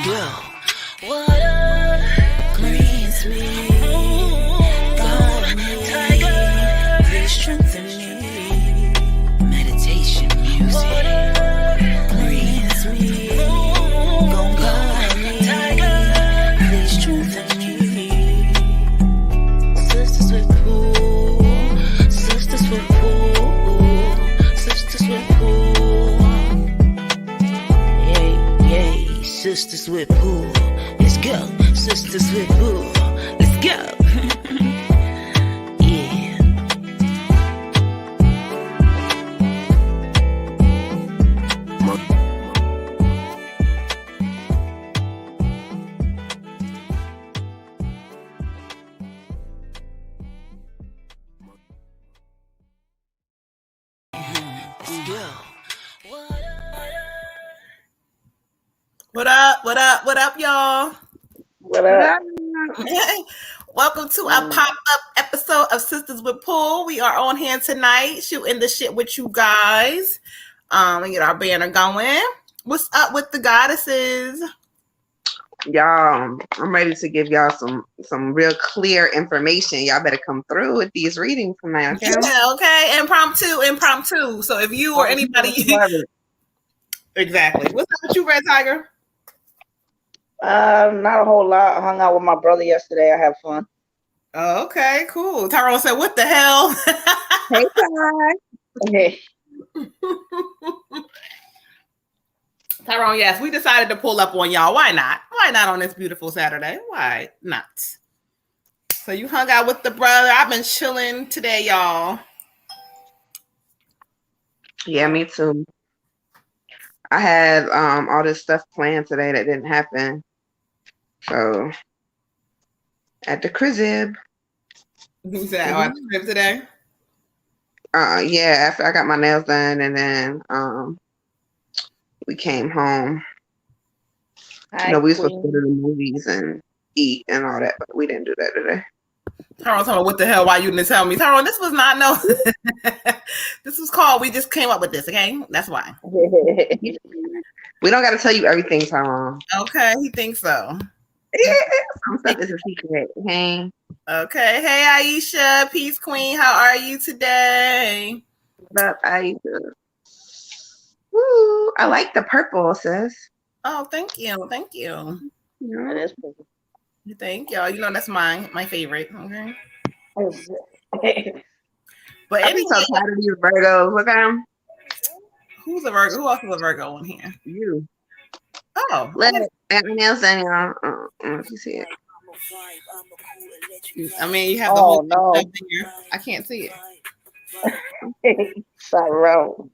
go. Water greens me. Guard me. Tiger, please strengthen me. Meditation music. Water greens me. Guard me. Tiger, please strengthen me. Sistas Wit Pull. Sistas Wit Pull. Sistas Wit Pull. Yay, Sistas Wit Pull. Let's go. Sistas Wit Pull. Let's go. Yeah. Let's go. What up? What up? What up, y'all? What up? Welcome to a pop-up episode of Sistas Wit Pull. We are on here tonight shooting the shit with you guys. We get our banner going. What's up with the goddesses? Y'all, I'm ready to give y'all some real clear information. Y'all better come through with these readings tonight, okay? Yeah, okay. Impromptu. So if you or anybody... Exactly. What's up with you, Red Tiger? Not a whole lot. I hung out with my brother yesterday. I had fun. Oh, okay, cool. Tyrone said, what the hell? Hey, Ty. Okay. Tyrone, yes, we decided to pull up on y'all. Why not? Why not on this beautiful Saturday? Why not? So you hung out with the brother. I've been chilling today, y'all. Yeah, me too. I had all this stuff planned today that didn't happen. So at the crib. You said at the crib today? Yeah, after I got my nails done and then we came home. Hi, We were supposed to Queen. go to the movies and eat and all that, but we didn't do that today. Tyrone told me, what the hell? Why you didn't tell me? Tyrone, this was not no. This was called. We just came up with this, okay? That's why. We don't got to tell you everything, Tyrone. Okay, he thinks so. Yeah, some stuff is a secret. Okay. Okay. Hey, Aisha, Peace Queen. How are you today? What up, Aisha? Ooh, I like the purple, sis. Oh, thank you. Thank you. That is pretty. Thank y'all. You know that's my favorite. Okay. But I'm anyway, so tired of these Virgos. Look at them. who's a Virgo? Who else is a Virgo in here? You. Oh, Let my nails done, y'all. If you see it. I mean, you have the Oh, whole no. thing here. I can't see it. Tyrone.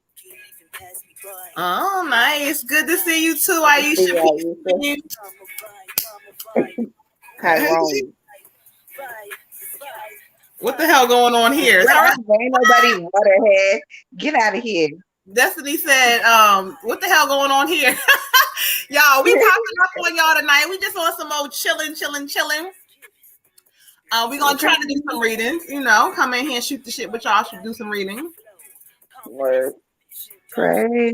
Oh, nice. Good to see you too, Aisha. Tyrone. What the hell going on here? Ain't nobody waterhead. Get out of here. Destiny said, what the hell going on here? Y'all, we popping up on y'all tonight. We just on some old chilling. We're going to try to do some readings, come in here and shoot the shit with y'all. Should do some reading. Word. Pray.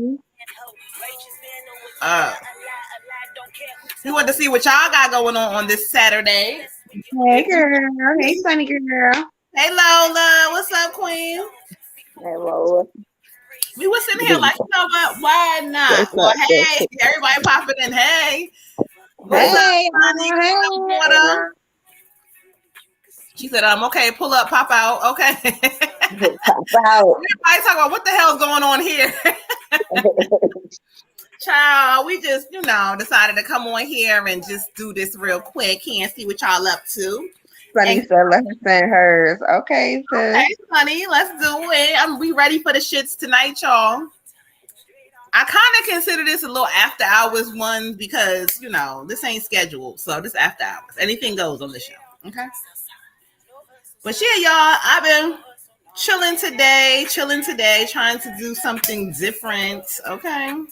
We want to see what y'all got going on this Saturday. Hey, girl. Hey, funny girl. Hey, Lola. What's up, Queen? Hey, Lola. We was sitting here like, what? Why not? Well, hey, everybody popping in. Hey. What's up, honey? Hey. She said, okay, pull up, pop out. Okay. Pop out. Everybody talking about what the hell's going on here. Child, we just, decided to come on here and just do this real quick. Can't see what y'all up to. Sunny said, let her send hers. Okay, sis. Okay, honey, let's do it. We ready for the shits tonight, y'all. I kind of consider this a little after hours one because, this ain't scheduled. So this after hours. Anything goes on the show. Okay. But yeah, y'all, I've been chilling today, trying to do something different. Okay.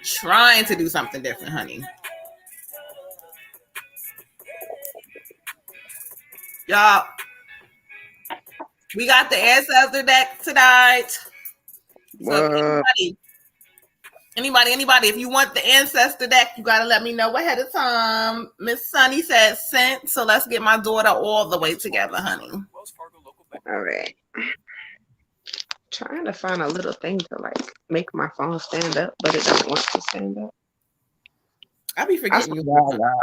Trying to do something different, honey. Y'all, we got the ancestor deck tonight. So Anybody, if you want the ancestor deck, you gotta let me know ahead of time. Miss Sunny said sent, so let's get my daughter all the way together, honey. All right. Trying to find a little thing to like make my phone stand up, but it doesn't want to stand up. I be forgetting you.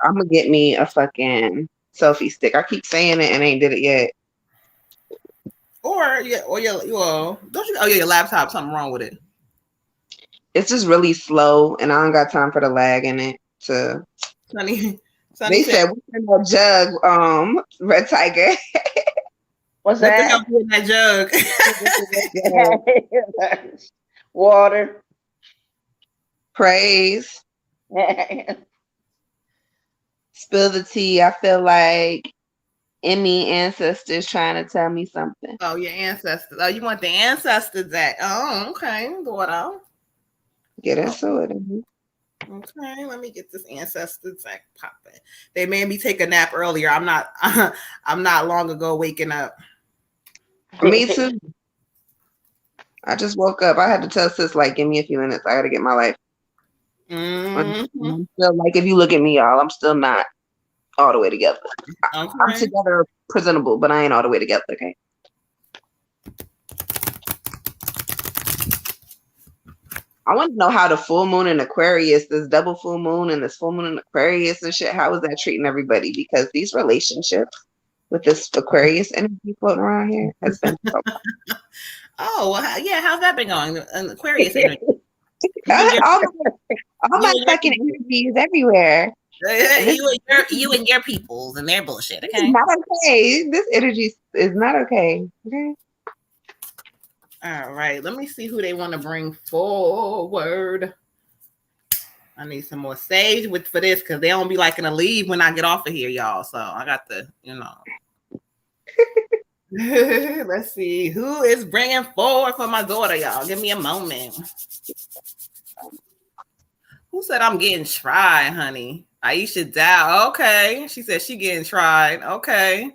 I'm gonna get me a fucking selfie stick. I keep saying it and ain't did it yet. Or your don't you? Oh yeah, your laptop. Something wrong with it. It's just really slow, and I don't got time for the lag in it. Sunny They said, "What's in that jug?" Red Tiger. What's what that? the hell in that jug? Water. Praise. Spill the tea. I feel like Emmy ancestors trying to tell me something. Oh, your ancestors. Oh, you want the ancestors deck? Oh, okay, daughter. Get into it. Okay, let me get this ancestors deck popping. They made me take a nap earlier. I'm not. I'm not long ago waking up. Me too. I just woke up. I had to tell sis, like, give me a few minutes. I got to get my life. Mm-hmm. I'm still, like, if you look at me, y'all, I'm still not all the way together. Okay. I'm together, presentable, but I ain't all the way together, okay? I want to know how the full moon in Aquarius, this double full moon and this full moon in Aquarius and shit, how is that treating everybody? Because these relationships with this Aquarius energy floating around here has been so Oh, well, yeah. How's that been going? An Aquarius energy. all my fucking energy is everywhere. You and your peoples and their bullshit. Okay. It's not okay. This energy is not okay. Okay. All right. Let me see who they want to bring forward. I need some more sage for this because they don't be liking to leave when I get off of here, y'all. So I got to, Let's see who is bringing forward for my daughter, y'all. Give me a moment. Who said I'm getting tried, honey? Aisha Dow. Okay. She said she getting tried. Okay.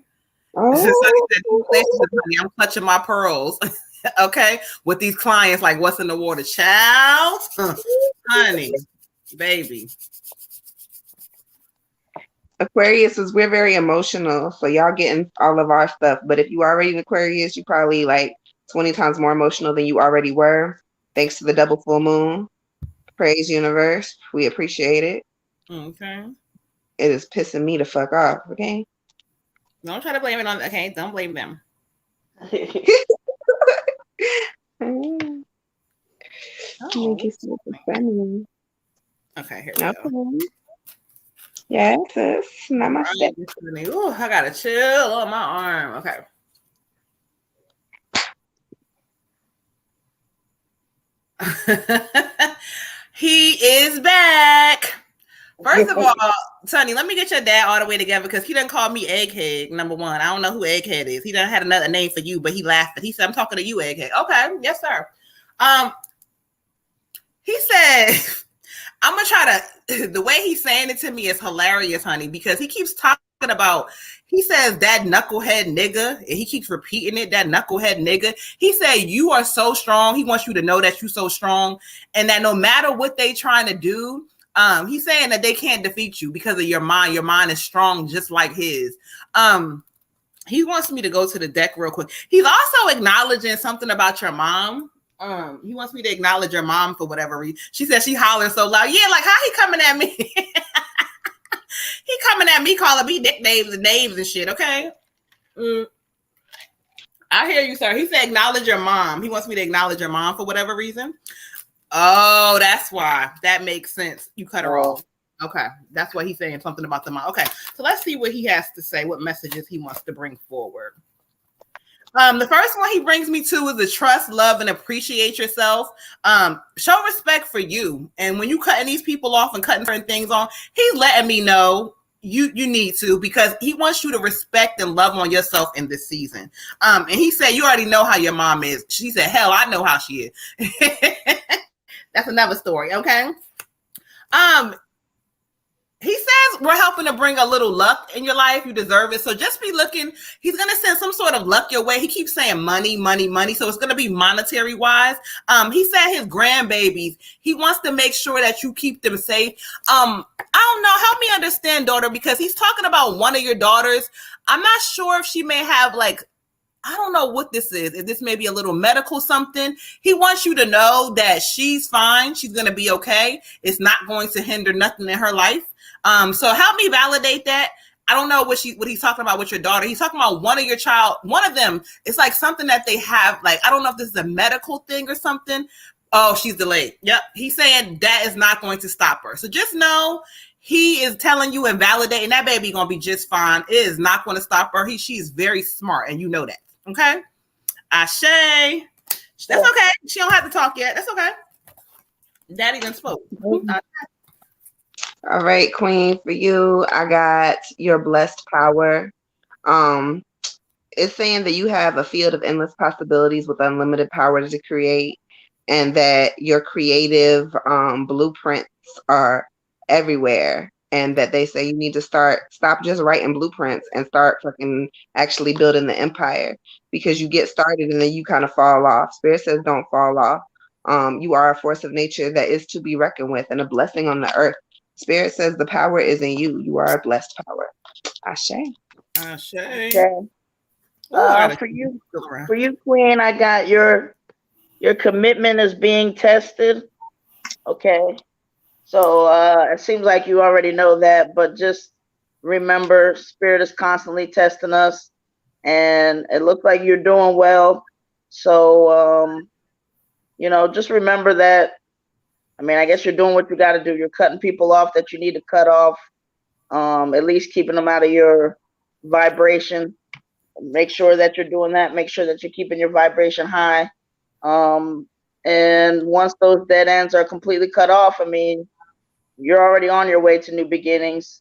Oh. I'm clutching my pearls. Okay. With these clients, like what's in the water? Child. Honey. Baby. Aquarius is we're very emotional, so y'all getting all of our stuff. But if you already in Aquarius, you probably like 20 times more emotional than you already were, thanks to the double full moon. Praise universe. We appreciate it. Okay. It is pissing me the fuck off, okay? Don't try to blame it on don't blame them. Okay, here we go. Yes, namaste. Ooh, I gotta chill on my arm. Okay. He is back. First of all, Sonny, let me get your dad all the way together because he done called me Egghead. Number one, I don't know who Egghead is. He done had another name for you, but he laughed. He said, "I'm talking to you, Egghead." Okay, yes, sir. He said, "I'm gonna try to." The way he's saying it to me is hilarious, honey, because he keeps talking about. He says that knucklehead nigga, and he keeps repeating it. That knucklehead nigga. He said you are so strong. He wants you to know that you're so strong, and that no matter what they trying to do. He's saying that they can't defeat you because of your mind. Your mind is strong, just like his. He wants me to go to the deck real quick. He's also acknowledging something about your mom. He wants me to acknowledge your mom for whatever reason. She said she hollering so loud. Yeah, like how he coming at me? He coming at me, calling me nicknames and names and shit. Okay. I hear you, sir. He said acknowledge your mom. He wants me to acknowledge your mom for whatever reason. Oh, that's why. That makes sense. You cut her off. Okay. That's why he's saying something about the mom. Okay. So let's see what he has to say, what messages he wants to bring forward. The first one he brings me to is the trust, love, and appreciate yourself. Show respect for you. And when you cutting these people off and cutting certain things on, he's letting me know you need to, because he wants you to respect and love on yourself in this season. And he said, you already know how your mom is. She said, hell, I know how she is. That's another story, okay? He says we're helping to bring a little luck in your life. You deserve it. So just be looking. He's going to send some sort of luck your way. He keeps saying money, money, money. So it's going to be monetary wise. He said his grandbabies, he wants to make sure that you keep them safe. I don't know. Help me understand, daughter, because he's talking about one of your daughters. I'm not sure if she may have like, I don't know what this is. If this may be a little medical something. He wants you to know that she's fine. She's going to be okay. It's not going to hinder nothing in her life. So help me validate that. I don't know what he's talking about with your daughter. He's talking about one of them. It's like something that they have. Like, I don't know if this is a medical thing or something. Oh, she's delayed. Yep. He's saying that is not going to stop her. So just know he is telling you and validating that baby going to be just fine. It is not going to stop her. She's very smart, and you know that. Okay. Ashe. That's okay. She don't have to talk yet. That's okay. Daddy done spoke. All right, Queen, for you, I got your blessed power. It's saying that you have a field of endless possibilities with unlimited power to create, and that your creative blueprints are everywhere. And that they say you need to stop just writing blueprints and start fucking actually building the empire, because you get started and then you kind of fall off. Spirit says don't fall off. You are a force of nature that is to be reckoned with and a blessing on the earth. Spirit says the power is in you. You are a blessed power. Ashe. Ashe. Okay. For you, Queen, I got your commitment is being tested. Okay. So it seems like you already know that, but just remember, Spirit is constantly testing us, and it looks like you're doing well. So, just remember that. I mean, I guess you're doing what you got to do. You're cutting people off that you need to cut off, at least keeping them out of your vibration. Make sure that you're doing that. Make sure that you're keeping your vibration high. And once those dead ends are completely cut off, I mean, you're already on your way to new beginnings,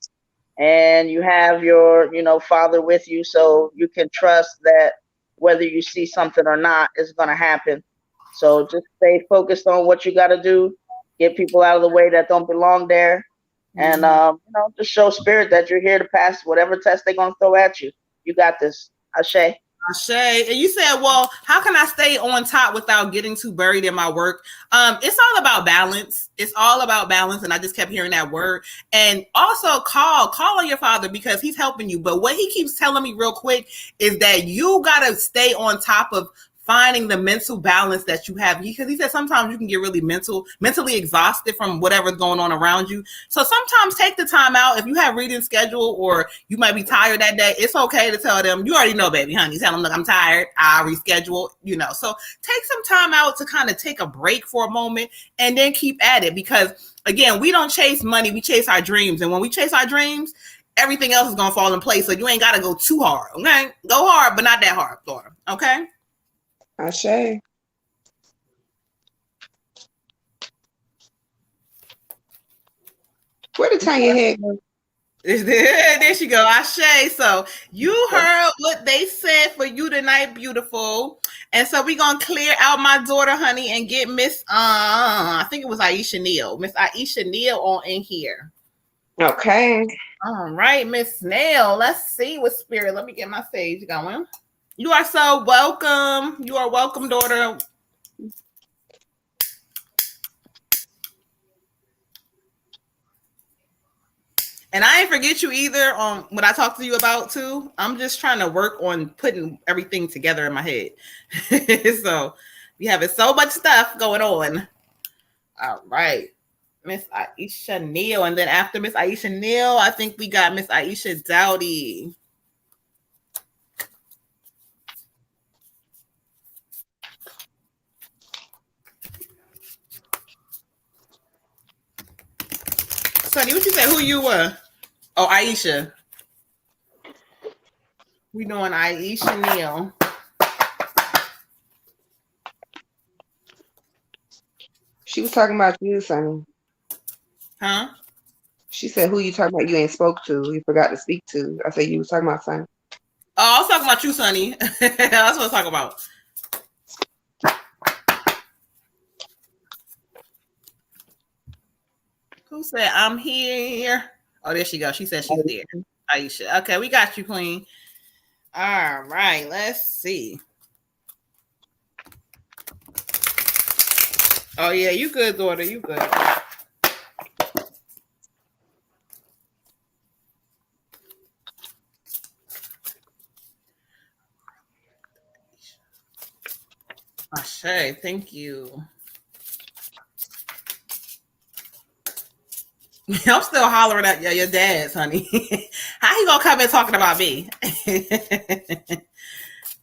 and you have your, Father with you, so you can trust that whether you see something or not, it's going to happen. So just stay focused on what you got to do. Get people out of the way that don't belong there, and just show Spirit that you're here to pass whatever test they're going to throw at you. You got this. Ashe. Ashe. And you said, well, how can I stay on top without getting too buried in my work? It's all about balance. It's all about balance. And I just kept hearing that word. And also call on your Father, because he's helping you. But what he keeps telling me real quick is that you got to stay on top of finding the mental balance that you have, because he said sometimes you can get really mentally exhausted from whatever's going on around you. So sometimes take the time out. If you have reading schedule or you might be tired that day, it's okay to tell them, you already know, baby, honey, tell them, look, I'm tired, I'll reschedule, So take some time out to kind of take a break for a moment and then keep at it, because again, we don't chase money, we chase our dreams. And when we chase our dreams, everything else is going to fall in place. So you ain't got to go too hard, okay? Go hard, but not that hard, daughter, okay? Ashe. Where did Tanya head go? There she go. Ashe. So you heard what they said for you tonight, beautiful. And so we're gonna clear out my daughter, honey, and get Miss I think it was Aisha Neal. Miss Aisha Neal on in here. Okay. All right, Miss Snail. Let's see what Spirit. Let me get my sage going. You are so welcome. You are welcome, daughter. And I ain't forget you either on what I talked to you about too. I'm just trying to work on putting everything together in my head. So we having so much stuff going on. All right. Miss Aisha Neal. And then after Miss Aisha Neal, I think we got Miss Aisha Dowdy. Sonny, what you said? Who you were? Oh, Aisha. We doing Aisha Neal. She was talking about you, Sonny. Huh? She said, who you talking about you ain't spoke to, you forgot to speak to. I said, you was talking about Sonny. Oh, I was talking about you, Sonny. That's what I was talking about. Who said I'm here? Oh, there she goes. She said she's there. Aisha. Okay, we got you, Queen. All right, let's see. Oh yeah, you good, daughter. You good. Ashe, thank you. I'm still hollering at your dad's, honey. How he gonna come in talking about me?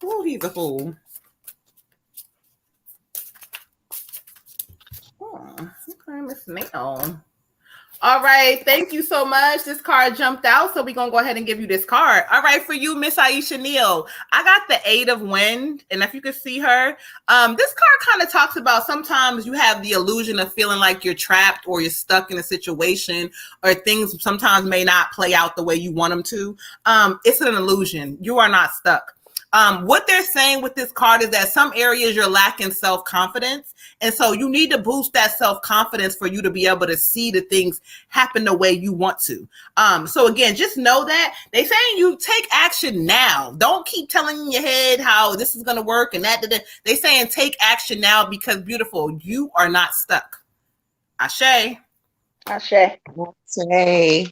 Oh, he's a fool. Oh, okay, Miss Nail. All right, thank you so much. This card jumped out, so we're gonna go ahead and give you this card. All right, for you, Miss Aisha Neal, I got the Eight of Wind, and if you can see her, this card kind of talks about sometimes you have the illusion of feeling like you're trapped or you're stuck in a situation, or things sometimes may not play out the way you want them to. It's an illusion. You are not stuck. What they're saying with this card is that some areas you're lacking self-confidence. And so you need to boost that self-confidence for you to be able to see the things happen the way you want to. So again, just know that they saying you take action now. Don't keep telling in your head how this is going to work and that. They saying take action now because beautiful, you are not stuck. Ashe. Ashe. Say,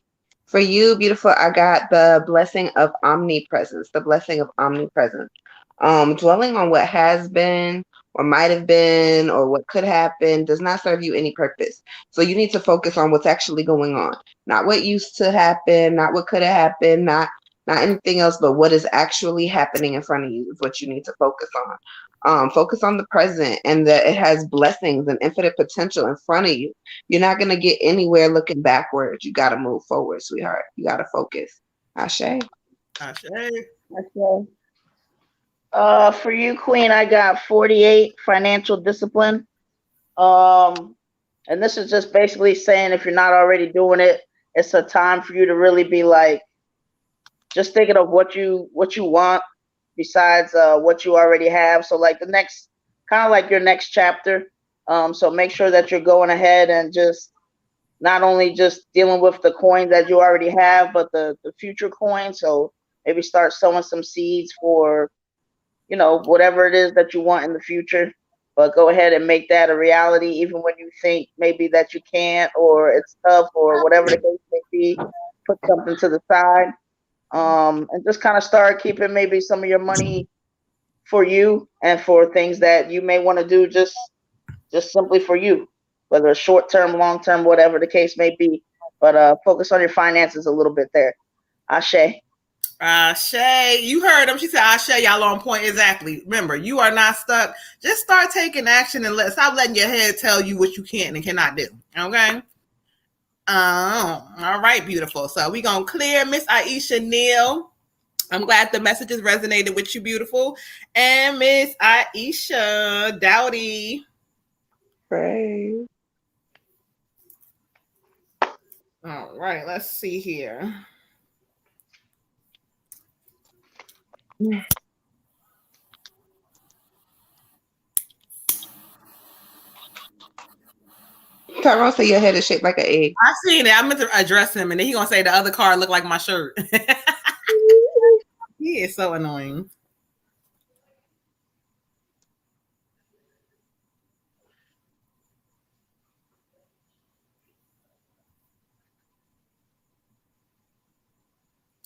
for you, beautiful, I got the blessing of omnipresence, the blessing of omnipresence. Dwelling on what has been or might have been or what could happen does not serve you any purpose. So you need to focus on what's actually going on, not what used to happen, not what could have happened, not anything else, but what is actually happening in front of you is what you need to focus on. Focus on the present and that it has blessings and infinite potential in front of you. You're not going to get anywhere looking backwards. You got to move forward, sweetheart. You got to focus. Ashe. Ashe. Ashe. For you, Queen, I got 48, financial discipline. And this is just basically saying if you're not already doing it, it's a time for you to really be like, just thinking of what you want besides what you already have. So like the next, kind of like your next chapter. So make sure that you're going ahead and just not only just dealing with the coins that you already have, but the future coins. So maybe start sowing some seeds for, you know, whatever it is that you want in the future. But go ahead and make that a reality, even when you think maybe that you can't or it's tough or whatever the case may be. Put something to the side. And just kind of start keeping maybe some of your money for you and for things that you may want to do just simply for you, whether it's short term, long term, whatever the case may be. But focus on your finances a little bit there. Ashe. Ashe, you heard him. She said, Ashe, y'all on point. Exactly. Remember, you are not stuck. Just start taking action and stop letting your head tell you what you can and cannot do. Okay? All right, beautiful. So we're going to clear Miss Aisha Neal. I'm glad the messages resonated with you, beautiful. And Miss Aisha Dowdy. Pray. All right, let's see here. Tyrone said your head is shaped like an egg. I seen it. I meant to address him, and then he gonna say the other card looked like my shirt. He is so annoying.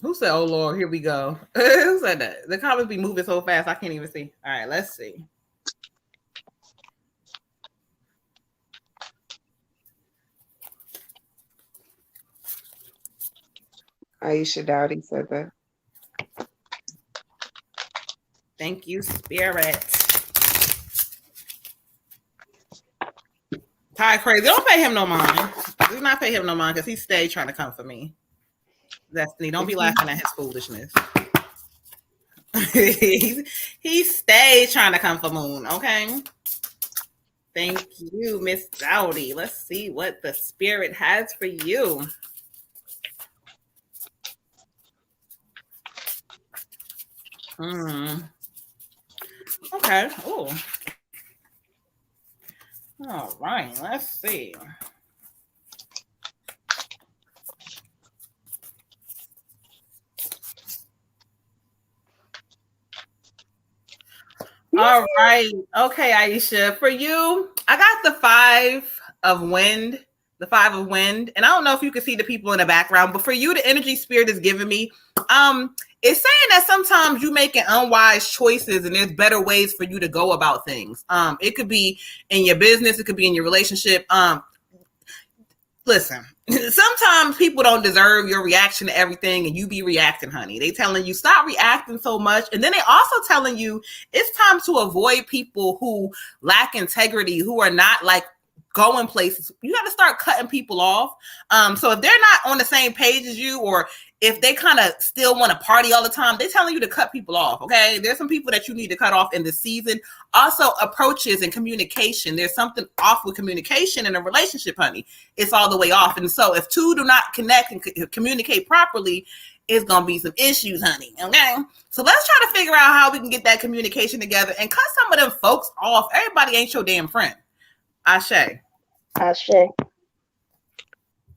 Who said, "Oh Lord, here we go"? Who said that? The comments be moving so fast I can't even see. All right, let's see. Aisha Dowdy said that. Thank you, Spirit. Ty crazy. Don't pay him no mind. Do not pay him no mind because he stayed trying to come for me. Destiny, don't be laughing at his foolishness. he stayed trying to come for Moon, okay? Thank you, Miss Dowdy. Let's see what the Spirit has for you. Okay. Oh. All right. Let's see. All right. Okay, Aisha. For you, I got the 5 of wind. The 5 of wind. And I don't know if you can see the people in the background, but for you, the energy spirit is giving me. It's saying that sometimes you making unwise choices and there's better ways for you to go about things. It could be in your business, it could be in your relationship. Listen, sometimes people don't deserve your reaction to everything and you be reacting, honey. They telling you stop reacting so much. And then they also telling you it's time to avoid people who lack integrity, who are not like going places. You got to start cutting people off. So if they're not on the same page as you, or if they kind of still want to party all the time, they're telling you to cut people off. Okay. There's some people that you need to cut off in this season. Also approaches and communication. There's something off with communication in a relationship, honey. It's all the way off. And so if two do not connect and communicate properly, it's going to be some issues, honey. Okay. So let's try to figure out how we can get that communication together and cut some of them folks off. Everybody ain't your damn friend. Ashe. Ashe.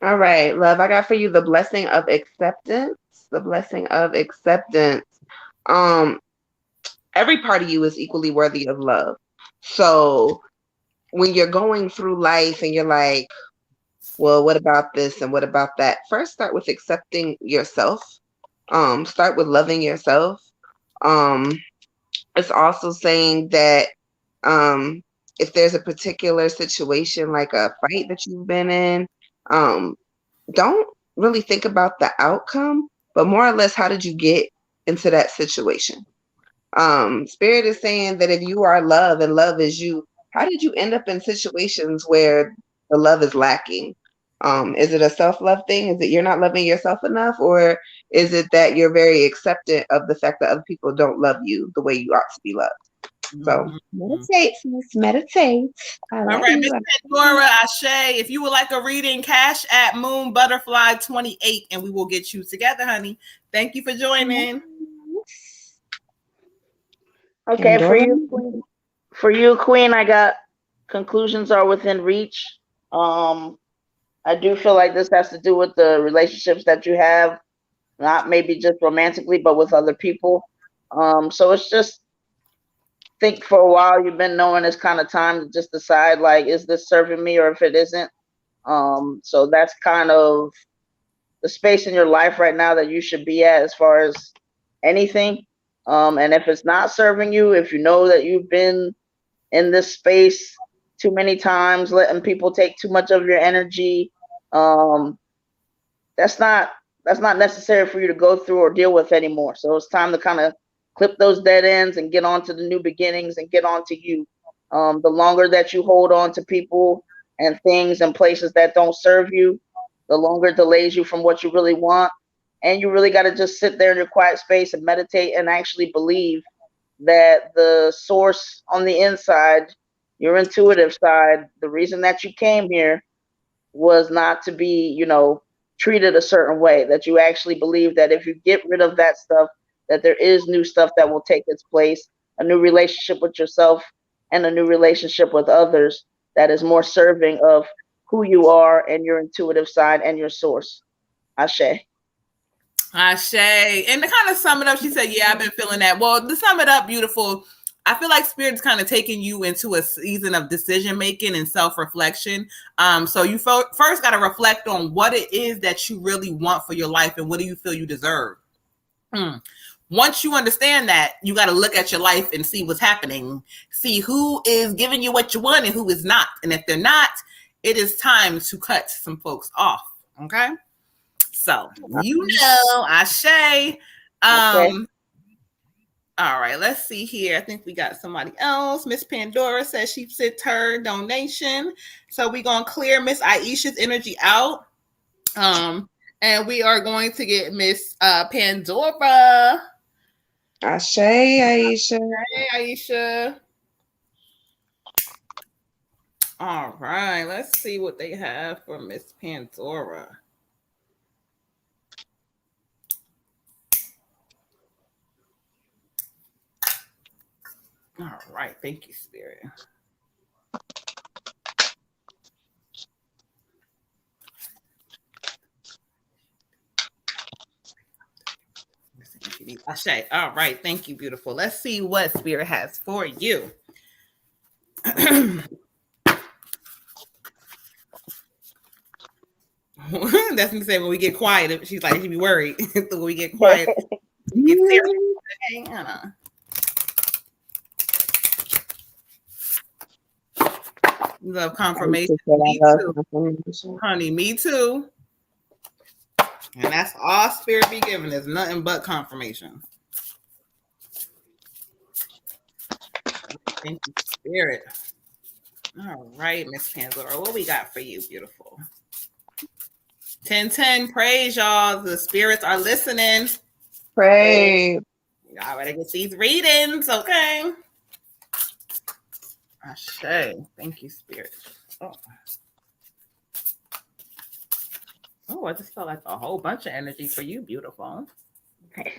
All right, love. I got for you the blessing of acceptance. The blessing of acceptance. Every part of you is equally worthy of love. So when you're going through life and you're like, well, what about this and what about that? First, start with accepting yourself. Start with loving yourself. It's also saying that if there's a particular situation like a fight that you've been in, don't really think about the outcome, but more or less, how did you get into that situation? Spirit is saying that if you are love and love is you, how did you end up in situations where the love is lacking? Is it a self-love thing? Is it you're not loving yourself enough? Or is it that you're very acceptant of the fact that other people don't love you the way you ought to be loved? So meditate, sis, meditate. All right, Miss Pandora, Ashe. If you would like a reading, cash at Moon Butterfly 28, and we will get you together, honey. Thank you for joining. Okay, for you, Queen, I got conclusions are within reach. I do feel like this has to do with the relationships that you have, not maybe just romantically, but with other people. So it's just think for a while you've been knowing it's kind of time to just decide, like, is this serving me or if it isn't? So that's kind of the space in your life right now that you should be at as far as anything. And if it's not serving you, if you know that you've been in this space too many times, letting people take too much of your energy, that's not necessary for you to go through or deal with anymore. So it's time to kind of clip those dead ends and get on to the new beginnings and get on to you. The longer that you hold on to people and things and places that don't serve you, the longer it delays you from what you really want. And you really got to just sit there in your quiet space and meditate and actually believe that the source on the inside, your intuitive side, the reason that you came here was not to be, treated a certain way, that you actually believe that if you get rid of that stuff, that there is new stuff that will take its place, a new relationship with yourself and a new relationship with others that is more serving of who you are and your intuitive side and your source. Ashe. Ashe. And to kind of sum it up, she said, yeah, I've been feeling that. Well, to sum it up, beautiful, I feel like Spirit's kind of taking you into a season of decision making and self-reflection. So you first got to reflect on what it is that you really want for your life and what do you feel you deserve. Once you understand that, you got to look at your life and see what's happening. See who is giving you what you want and who is not. And if they're not, it is time to cut some folks off. Okay. So, Ashe. Okay. All right, let's see here. I think we got somebody else. Miss Pandora says she sent her donation. So we're going to clear Miss Aisha's energy out. And we are going to get Miss Pandora. Ashe, Aisha. Hey, Aisha. All right, let's see what they have for Miss Pandora. All right, thank you, Spirit. Ashe. All right. Thank you, beautiful. Let's see what Spirit has for you. That's me say when we get quiet. She's like, she be worried. When we get quiet, get serious. Okay, love confirmation. Me too. Honey, me too. And that's all Spirit be giving is nothing but confirmation. Thank you, Spirit. All right, Miss Pandora, what we got for you, beautiful? 10-10, praise y'all. The spirits are listening. Praise. Y'all ready to get these readings, okay? Ashe. Thank you, Spirit. Oh, I just felt like a whole bunch of energy for you, beautiful. Okay.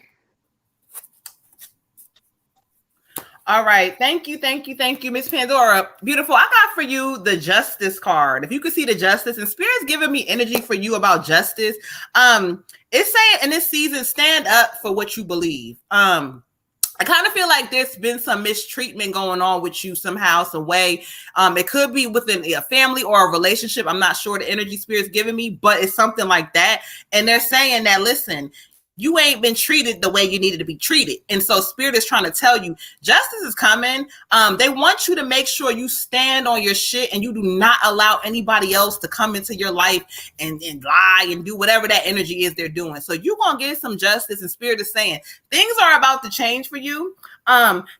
All right. Thank you, Miss Pandora. Beautiful. I got for you the Justice card. If you could see the Justice, and Spirit's giving me energy for you about justice. It's saying in this season, stand up for what you believe. I kind of feel like there's been some mistreatment going on with you somehow, some way. It could be within a family or a relationship. I'm not sure the energy Spirit's giving me, but it's something like that. And they're saying that, listen, you ain't been treated the way you needed to be treated. And so Spirit is trying to tell you justice is coming. They want you to make sure you stand on your shit and you do not allow anybody else to come into your life and lie and do whatever that energy is they're doing. So you're going to get some justice, and Spirit is saying things are about to change for you.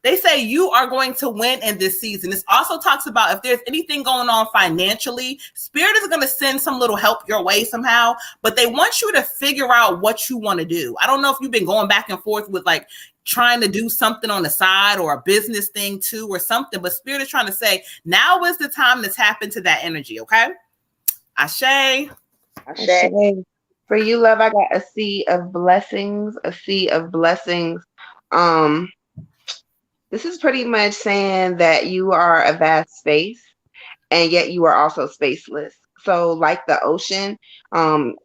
They say you are going to win in this season. This also talks about if there's anything going on financially, Spirit is going to send some little help your way somehow, but they want you to figure out what you want to do. I don't know if you've been going back and forth with like trying to do something on the side or a business thing too or something, but Spirit is trying to say now is the time to tap into that energy. Okay. Ashe. Ashe. For you, love, I got a sea of blessings, a sea of blessings. This is pretty much saying that you are a vast space and yet you are also spaceless. So like the ocean,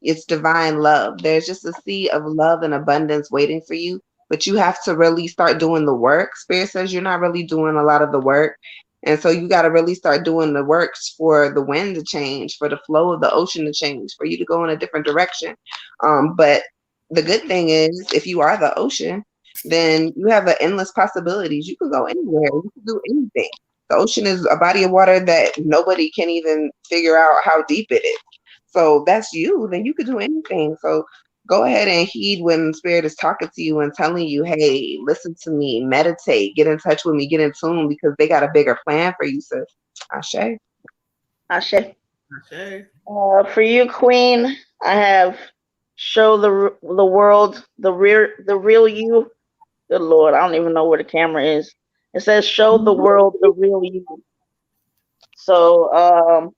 it's divine love. There's just a sea of love and abundance waiting for you, but you have to really start doing the work. Spirit says you're not really doing a lot of the work. And so you got to really start doing the works for the wind to change, for the flow of the ocean to change, for you to go in a different direction. But the good thing is, if you are the ocean, then you have endless possibilities. You could go anywhere. You could do anything. The ocean is a body of water that nobody can even figure out how deep it is. So that's you. Then you could do anything. So go ahead and heed when Spirit is talking to you and telling you, hey, listen to me, meditate, get in touch with me, get in tune, because they got a bigger plan for you, sis. Ashe. Ashe. For you, Queen, I have show the world the real you. Good Lord, I don't even know where the camera is. It says show the world the real you. So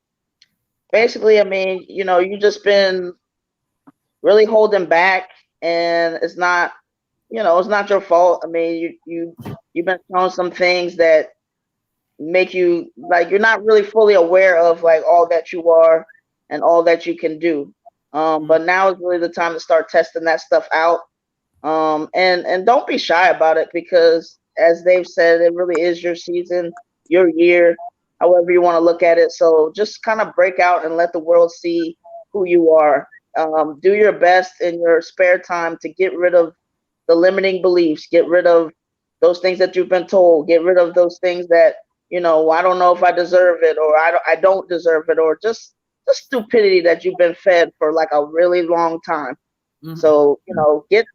basically, I mean, you know, you just been really holding back, and it's not, you know, it's not your fault. I mean, you've been shown some things that make you like you're not really fully aware of like all that you are and all that you can do. But now is really the time to start testing that stuff out. And don't be shy about it, because as they've said, it really is your season, your year, however you want to look at it. So just kind of break out and let the world see who you are. Do your best in your spare time to get rid of the limiting beliefs, get rid of those things that you've been told, get rid of those things that, you know, I don't know if I deserve it, or I don't deserve it, or just the stupidity that you've been fed for like a really long time. So, you know, get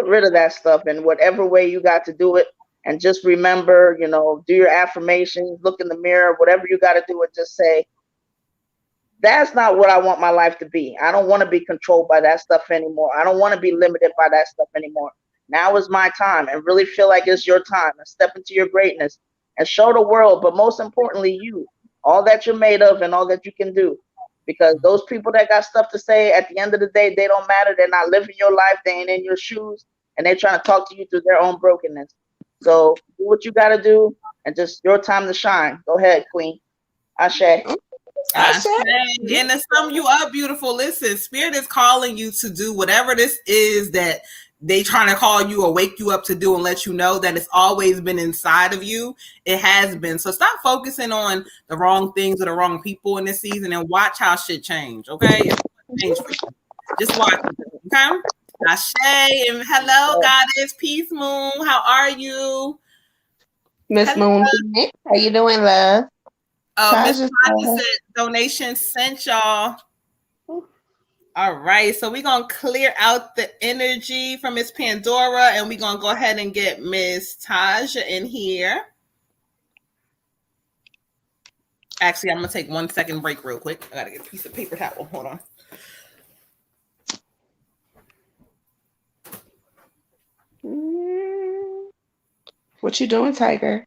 rid of that stuff in whatever way you got to do it. And just remember, you know, do your affirmations, look in the mirror, whatever you got to do, and just say, that's not what I want my life to be. I don't want to be controlled by that stuff anymore. I don't want to be limited by that stuff anymore. Now is my time, and really feel like it's your time, and step into your greatness and show the world, but most importantly, you, all that you're made of and all that you can do. Because those people that got stuff to say, at the end of the day, they don't matter. They're not living your life. They ain't in your shoes, and they're trying to talk to you through their own brokenness. So do what you got to do, and just your time to shine. Go ahead, Queen. Ashe. Ashe. And to sum you up, beautiful, listen, Spirit is calling you to do whatever this is that they trying to call you or wake you up to do and let you know that it's always been inside of you. It has been. So stop focusing on the wrong things or the wrong people in this season and watch how shit change. Okay, it's change for you. Just watch it. Okay. Ashe and hello, goddess, peace, moon. How are you, Miss Moon? How you doing, love? Miss Tasha said donation sent y'all. All right, so we're gonna clear out the energy from Miss Pandora, and we're gonna go ahead and get Miss Tasha in here. Actually, I'm gonna take 1 second break real quick. I gotta get a piece of paper towel. Hold on. What you doing, Tiger?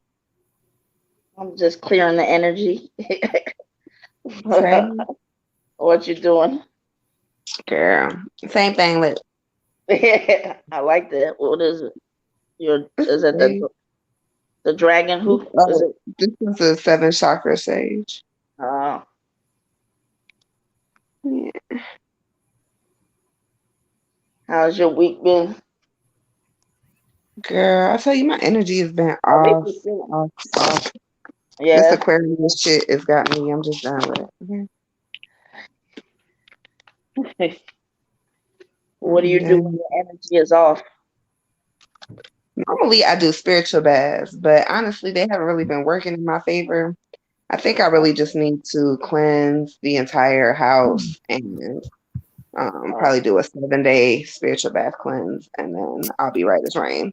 I'm just clearing the energy. Okay. What you doing? Girl, same thing. With I like that. What is it? Is it the dragon? Who is it? This is a 7 chakra sage. Oh. Yeah. How's your week been? Girl, I tell you, my energy has been off. Yeah. This Aquarius shit has got me. I'm just done with it. Okay. What do you do when your energy is off? Normally, I do spiritual baths, but honestly, they haven't really been working in my favor. I think I really just need to cleanse the entire house and probably do a 7-day spiritual bath cleanse, and then I'll be right as rain.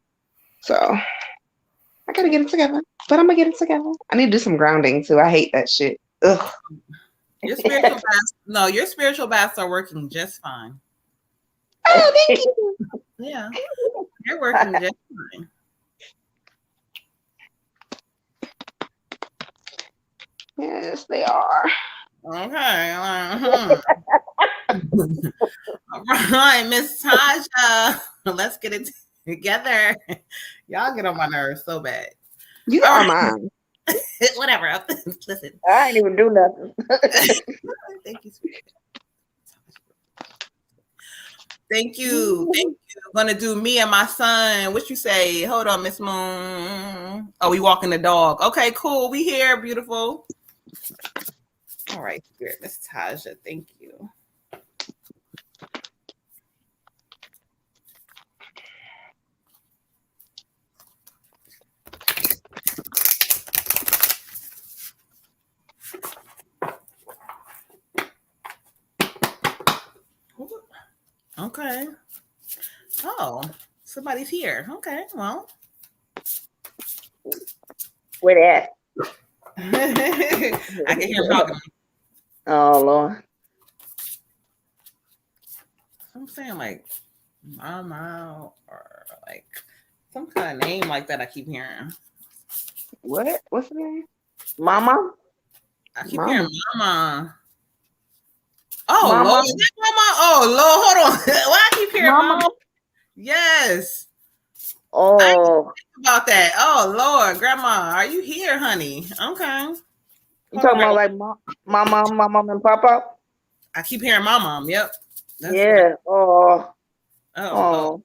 So I gotta get it together, but I'm gonna get it together. I need to do some grounding too. I hate that shit. Ugh. Your spiritual baths are working just fine. Oh, thank you. Yeah, they're working just fine. Yes, they are. Okay. All right, Miss Tasha, let's get it together. Y'all get on my nerves so bad. You are mine. Whatever. Listen. I ain't even do nothing. Thank you. Thank you. I'm gonna do me and my son. What you say? Hold on, Miss Moon. Oh, we walking the dog. Okay, cool. We here, beautiful. All right, here, Miss Tasha. Thank you. Okay. Oh, somebody's here. Okay, well. Where they at? I can hear him talking. Oh, Lord. I'm saying like Mama or like some kind of name like that I keep hearing. What? What's the name? Mama? I keep hearing Mama. Oh, Mama? Lord. Is that Mama? Oh, Lord. Hold on. Why I keep hearing Mama? Yes. Oh. I didn't think about that. Oh, Lord. Grandma, are you here, honey? Okay. You talking about like my mom and papa? I keep hearing my mom. Yep. That's yeah. Oh. Oh.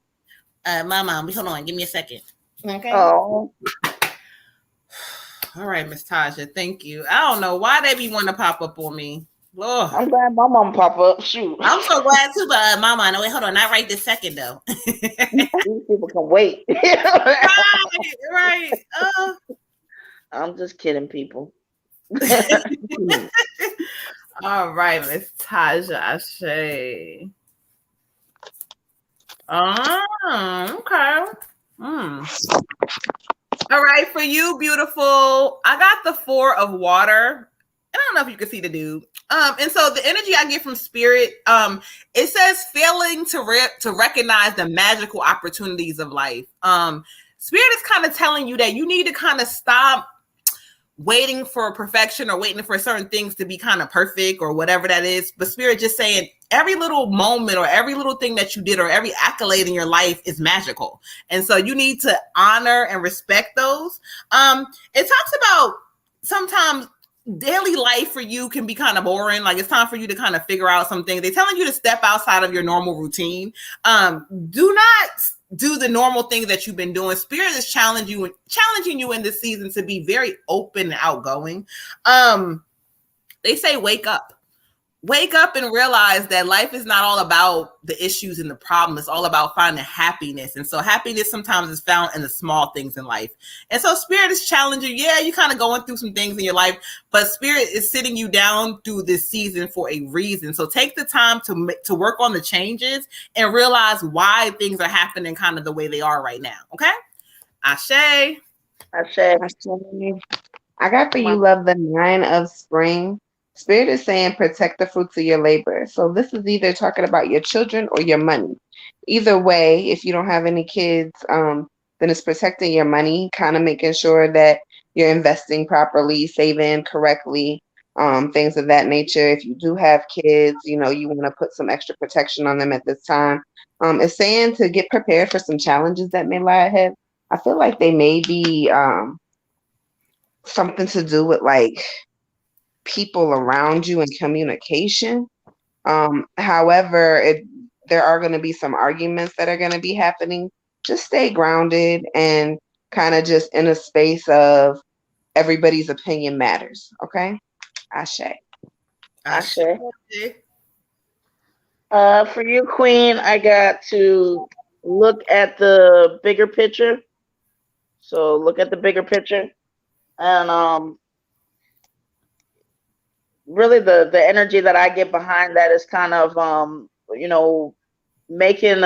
My mom. Hold on. Give me a second. Okay. Oh. All right, Miss Tasha. Thank you. I don't know why they be wanting to pop up on me. Lord. I'm glad my mom pop up. Shoot. I'm so glad too, but Mama, no, wait, hold on. Not right this second though. These people can wait. right. I'm just kidding, people. All right, Miss Tasha Ashe. Okay. All right, for you, beautiful. I got the 4 of water. I don't know if you can see the dude. And so the energy I get from spirit, it says failing to recognize the magical opportunities of life. Spirit is kind of telling you that you need to kind of stop waiting for perfection or waiting for certain things to be kind of perfect or whatever that is. But spirit just saying every little moment or every little thing that you did or every accolade in your life is magical. And so you need to honor and respect those. It talks about sometimes daily life for you can be kind of boring. Like it's time for you to kind of figure out some things. They're telling you to step outside of your normal routine. Do not do the normal things that you've been doing. Spirit is challenging you in this season to be very open and outgoing. They say wake up and realize that life is not all about the issues and the problem. It's all about finding happiness. And so happiness sometimes is found in the small things in life. And so Spirit is challenging. Yeah, you're kind of going through some things in your life, but Spirit is sitting you down through this season for a reason. So take the time to work on the changes and realize why things are happening kind of the way they are right now. Okay? Ashe. I got for you, love, the 9 of spring. Spirit is saying protect the fruits of your labor. So this is either talking about your children or your money. Either way, if you don't have any kids, then it's protecting your money, kind of making sure that you're investing properly, saving correctly, things of that nature. If you do have kids, you know, you want to put some extra protection on them at this time. It's saying to get prepared for some challenges that may lie ahead. I feel like they may be something to do with like people around you and communication. However, there are going to be some arguments that are going to be happening. Just stay grounded and kind of just in a space of everybody's opinion matters. Okay? Ashe. For you, Queen, I got to look at the bigger picture. So look at the bigger picture. And really the energy that I get behind that is kind of making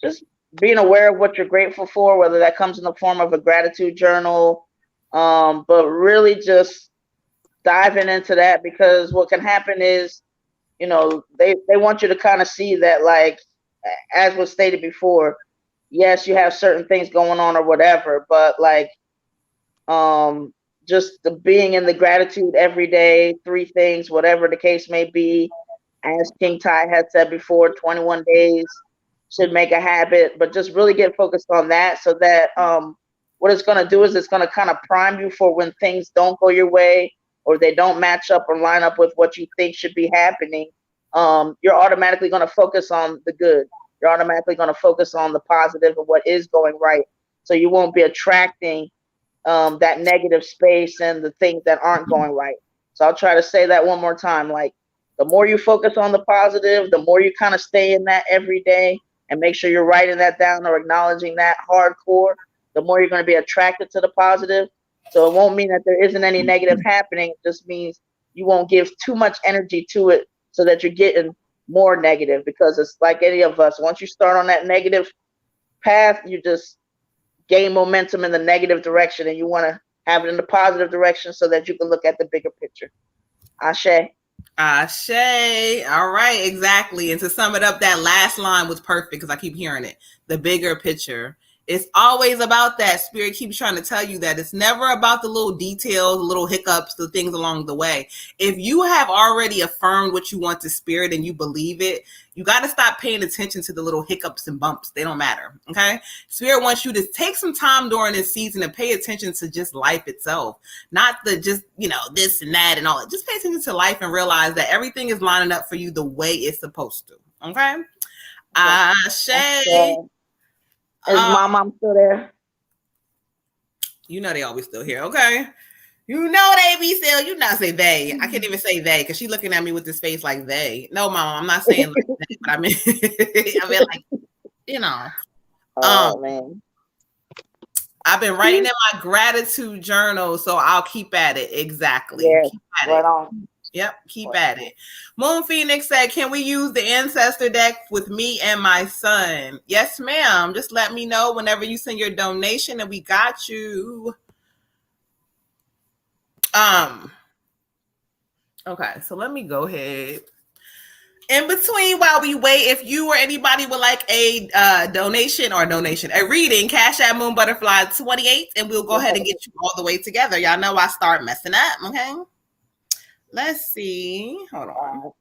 just being aware of what you're grateful for, whether that comes in the form of a gratitude journal, but really just diving into that, because what can happen is, they want you to kind of see that, like, as was stated before, yes, you have certain things going on or whatever, but like, just the being in the gratitude every day, 3 things, whatever the case may be. As King Ty had said before, 21 days should make a habit, but just really get focused on that, so that what it's going to do is it's going to kind of prime you for when things don't go your way, or they don't match up or line up with what you think should be happening. You're automatically going to focus on the good. You're automatically going to focus on the positive of what is going right. So you won't be attracting that negative space and the things that aren't going right. So I'll try to say that one more time. Like, the more you focus on the positive, the more you kind of stay in that every day and make sure you're writing that down or acknowledging that hardcore, the more you're going to be attracted to the positive. So it won't mean that there isn't any negative happening. It just means you won't give too much energy to it, so that you're getting more negative, because it's like any of us. Once you start on that negative path, you just gain momentum in the negative direction, and you want to have it in the positive direction so that you can look at the bigger picture. Ashe. All right, exactly. And to sum it up, that last line was perfect, because I keep hearing it. The bigger picture. It's always about that. Spirit keeps trying to tell you that it's never about the little details, the little hiccups, the things along the way. If you have already affirmed what you want to Spirit and you believe it, you got to stop paying attention to the little hiccups and bumps. They don't matter. Okay. Spirit wants you to take some time during this season and pay attention to just life itself, not the just, this and that and all that. Just pay attention to life and realize that everything is lining up for you the way it's supposed to. Okay. Ashe. Is my mom still there? They always still here. Okay. They be still. You not say they. I can't even say they, because she's looking at me with this face like they. No, Mama, I'm not saying like they, but I mean like, Oh, man. I've been writing in my gratitude journal, so I'll keep at it. Exactly. Yeah, keep at right it. on. Yep, keep at it. Moon Phoenix said, can we use the ancestor deck with me and my son? Yes, ma'am. Just let me know whenever you send your donation and we got you. Okay, so let me go ahead. In between, while we wait, if you or anybody would like a a reading, Cash App Moon Butterfly 28, and we'll go ahead and get you all the way together. Y'all know I start messing up, okay? Let's see. Hold on.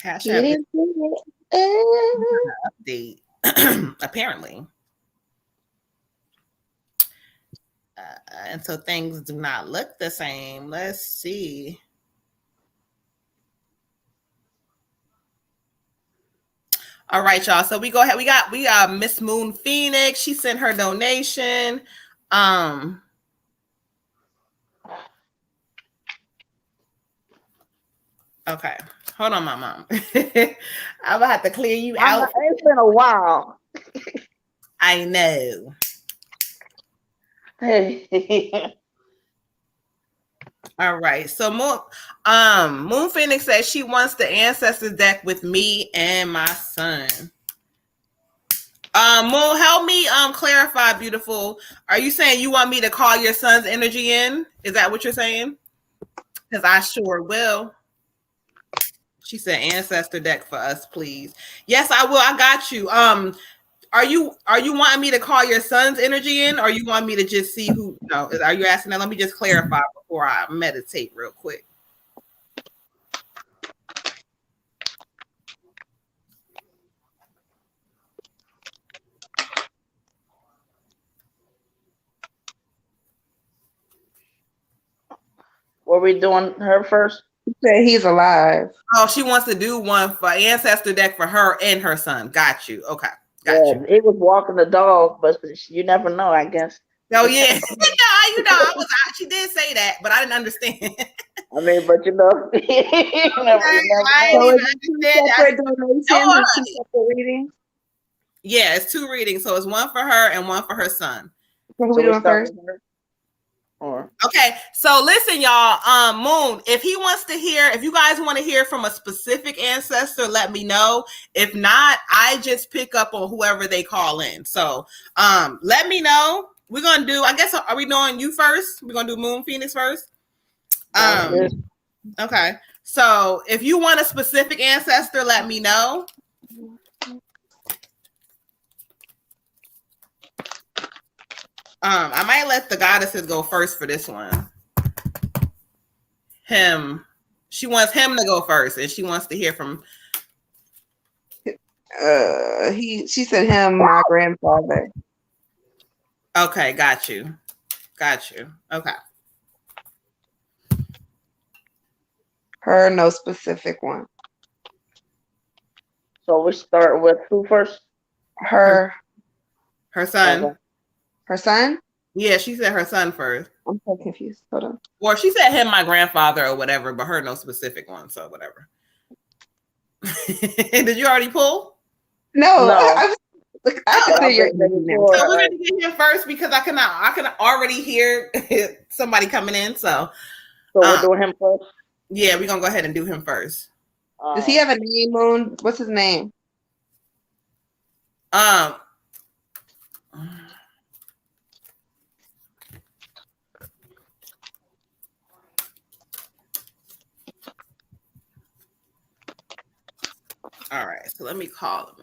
Cash App update. Apparently. And so things do not look the same. Let's see. All right, y'all. So we go ahead. We got Miss Moon Phoenix. She sent her donation. Okay. Hold on, my mom. I'm gonna have to clear you out. It's been a while. I know. Hey. All right. So Moon Phoenix says she wants the ancestors deck with me and my son. Moon, help me clarify, beautiful. Are you saying you want me to call your son's energy in? Is that what you're saying? Because I sure will. She said ancestor deck for us, please. Yes, I will. I got you. Are you wanting me to call your son's energy in, or you want me to just see who? No, are you asking that? Let me just clarify before I meditate real quick. Were we doing her first? He said he's alive. Oh, she wants to do one for ancestor deck for her and her son. Got you. Okay. Got you. He was walking the dog, but you never know, I guess. Oh yeah, she did say that, but I didn't understand. I mean, but you know, you never I Separate donations and 2 separate readings. Yeah, it's 2 readings, so it's one for her and one for her son. So who we doing first? Okay, so listen, y'all. Moon, if he wants to hear, if you guys want to hear from a specific ancestor, let me know. If not, I just pick up on whoever they call in. So, let me know. We're gonna do. I guess are we doing you first? We're gonna do Moon Phoenix first. Okay. So if you want a specific ancestor, let me know. I might let the goddesses go first for this one. Him. She wants him to go first, and she wants to hear from. She said him, my grandfather. Okay, got you. Okay. Her, no specific one. So we start with who first? Her son. Okay. Her son? Yeah, she said her son first. I'm so confused. Hold on. Or she said him, my grandfather, or whatever, but her no specific one, so whatever. Did you already pull? No. I consider your so we're gonna get him first because I can already hear somebody coming in. So we're doing him first. Yeah, we're gonna go ahead and do him first. Does he have a name, Moon? What's his name? All right, so let me call him.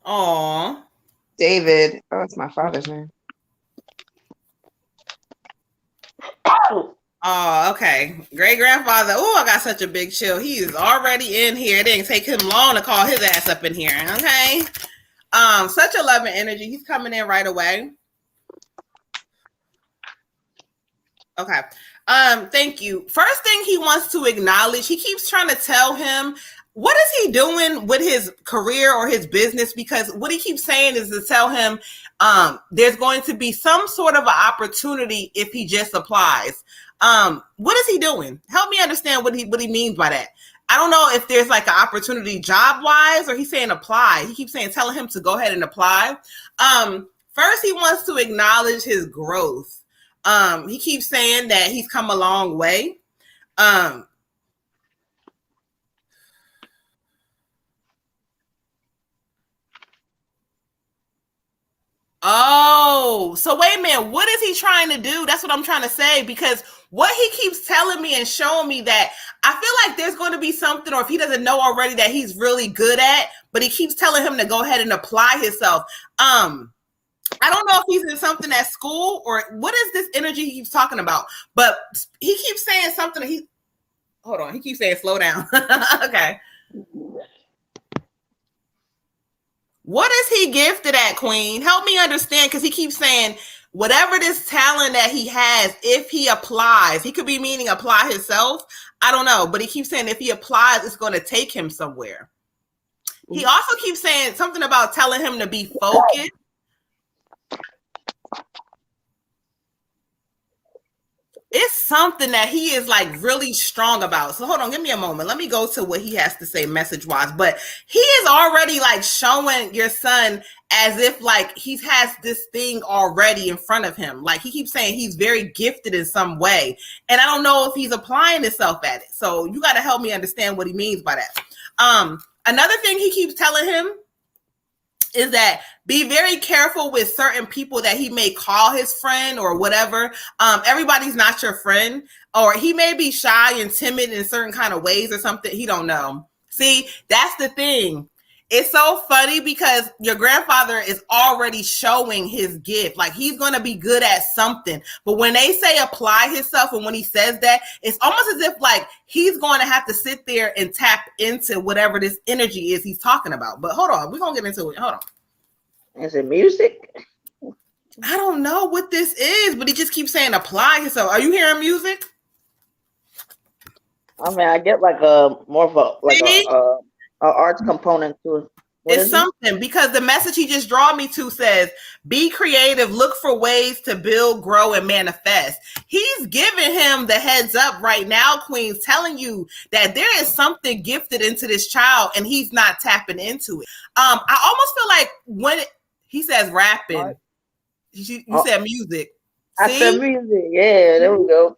Aw. David. Oh, it's my father's name. Oh, okay. Great grandfather. Oh, I got such a big chill. He is already in here. It didn't take him long to call his ass up in here. Okay. Such a loving energy. He's coming in right away. Okay. Thank you. First thing he wants to acknowledge, he keeps trying to tell him what is he doing with his career or his business, because what he keeps saying is to tell him there's going to be some sort of an opportunity if he just applies. What is he doing? Help me understand what he means by that. I don't know if there's like an opportunity job wise, or he's saying apply. He keeps saying telling him to go ahead and apply. First, he wants to acknowledge his growth. He keeps saying that he's come a long way. Oh, so wait a minute. What is he trying to do? That's what I'm trying to say, because what he keeps telling me and showing me that I feel like there's going to be something, or if he doesn't know already, that he's really good at, but he keeps telling him to go ahead and apply himself. I don't know if he's in something at school or what is this energy he keeps talking about, but he keeps saying something. He keeps saying slow down. Okay. What is he gifted at, Queen? Help me understand, because he keeps saying whatever this talent that he has, if he applies, he could be meaning apply himself. I don't know, but he keeps saying if he applies, it's going to take him somewhere. He also keeps saying something about telling him to be focused. It's something that he is like really strong about. So hold on, give me a moment. Let me go to what he has to say message wise. But he is already like showing your son as if like he has this thing already in front of him. Like he keeps saying he's very gifted in some way. And I don't know if he's applying himself at it. So you got to help me understand what he means by that. Another thing he keeps telling him is that be very careful with certain people that he may call his friend or whatever. Everybody's not your friend, or he may be shy and timid in certain kind of ways or something. He don't know. See, that's the thing. It's so funny because your grandfather is already showing his gift. Like he's going to be good at something. But when they say apply himself and when he says that, it's almost as if like he's going to have to sit there and tap into whatever this energy is he's talking about. But hold on, we're going to get into it. Hold on. Is it music? I don't know what this is, but he just keeps saying apply himself. Are you hearing music? I mean, I get like a more of a like a arts component to it. It's something because the message he just draw me to says, be creative, look for ways to build, grow, and manifest. He's giving him the heads up right now, Queens, telling you that there is something gifted into this child and he's not tapping into it. I almost feel like when he says rapping, you said music. I said music. Yeah, there we go.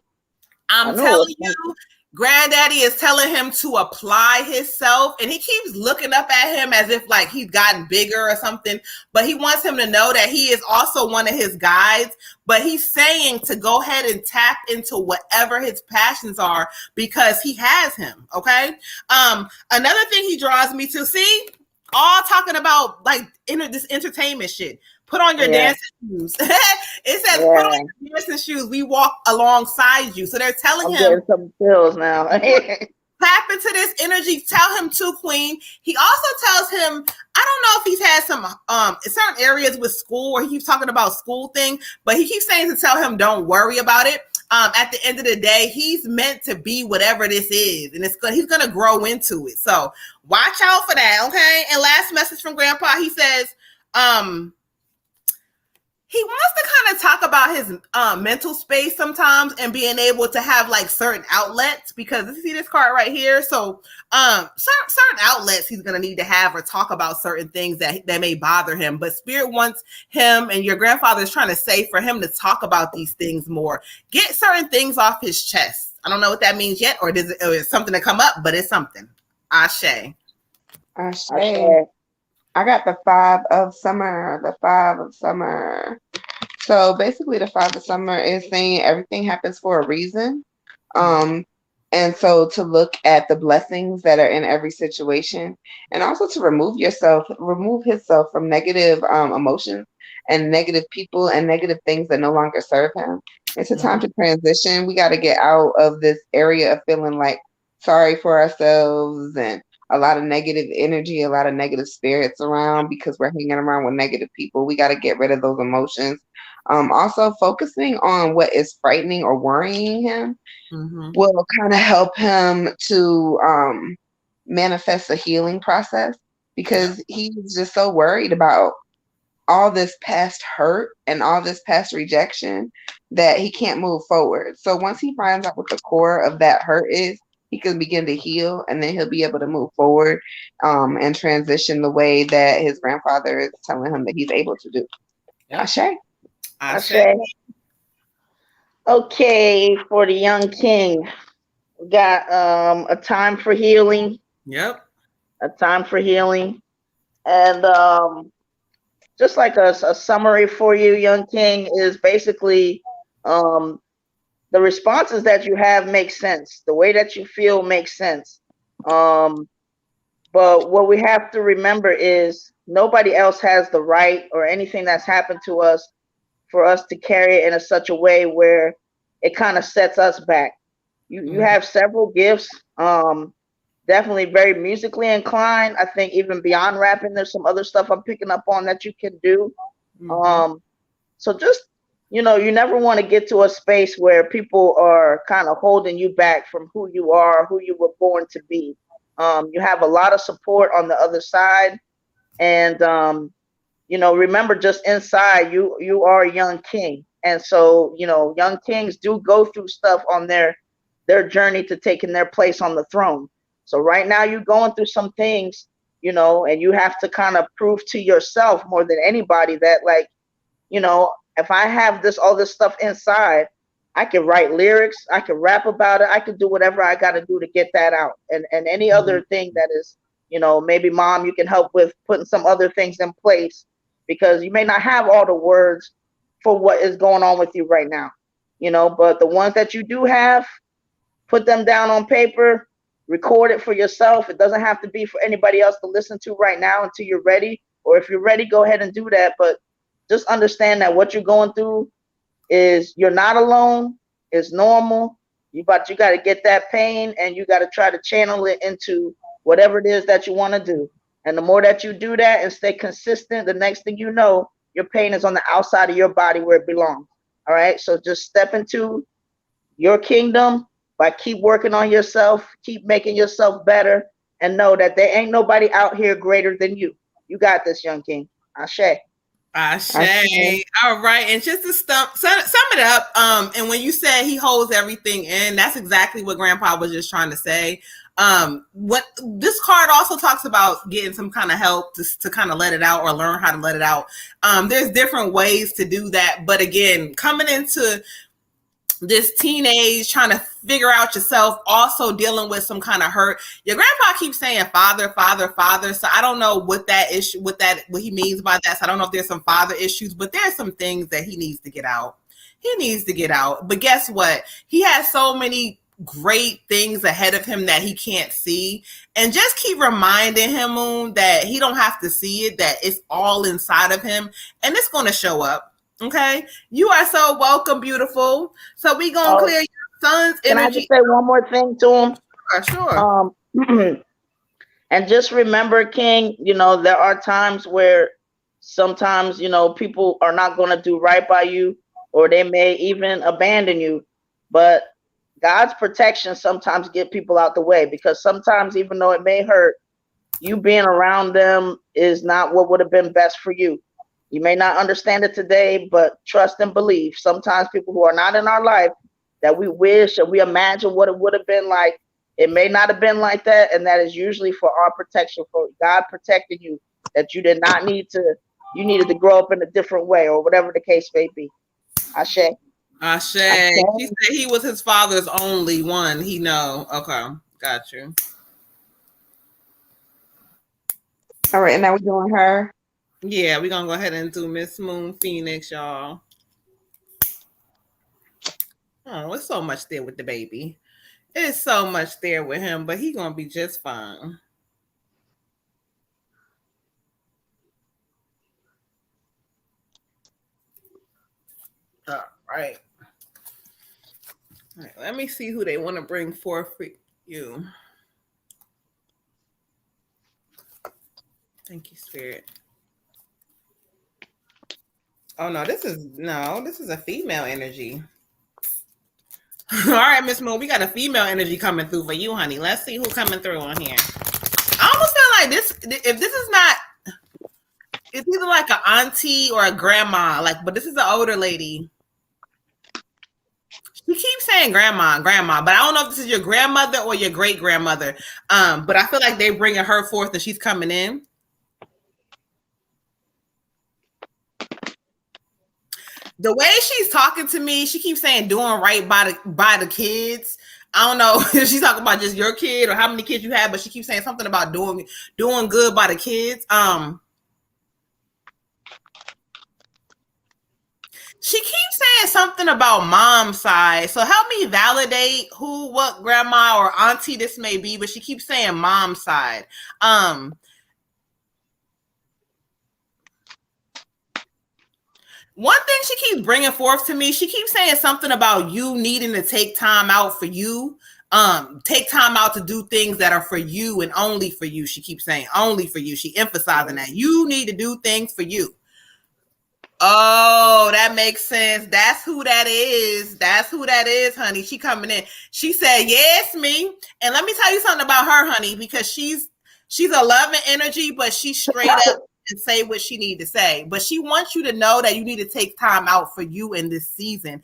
I'm telling you, Granddaddy is telling him to apply himself, and he keeps looking up at him as if like he's gotten bigger or something, but he wants him to know that he is also one of his guides, but he's saying to go ahead and tap into whatever his passions are because he has him, okay? Another thing he draws me to, see, all talking about like this entertainment shit. Put on your dancing shoes. It says, put on your dancing shoes. We walk alongside you. So they're telling him. Getting some pills now. Tap into this energy. Tell him to, Queen. He also tells him, I don't know if he's had some certain areas with school where he keeps talking about school thing, but he keeps saying to tell him don't worry about it. At the end of the day, he's meant to be whatever this is, and he's gonna grow into it. So watch out for that, okay? And last message from Grandpa, he says, he wants to kind of talk about his mental space sometimes and being able to have like certain outlets, because you see this card right here. So certain outlets he's going to need to have or talk about certain things that may bother him. But Spirit wants him, and your grandfather is trying to say for him to talk about these things more. Get certain things off his chest. I don't know what that means yet, or it's something to come up, but it's something. Ashe. Ashe. I got the 5 of summer, the 5 of summer. So basically the 5 of summer is saying everything happens for a reason. And so to look at the blessings that are in every situation, and also to remove himself from negative emotions and negative people and negative things that no longer serve him. It's a time to transition. We got to get out of this area of feeling like sorry for ourselves and a lot of negative energy, a lot of negative spirits around because we're hanging around with negative people. We got to get rid of those emotions. Also focusing on what is frightening or worrying him will kind of help him to manifest a healing process, because he's just so worried about all this past hurt and all this past rejection that he can't move forward. So once he finds out what the core of that hurt is, he can begin to heal, and then he'll be able to move forward and transition the way that his grandfather is telling him that he's able to do. Ashe. Ashe. Okay, for the young king, we got a time for healing. Yep. A time for healing. And just like a summary for you, young king, is basically the responses that you have make sense. The way that you feel makes sense. But what we have to remember is nobody else has the right or anything that's happened to us for us to carry it in such a way where it kind of sets us back. You have several gifts, definitely very musically inclined. I think even beyond rapping, there's some other stuff I'm picking up on that you can do. So just you never want to get to a space where people are kind of holding you back from who you are, who you were born to be. You have a lot of support on the other side, and remember, just inside you are a young king, and so young kings do go through stuff on their journey to taking their place on the throne. So right now you're going through some things, and you have to kind of prove to yourself more than anybody that, like, if I have all this stuff inside, I can write lyrics, I can rap about it, I can do whatever I got to do to get that out. And any other thing that is, maybe mom, you can help with putting some other things in place, because you may not have all the words for what is going on with you right now, but the ones that you do have, put them down on paper, record it for yourself. It doesn't have to be for anybody else to listen to right now until you're ready. Or if you're ready, go ahead and do that. But just understand that what you're going through is, you're not alone. It's normal. But you got to get that pain, and you got to try to channel it into whatever it is that you want to do. And the more that you do that and stay consistent, the next thing you know, your pain is on the outside of your body where it belongs. All right. So just step into your kingdom by keep working on yourself, keep making yourself better, and know that there ain't nobody out here greater than you. You got this, young king. Ashe. Ashe. All right. And just to sum it up, and when you said he holds everything in, that's exactly what Grandpa was just trying to say. What this card also talks about, getting some kind of help to kind of let it out, or learn how to let it out. There's different ways to do that. But again, coming into this teenage, trying to figure out yourself, also dealing with some kind of hurt. Your grandpa keeps saying father, father, father. So I don't know what he means by that. So I don't know if there's some father issues, but there's some things that he needs to get out. But guess what? He has so many great things ahead of him that he can't see. And just keep reminding him, Moon, that he don't have to see it, that it's all inside of him, and it's going to show up. Okay, you are so welcome, beautiful. So we gonna clear your son's energy. Can I just say one more thing to him? Sure. And just remember, King, there are times where sometimes, people are not going to do right by you, or they may even abandon you. But God's protection sometimes get people out the way, because sometimes, even though it may hurt, you being around them is not what would have been best for you. You may not understand it today, but trust and believe. Sometimes people who are not in our life, that we wish and we imagine what it would have been like, it may not have been like that. And that is usually for our protection, for God protecting you, that you did not need to, you needed to grow up in a different way, or whatever the case may be. Ashe. Ashe. She said he was his father's only one. He know. Okay. Got you. All right. And now we're doing her. Yeah, we're going to go ahead and do Miss Moon Phoenix, y'all. Oh, it's so much there with the baby. It's so much there with him, but he going to be just fine. All right. All right, let me see who they want to bring forth for you. Thank you, Spirit. Oh no, this is a female energy. All right, Miss Moon, we got a female energy coming through for you, honey. Let's see who's coming through on here. I almost feel like this, if this is not, it's either like an auntie or a grandma, but this is an older lady. She keeps saying grandma, but I don't know if this is your grandmother or your great grandmother. But I feel like they're bringing her forth and she's coming in. The way she's talking to me, she keeps saying doing right by the kids. I don't know if she's talking about just your kid or how many kids you have, but she keeps saying something about doing good by the kids. She keeps saying something about mom's side. So help me validate what grandma or auntie this may be, but she keeps saying mom's side. One thing she keeps bringing forth to me, she keeps saying something about you needing to take time out for you. Take time out to do things that are for you and only for you. She keeps saying only for you. She emphasizing that you need to do things for you. Oh, that makes sense. That's who that is. That's who that is, honey. She coming in. She said, "Yeah, it's me." And let me tell you something about her, honey, because she's a loving energy, but she's straight up and say what she need to say. But she wants you to know that you need to take time out for you in this season.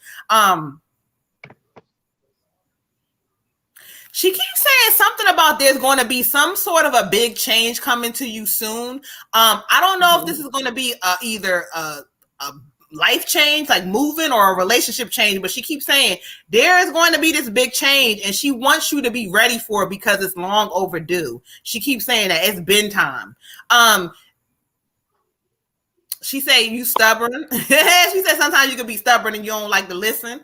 She keeps saying something about there's going to be some sort of a big change coming to you soon. I don't know if this is going to be either a life change, like moving, or a relationship change, but she keeps saying there is going to be this big change, and she wants you to be ready for it because it's long overdue. She keeps saying that it's been time. She said you stubborn. She said sometimes you can be stubborn and you don't like to listen.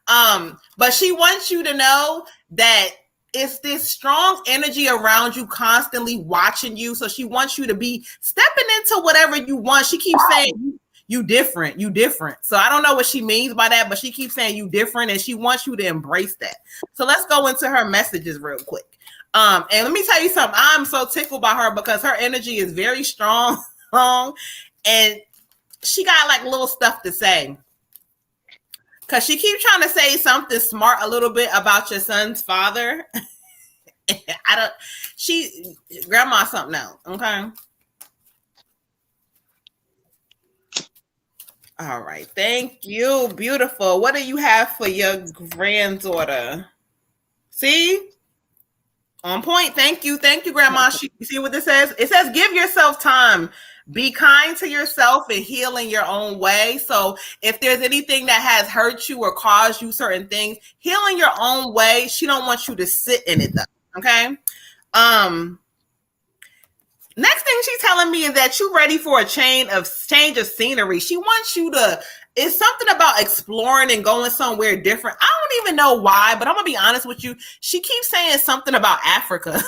But she wants you to know that it's this strong energy around you constantly watching you. So she wants you to be stepping into whatever you want. She keeps saying you different. So I don't know what she means by that, but she keeps saying you different, and she wants you to embrace that. So let's go into her messages real quick. And let me tell you something. I'm so tickled by her because her energy is very strong, and she got like little stuff to say. Cause she keeps trying to say something smart a little bit about your son's father. Grandma something else, okay? All right, thank you, beautiful. What do you have for your granddaughter? See? On point. Thank you, Grandma. You see what this says? It says, give yourself time. Be kind to yourself and heal in your own way. So if there's anything that has hurt you or caused you certain things, heal in your own way. She don't want you to sit in it though. Okay. Next thing she's telling me is that you're ready for a change of scenery. She wants you to, it's something about exploring and going somewhere different. I don't even know why, but I'm gonna be honest with you. She keeps saying something about Africa.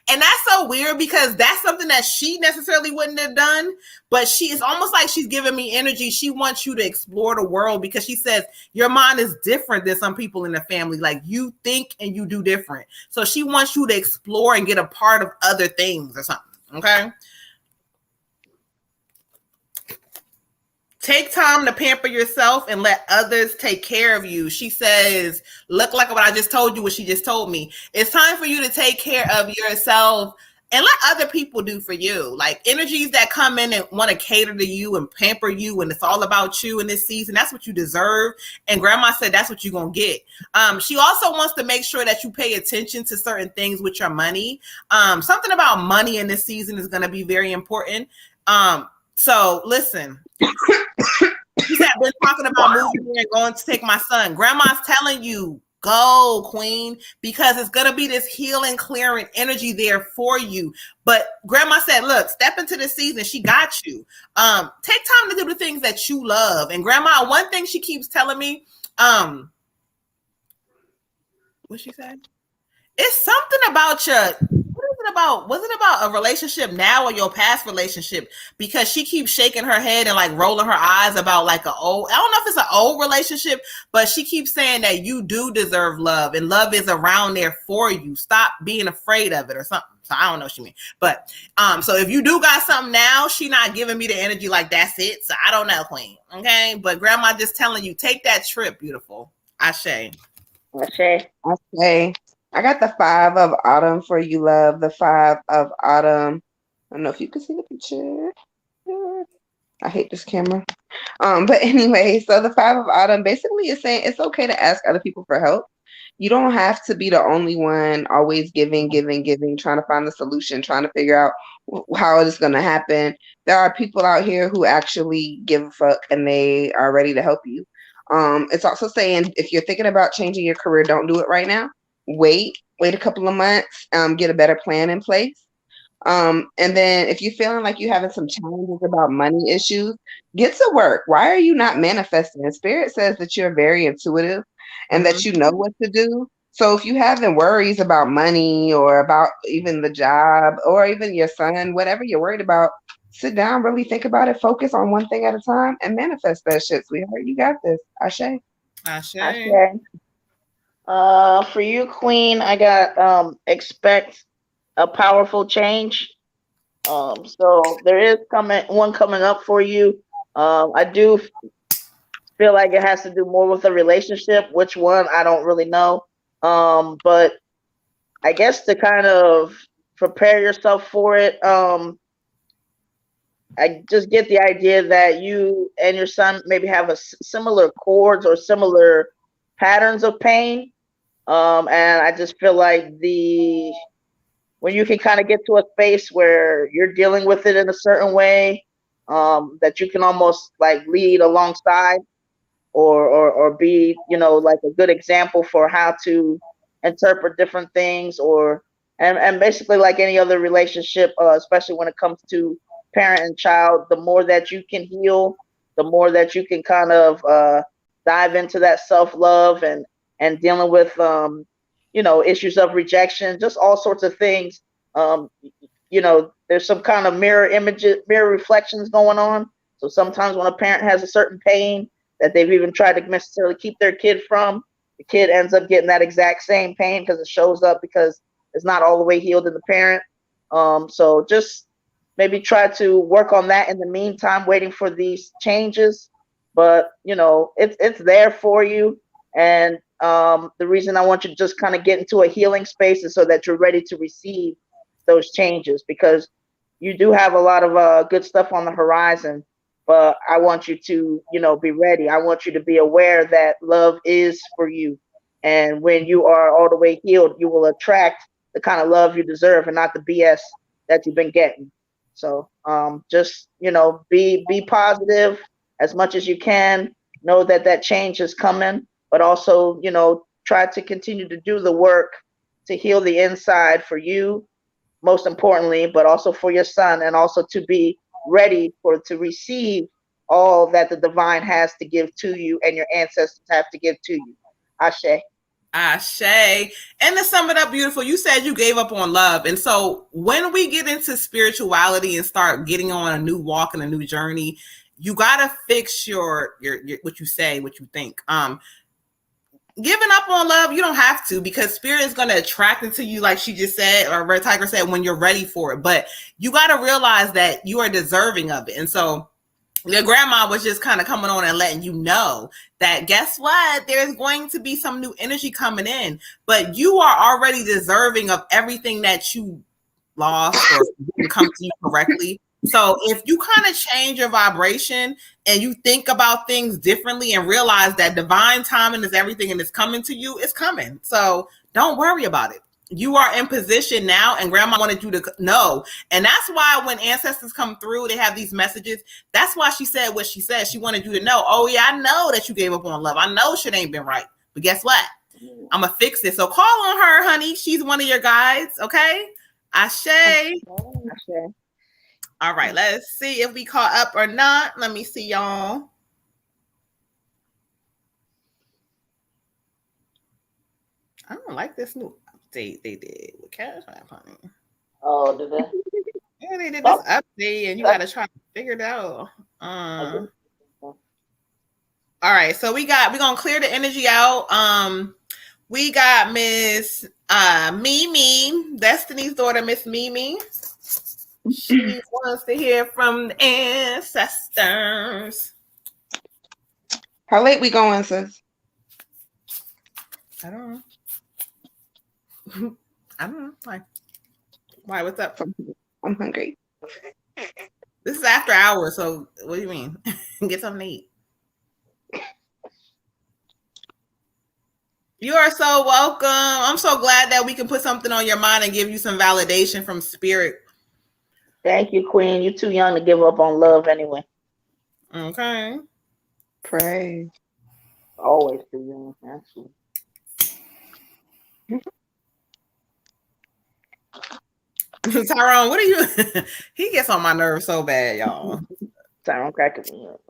And that's so weird because that's something that she necessarily wouldn't have done. But it's almost like she's giving me energy. She wants you to explore the world because she says your mind is different than some people in the family. Like you think and you do different. So she wants you to explore and get a part of other things or something. Okay. Take time to pamper yourself and let others take care of you. She says, look like what I just told you, what she just told me. It's time for you to take care of yourself and let other people do for you. Like energies that come in and want to cater to you and pamper you, and it's all about you in this season. That's what you deserve. And Grandma said that's what you're going to get. She also wants to make sure that you pay attention to certain things with your money. Something about money in this season is going to be very important. So listen. She said, I've been talking about moving and going to take my son. Grandma's telling you, go, queen, because it's going to be this healing, clearing energy there for you. But Grandma said, look, step into the season. She got you. Take time to do the things that you love. And Grandma, one thing she keeps telling me, what she said? It's something about was it about a relationship now or your past relationship? Because she keeps shaking her head and like rolling her eyes about like I don't know if it's an old relationship, but she keeps saying that you do deserve love and love is around there for you. Stop being afraid of it or something. So I don't know what she means. But so if you do got something now, she not giving me the energy like that's it. So I don't know, queen. Okay. But Grandma just telling you, take that trip, beautiful. Ashe. I got the 5 of autumn for you, love. The 5 of autumn. I don't know if you can see the picture. I hate this camera. But anyway, so the 5 of autumn basically is saying it's okay to ask other people for help. You don't have to be the only one always giving, trying to find the solution, trying to figure out how it is going to happen. There are people out here who actually give a fuck and they are ready to help you. It's also saying if you're thinking about changing your career, don't do it right now. Wait a couple of months, get a better plan in place. And then if you're feeling like you're having some challenges about money issues, get to work. Why are you not manifesting? Spirit says that you're very intuitive and that you know what to do. So if you having worries about money or about even the job or even your son, whatever you're worried about, sit down, really think about it, focus on one thing at a time and manifest that shit, sweetheart. You got this. Ashe. For you, Queen, I got expect a powerful change. So there is one coming up for you I do feel like it has to do more with a relationship. Which one, I don't really know. But I guess to kind of prepare yourself for it, I just get the idea that you and your son maybe have similar chords or similar patterns of pain. And I just feel like when you can kind of get to a space where you're dealing with it in a certain way, that you can almost like lead alongside or be, like a good example for how to interpret different things, and basically like any other relationship, especially when it comes to parent and child, the more that you can heal, the more that you can kind of dive into that self-love and dealing with issues of rejection, just all sorts of things. There's some kind of mirror reflections going on. So sometimes when a parent has a certain pain that they've even tried to necessarily keep their kid from, the kid ends up getting that exact same pain because it shows up because it's not all the way healed in the parent. So just maybe try to work on that in the meantime, waiting for these changes. But it's there for you. And the reason I want you to just kind of get into a healing space is so that you're ready to receive those changes, because you do have a lot of good stuff on the horizon. But I want you to, be ready. I want you to be aware that love is for you. And when you are all the way healed, you will attract the kind of love you deserve and not the BS that you've been getting. So just, be positive as much as you can. Know that change is coming, but also, try to continue to do the work to heal the inside for you, most importantly, but also for your son, and also to be ready to receive all that the divine has to give to you and your ancestors have to give to you. Ashe. Ashe. And to sum it up, beautiful, you said you gave up on love. And so when we get into spirituality and start getting on a new walk and a new journey, you got to fix your what you say, what you think. Giving up on love, you don't have to, because spirit is going to attract it to you, like she just said, or Red Tiger said, when you're ready for it. But you got to realize that you are deserving of it. And so your grandma was just kind of coming on and letting you know that, guess what? There's going to be some new energy coming in, but you are already deserving of everything that you lost or didn't come to you correctly. So if you kind of change your vibration and you think about things differently and realize that divine timing is everything and it's coming to you, it's coming. So don't worry about it. You are in position now, and grandma wanted you to know. And that's why when ancestors come through, they have these messages. That's why she said what she said. She wanted you to know, oh yeah, I know that you gave up on love. I know shit ain't been right. But guess what? I'm going to fix it. So call on her, honey. She's one of your guides, okay? Ashe. Ashe. All right, let's see if we caught up or not. Let me see, y'all. I don't like this new update they did with Cash App, honey. Oh, did they? Yeah, they did this update, and you got to try to figure it out. All right, so we're gonna clear the energy out. We got Miss Mimi, Destiny's daughter, Miss Mimi. She wants to hear from the ancestors. How late we going, sis? I don't know. I don't know. Why? What's up? I'm hungry. This is after hours, so what do you mean? Get something to eat. You are so welcome. I'm so glad that we can put something on your mind and give you some validation from spirit. Thank you, Queen. You're too young to give up on love anyway. Okay. Pray. Always too young, actually. Tyrone, what are you? He gets on my nerves so bad, y'all. Tyrone cracking me up.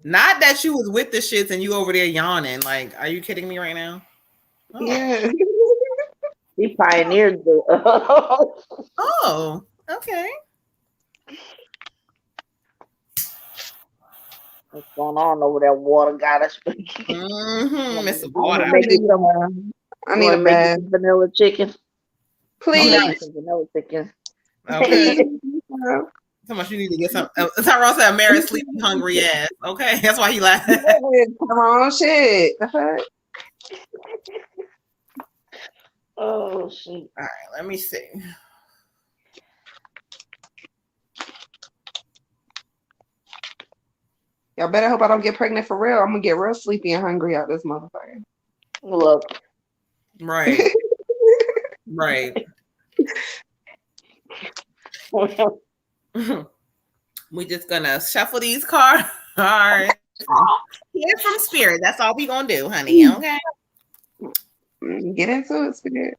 Not that you was with the shits and you over there yawning. Like, are you kidding me right now? Oh. Yeah. He pioneered the. Oh, okay. What's going on over there? Water got us. Mr. Water. I need a bed. Vanilla chicken. Please. Vanilla chicken. Okay. So much you need to get some. Tyrone said, "Mary sleepy, hungry ass." Okay, that's why he laughed. Come on, shit. Oh shit. All right, let me see. Y'all better hope I don't get pregnant for real. I'm gonna get real sleepy and hungry out this motherfucker. Look. Right. Right. We just gonna shuffle these cards. Hear from spirit. That's all we gonna do, honey. Okay. Get into it, spirit.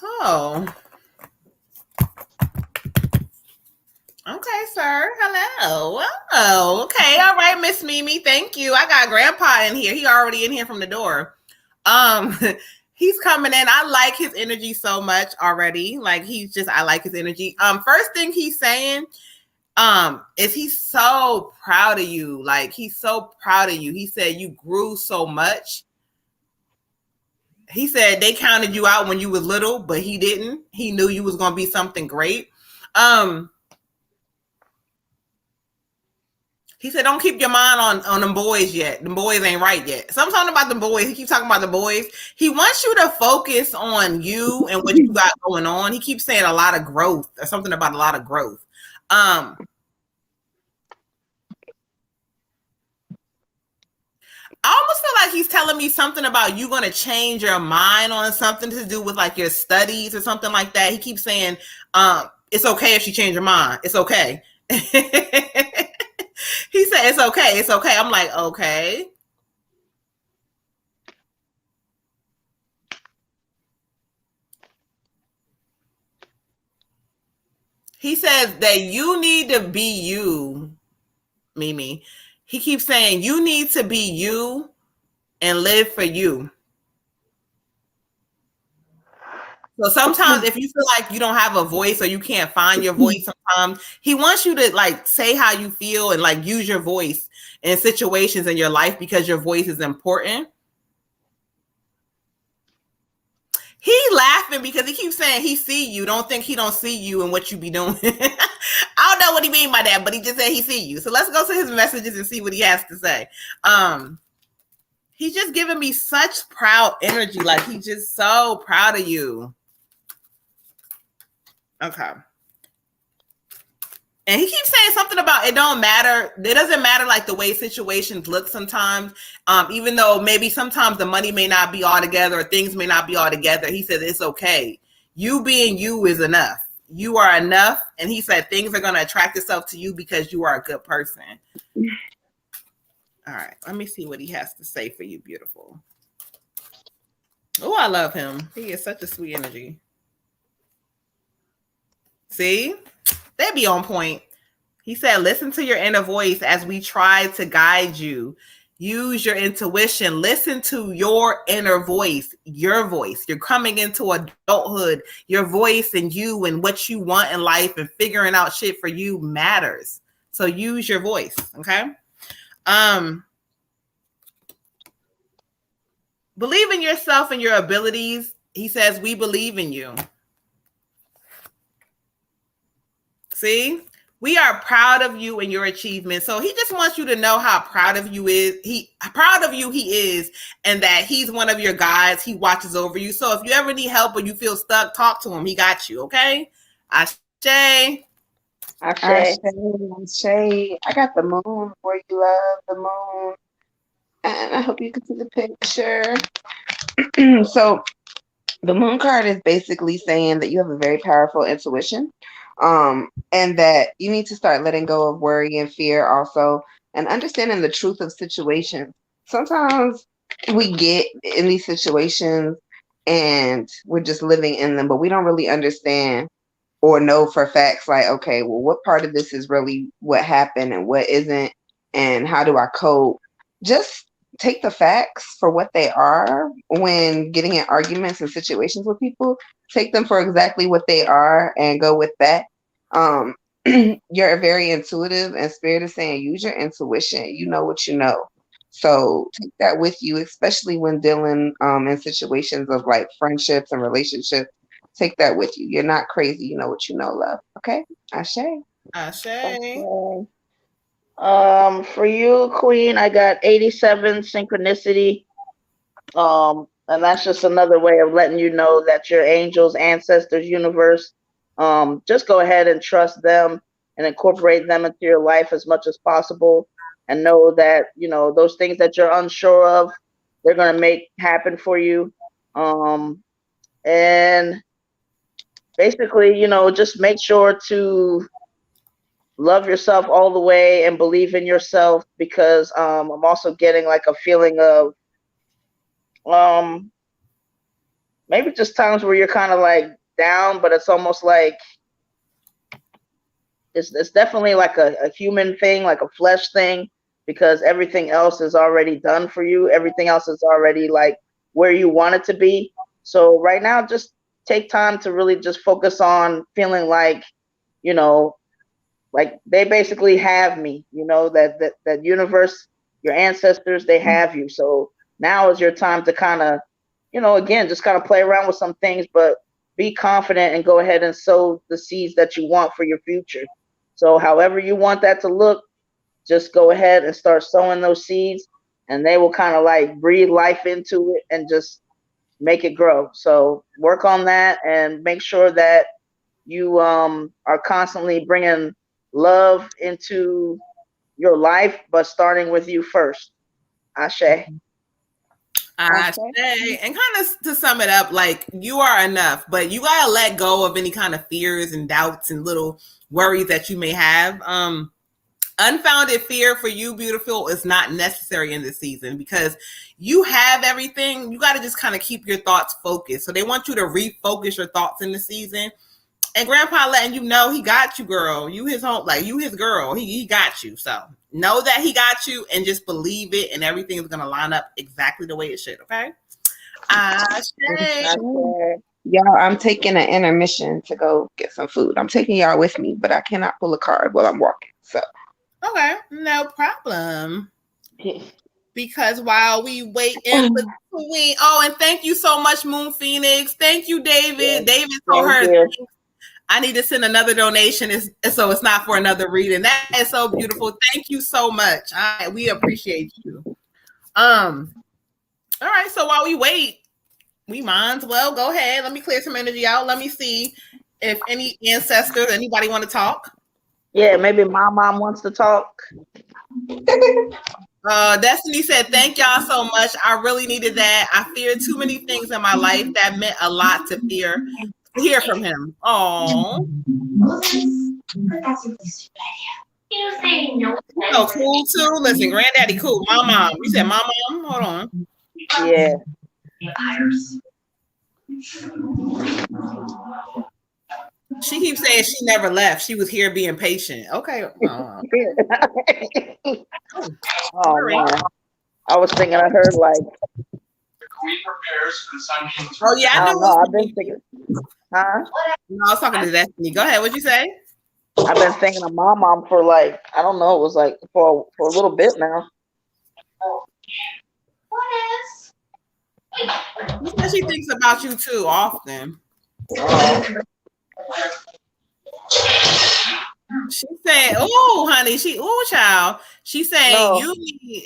Oh. Okay, sir. Hello. Oh, okay. All right, Miss Mimi. Thank you. I got Grandpa in here. He already in here from the door. He's coming in. I like his energy so much already. Like I like his energy. First thing he's saying, is he's so proud of you. Like he's so proud of you. He said you grew so much. He said they counted you out when you were little, but he didn't. He knew you was gonna be something great. He said, don't keep your mind on them boys yet. Them boys ain't right yet. So I'm talking about the boys. He keeps talking about the boys. He wants you to focus on you and what you got going on. He keeps saying a lot of growth or something about a lot of growth. I almost feel like he's telling me something about you going to change your mind on something to do with like your studies or something like that. He keeps saying, it's okay if she change her mind. It's okay. He said, it's okay. It's okay. I'm like, okay. He says that you need to be you, Mimi. He keeps saying you need to be you and live for you. So sometimes if you feel like you don't have a voice or you can't find your voice sometimes, he wants you to like say how you feel and like use your voice in situations in your life because your voice is important. He laughing because he keeps saying he see you. Don't think he don't see you and what you be doing. I don't know what he mean by that, but he just said he see you. So let's go to his messages and see what he has to say. He's just giving me such proud energy. Like he's just so proud of you. Okay. And he keeps saying something about it don't matter. It doesn't matter like the way situations look sometimes. Even though maybe sometimes the money may not be all together or things may not be all together. He said it's okay. You being you is enough. You are enough. And he said things are going to attract itself to you because you are a good person. All right. Let me see what he has to say for you, beautiful. Oh, I love him. He is such a sweet energy. See? They be on point. He said, listen to your inner voice as we try to guide you. Use your intuition. Listen to your inner voice, your voice. You're coming into adulthood. Your voice and you and what you want in life and figuring out shit for you matters. So use your voice, okay? Believe in yourself and your abilities. He says, we believe in you. See, we are proud of you and your achievements. So he just wants you to know how proud of you is. He is, and that he's one of your guides. He watches over you. So if you ever need help or you feel stuck, talk to him. He got you. Okay. Ashe. Ashe. I got the moon for you, love the moon. And I hope you can see the picture. So the moon card is basically saying that you have a very powerful intuition. And that you need to start letting go of worry and fear also, and understanding the truth of situations. Sometimes we get in these situations and we're just living in them, but we don't really understand or know for facts like, okay, well, what part of this is really what happened and what isn't, and how do I cope? Just take the facts for what they are when getting in arguments and situations with people. Take them for exactly what they are and go with that. You're very intuitive, and spirit is saying use your intuition. You know what you know. So take that with you, especially when dealing in situations of like friendships and relationships. Take that with you. You're not crazy. You know what you know, love. Okay? Ashe. Ashe. Okay. For you, Queen, I got 87 synchronicity. And that's just another way of letting you know that your angels, ancestors, universe, just go ahead and trust them and incorporate them into your life as much as possible. And know that, those things that you're unsure of, they're going to make happen for you. And basically, just make sure to love yourself all the way and believe in yourself, because I'm also getting like a feeling of maybe just times where you're kind of like down, but it's almost like it's definitely like a human thing, like a flesh thing, because everything else is already done for you. Everything else is already like where you want it to be. So right now, just take time to really just focus on feeling like, like they basically have me, that universe, your ancestors, they have you. So now is your time to kind of, again, just kind of play around with some things, but be confident and go ahead and sow the seeds that you want for your future. So however you want that to look, just go ahead and start sowing those seeds, and they will kind of like breathe life into it and just make it grow. So work on that and make sure that you are constantly bringing love into your life, but starting with you first. Ashe. Ashe. And kind of to sum it up, like you are enough, but you gotta let go of any kind of fears and doubts and little worries that you may have. Unfounded fear for you, beautiful, is not necessary in this season because you have everything. You got to just kind of keep your thoughts focused. So they want you to refocus your thoughts in the season. And Grandpa letting you know he got you, girl. You his home, like you his girl. He got you. So know that he got you and just believe it, and everything is gonna line up exactly the way it should. Okay. Y'all, I'm taking an intermission to go get some food. I'm taking y'all with me, but I cannot pull a card while I'm walking. So okay, no problem. Because while we wait in between, and thank you so much, Moon Phoenix. Thank you, David. Yes, David told her I need to send another donation, so it's not for another reading. That is so beautiful. Thank you so much. We appreciate you. All right. So while we wait, we might as well go ahead. Let me clear some energy out. Let me see if any ancestors, anybody want to talk. Yeah, maybe my mom wants to talk. Destiny said, thank y'all so much. I really needed that. I feared too many things in my life that meant a lot to hear from him. Oh, so cool too. Listen, granddaddy cool. My mom. You said my mom? Hold on. Yeah. She keeps saying she never left. She was here being patient. Okay. Oh man. I was thinking I heard like oh yeah, I know. I've been thinking. Huh? No, I was talking to Destiny. Go ahead. What'd you say? I've been thinking of my mom for like, I don't know, it was like for a little bit now. She said she thinks about you too often. She said, "Oh, honey, child." She said,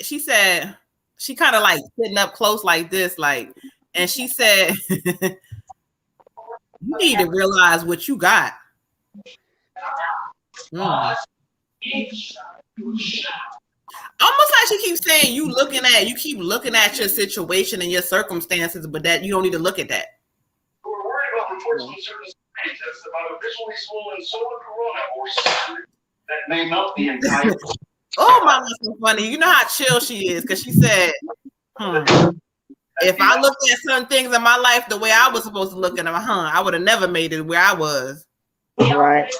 She said, she kind of like sitting up close like this, like, and she said, "You need to realize what you got." Almost like she keeps saying, you keep looking at your situation and your circumstances, but that you don't need to look at that. We're worried about reports from certain scientists about a visually swollen solar corona or that may melt the entire. Oh, Mama's so funny. You know how chill she is because she said, if I looked at certain things in my life the way I was supposed to look at them, I would have never made it where I was. Right.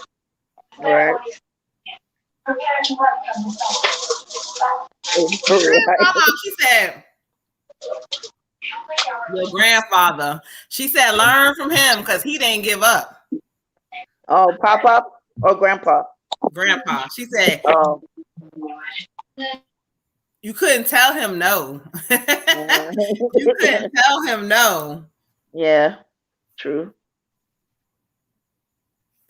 She said, your grandfather. She said, learn from him because he didn't give up. Oh, Papa or Grandpa? Grandpa. She said, You couldn't tell him no. You couldn't tell him no. Yeah, true.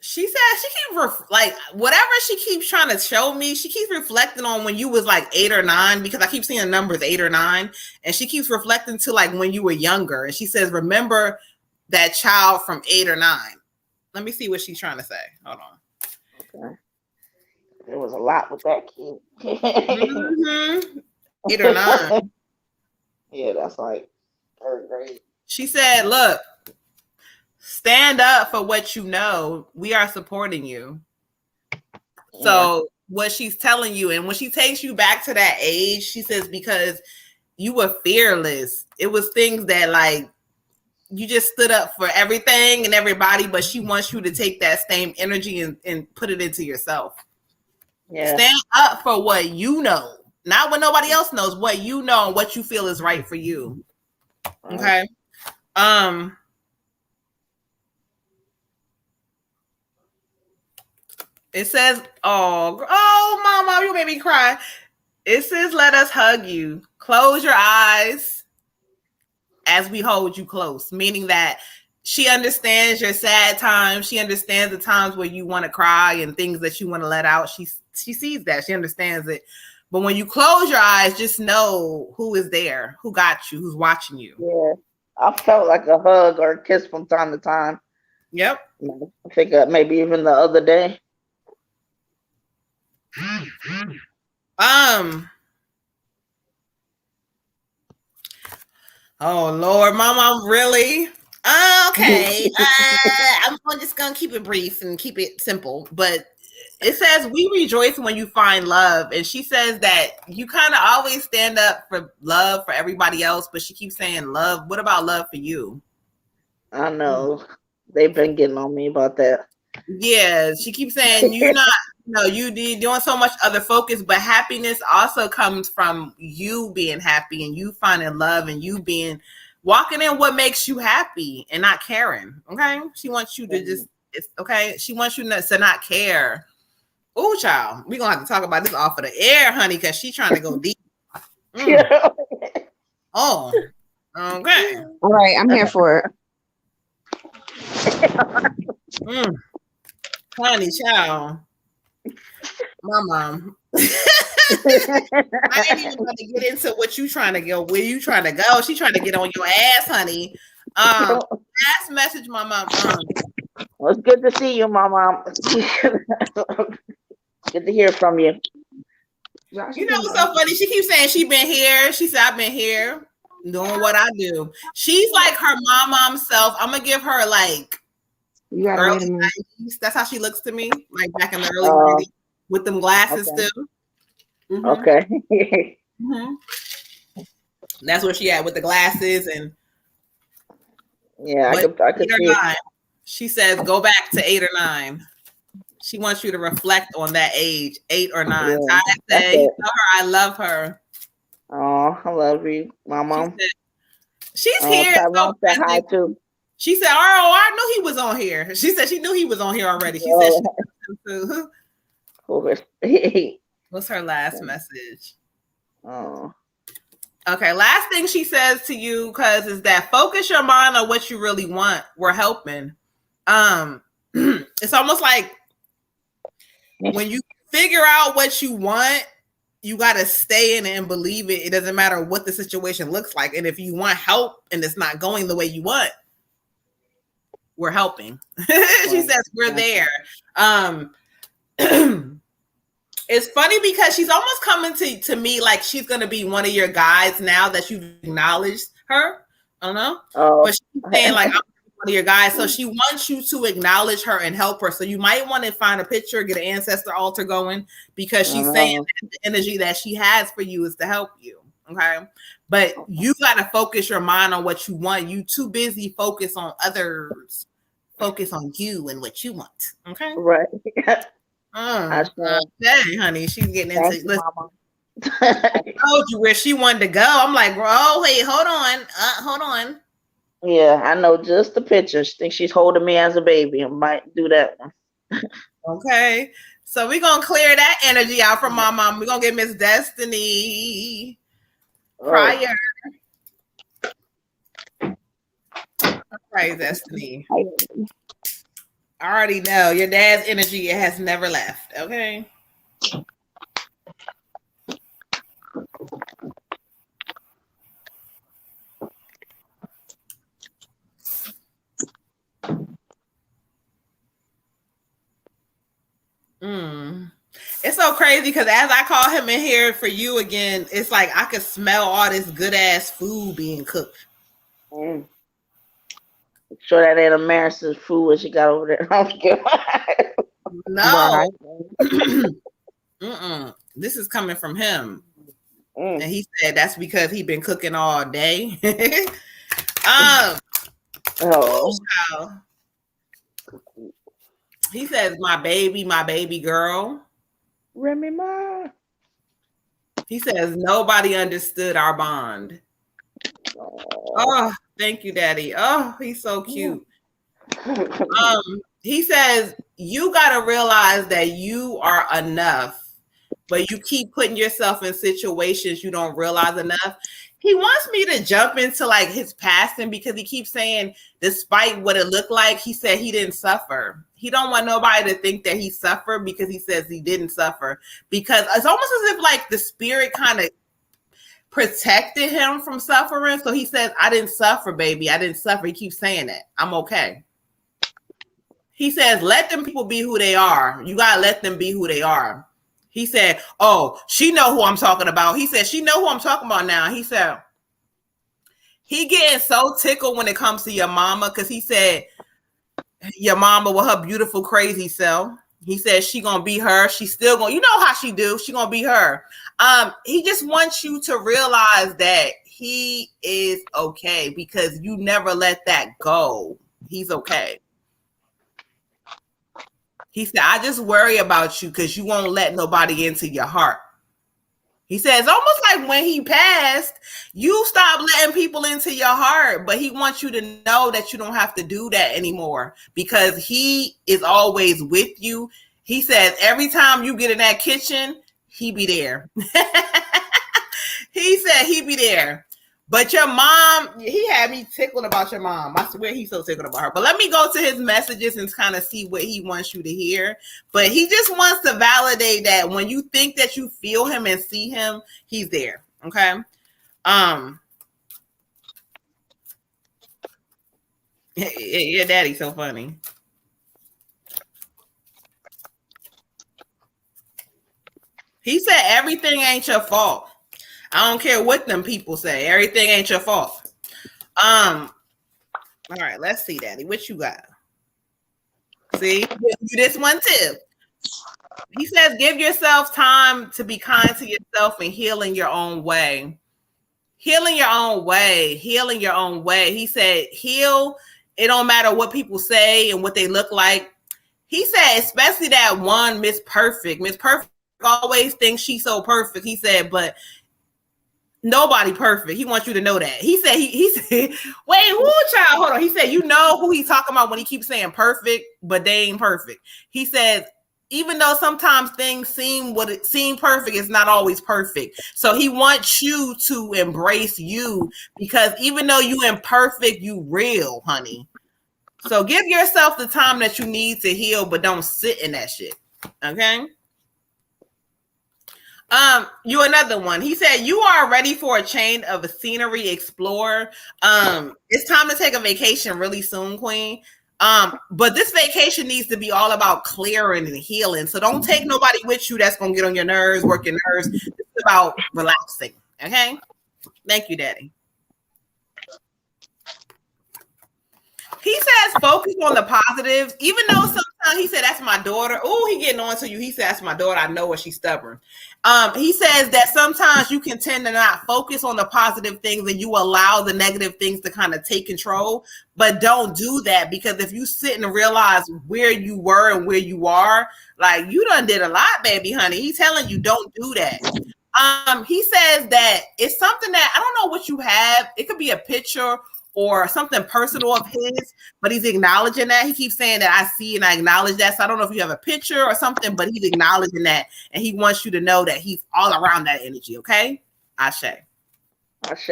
She said she keeps like whatever she keeps trying to show me. She keeps reflecting on when you was like 8 or 9 because I keep seeing the numbers 8 or 9, and she keeps reflecting to like when you were younger. And she says, "Remember that child from 8 or 9." Let me see what she's trying to say. Hold on. Okay. There was a lot with that kid. 8 or 9. Yeah, that's like 3rd grade. She said, "Look, stand up for what you know. We are supporting you." Yeah. So what she's telling you, and when she takes you back to that age, she says, because you were fearless. It was things that like you just stood up for everything and everybody, but she wants you to take that same energy and put it into yourself. Yeah. Stand up for what you know, not what nobody else knows, what you know and what you feel is right for you. Okay. It says, oh, mama, you made me cry. It says, let us hug you. Close your eyes as we hold you close, meaning that she understands your sad times. She understands the times where you want to cry and things that you want to let out. She sees that. She understands it. But when you close your eyes, just know who is there, who got you, who's watching you. Yeah. I felt like a hug or a kiss from time to time. Yep. I think maybe even the other day. Oh Lord, Mama, really? Okay. I'm just gonna keep it brief and keep it simple. But it says we rejoice when you find love, and she says that you kind of always stand up for love for everybody else, but she keeps saying love. What about love for you? I know they've been getting on me about that. Yeah, she keeps saying you're not. No, you're doing so much other focus, but happiness also comes from you being happy and you finding love and you being walking in what makes you happy and not caring. Okay, she wants you to just. It's okay. She wants you to not care. Oh, child, we're gonna have to talk about this off of the air, honey, because she's trying to go deep. Oh, okay. All right, I'm here for it. Honey, child. My mom. I ain't even going to get into what you trying to go. Where you trying to go? She trying to get on your ass, honey. Last message, my mom. Well, it's good to see you, my mom. Good to hear from you. You know what's so funny? She keeps saying she been here. She said I've been here doing what I do. She's like her mom self. I'm gonna give her like early 90s. That's how she looks to me, like back in the early 90s with them glasses still. Mm-hmm. Okay. That's where she at with the glasses and yeah, I could see. She says go back to 8 or 9. She wants you to reflect on that age, 8 or 9. Yeah, I say, tell her I love her. Oh, I love you, my mom. She's here. So hi too. She said, "Oh, I knew he was on here." She said she knew he was on here already. She said she what's her last message? Oh. Okay, last thing she says to you, cuz, is that focus your mind on what you really want. We're helping. It's almost like when you figure out what you want, you got to stay in it and believe it. It doesn't matter what the situation looks like. And if you want help and it's not going the way you want, we're helping. She says we're there. It's funny because she's almost coming to me like she's going to be one of your guides now that you've acknowledged her. I don't know. But she's saying like, I'm one of your guys. So she wants you to acknowledge her and help her. So you might want to find a picture, get an ancestor altar going, because she's saying that the energy that she has for you is to help you. Okay. But you got to focus your mind on what you want. You too busy focus on others. Focus on you and what you want. Okay. Right. Okay, honey. She's getting into listen. I told you where she wanted to go. I'm like, bro, hey, hold on. Yeah, I know just the pictures. Think she's holding me as a baby. I might do that one. Okay. So we're gonna clear that energy out from my mom. We're gonna get Miss Destiny prior. Right, Destiny. I already know your dad's energy has never left. Okay. It's so crazy because as I call him in here for you again, it's like I could smell all this good ass food being cooked. Sure that ain't America's food what she got over there. No. This is coming from him. And he said that's because he been cooking all day. He says, my baby girl. Remy Ma. He says, nobody understood our bond. Oh, thank you, Daddy. Oh, he's so cute. He says, you got to realize that you are enough, but you keep putting yourself in situations you don't realize enough. He wants me to jump into like his passing because he keeps saying, despite what it looked like, he said he didn't suffer. He don't want nobody to think that he suffered because he says he didn't suffer. Because it's almost as if like the spirit kind of protected him from suffering. So he says, I didn't suffer, baby. I didn't suffer. He keeps saying that. I'm okay. He says, let them people be who they are. You got to let them be who they are. He said, oh, she know who I'm talking about. He said, she know who I'm talking about now. He said, he getting so tickled when it comes to your mama because he said, your mama with her beautiful, crazy self. He said she gonna be her. She's still gonna, you know how she do. She gonna be her. He just wants you to realize that he is okay because you never let that go. He's okay. He said, I just worry about you because you won't let nobody into your heart. He says, almost like when he passed, you stopped letting people into your heart, but he wants you to know that you don't have to do that anymore because he is always with you. He says, every time you get in that kitchen, he be there. He said he be there. But your mom, he had me tickled about your mom. I swear he's so tickled about her. But let me go to his messages and kind of see what he wants you to hear. But he just wants to validate that when you think that you feel him and see him, he's there. Okay. Your daddy's so funny. He said everything ain't your fault. I don't care what them people say. Everything ain't your fault. All right, let's see, Daddy. What you got? See, you this one too. He says, give yourself time to be kind to yourself and heal in your own way. Healing your own way. Healing your own way. He said, heal. It don't matter what people say and what they look like. He said, especially that one Miss Perfect. Miss Perfect always thinks she's so perfect. He said, but nobody perfect. He wants you to know that. He said, he said, wait, who child? Hold on. He said, you know who he's talking about when he keeps saying perfect, but they ain't perfect. He says, even though sometimes things seem perfect, it's not always perfect. So he wants you to embrace you because even though you imperfect, you real, honey. So give yourself the time that you need to heal, but don't sit in that shit. Okay. You another one. He said, you are ready for a change of a scenery, explore. It's time to take a vacation really soon, Queen. But this vacation needs to be all about clearing and healing. So don't take nobody with you that's gonna get on your nerves, work your nerves. It's about relaxing. Okay. Thank you, Daddy. He says focus on the positives, even though sometimes he said that's my daughter. Oh, he getting on to you. He said that's my daughter. I know her. She's stubborn. He says that sometimes you can tend to not focus on the positive things and you allow the negative things to kind of take control. But don't do that because if you sit and realize where you were and where you are, like you done did a lot, baby, honey. He's telling you don't do that. He says that it's something that I don't know what you have. It could be a picture or something personal of his, but he's acknowledging that. He keeps saying that I see and I acknowledge that. So I don't know if you have a picture or something, but he's acknowledging that, and he wants you to know that he's all around that energy. Okay, Ashe. Ashe.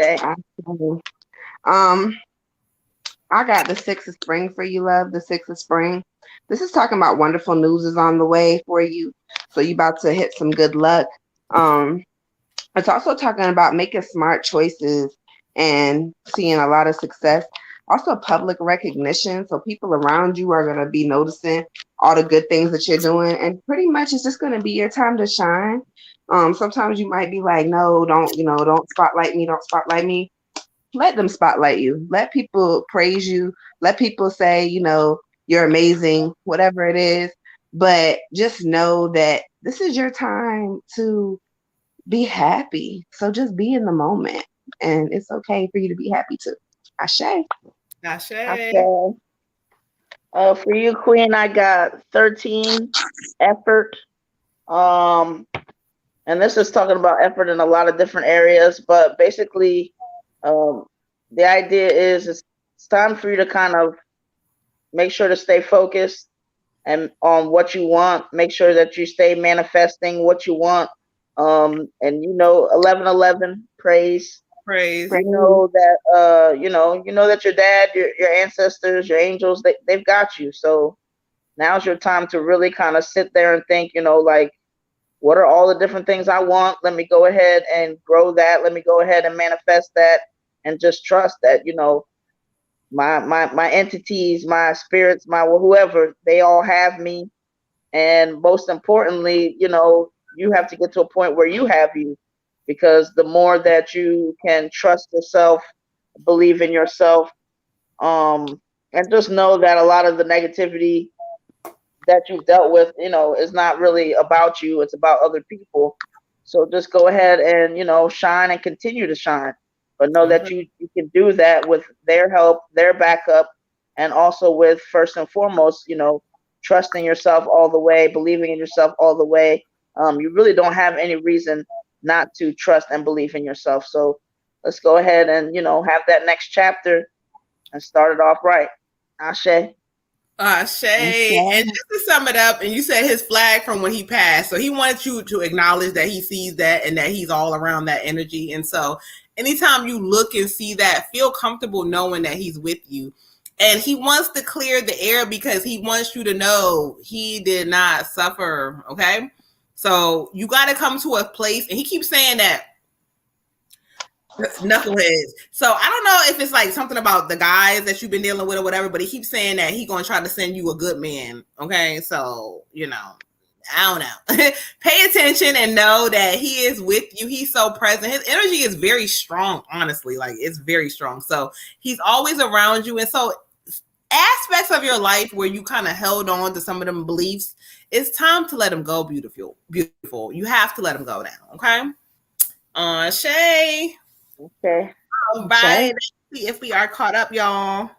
I got the 6 of spring for you, love. The 6 of spring. This is talking about wonderful news is on the way for you. So you about to hit some good luck. It's also talking about making smart choices and seeing a lot of success. Also public recognition. So people around you are going to be noticing all the good things that you're doing. And pretty much it's just going to be your time to shine. Sometimes you might be like, no, don't spotlight me. Don't spotlight me. Let them spotlight you. Let people praise you. Let people say, you're amazing, whatever it is. But just know that this is your time to be happy. So just be in the moment. And it's okay for you to be happy too. Ashe. Ashe. For you, Queen, I got 13, effort. And this is talking about effort in a lot of different areas, but basically, the idea is it's time for you to kind of make sure to stay focused and on what you want. Make sure that you stay manifesting what you want. And 1111, praise. Praise. You know that you know that your dad, your ancestors, your angels, they've got you. So now's your time to really kind of sit there and think, like, what are all the different things I want? Let me go ahead and grow that. Let me go ahead and manifest that, and just trust that, my entities, my spirits, my whoever, they all have me. And most importantly, you have to get to a point where you have you, because the more that you can trust yourself, believe in yourself, and just know that a lot of the negativity that you've dealt with, is not really about you. It's about other people. So just go ahead and, shine and continue to shine. But know that you can do that with their help, their backup, and also with, first and foremost, trusting yourself all the way, believing in yourself all the way. You really don't have any reason not to trust and believe in yourself. So let's go ahead and, have that next chapter and start it off right. Ashe. Shay, and just to sum it up, and you said his flag from when he passed. So he wanted you to acknowledge that he sees that and that he's all around that energy. And so anytime you look and see that, feel comfortable knowing that he's with you. And he wants to clear the air because he wants you to know he did not suffer. Okay. So you got to come to a place, and he keeps saying that. Knuckleheads. So I don't know if it's like something about the guys that you've been dealing with or whatever, but he keeps saying that he's gonna try to send you a good man. Okay, so I don't know. Pay attention and know that he is with you. He's so present. His energy is very strong, honestly. Like, it's very strong. So he's always around you. And so aspects of your life where you kind of held on to some of them beliefs, it's time to let them go. Beautiful. You have to let them go now. Okay. Shay. Okay. All right. Let's see if we are caught up, y'all.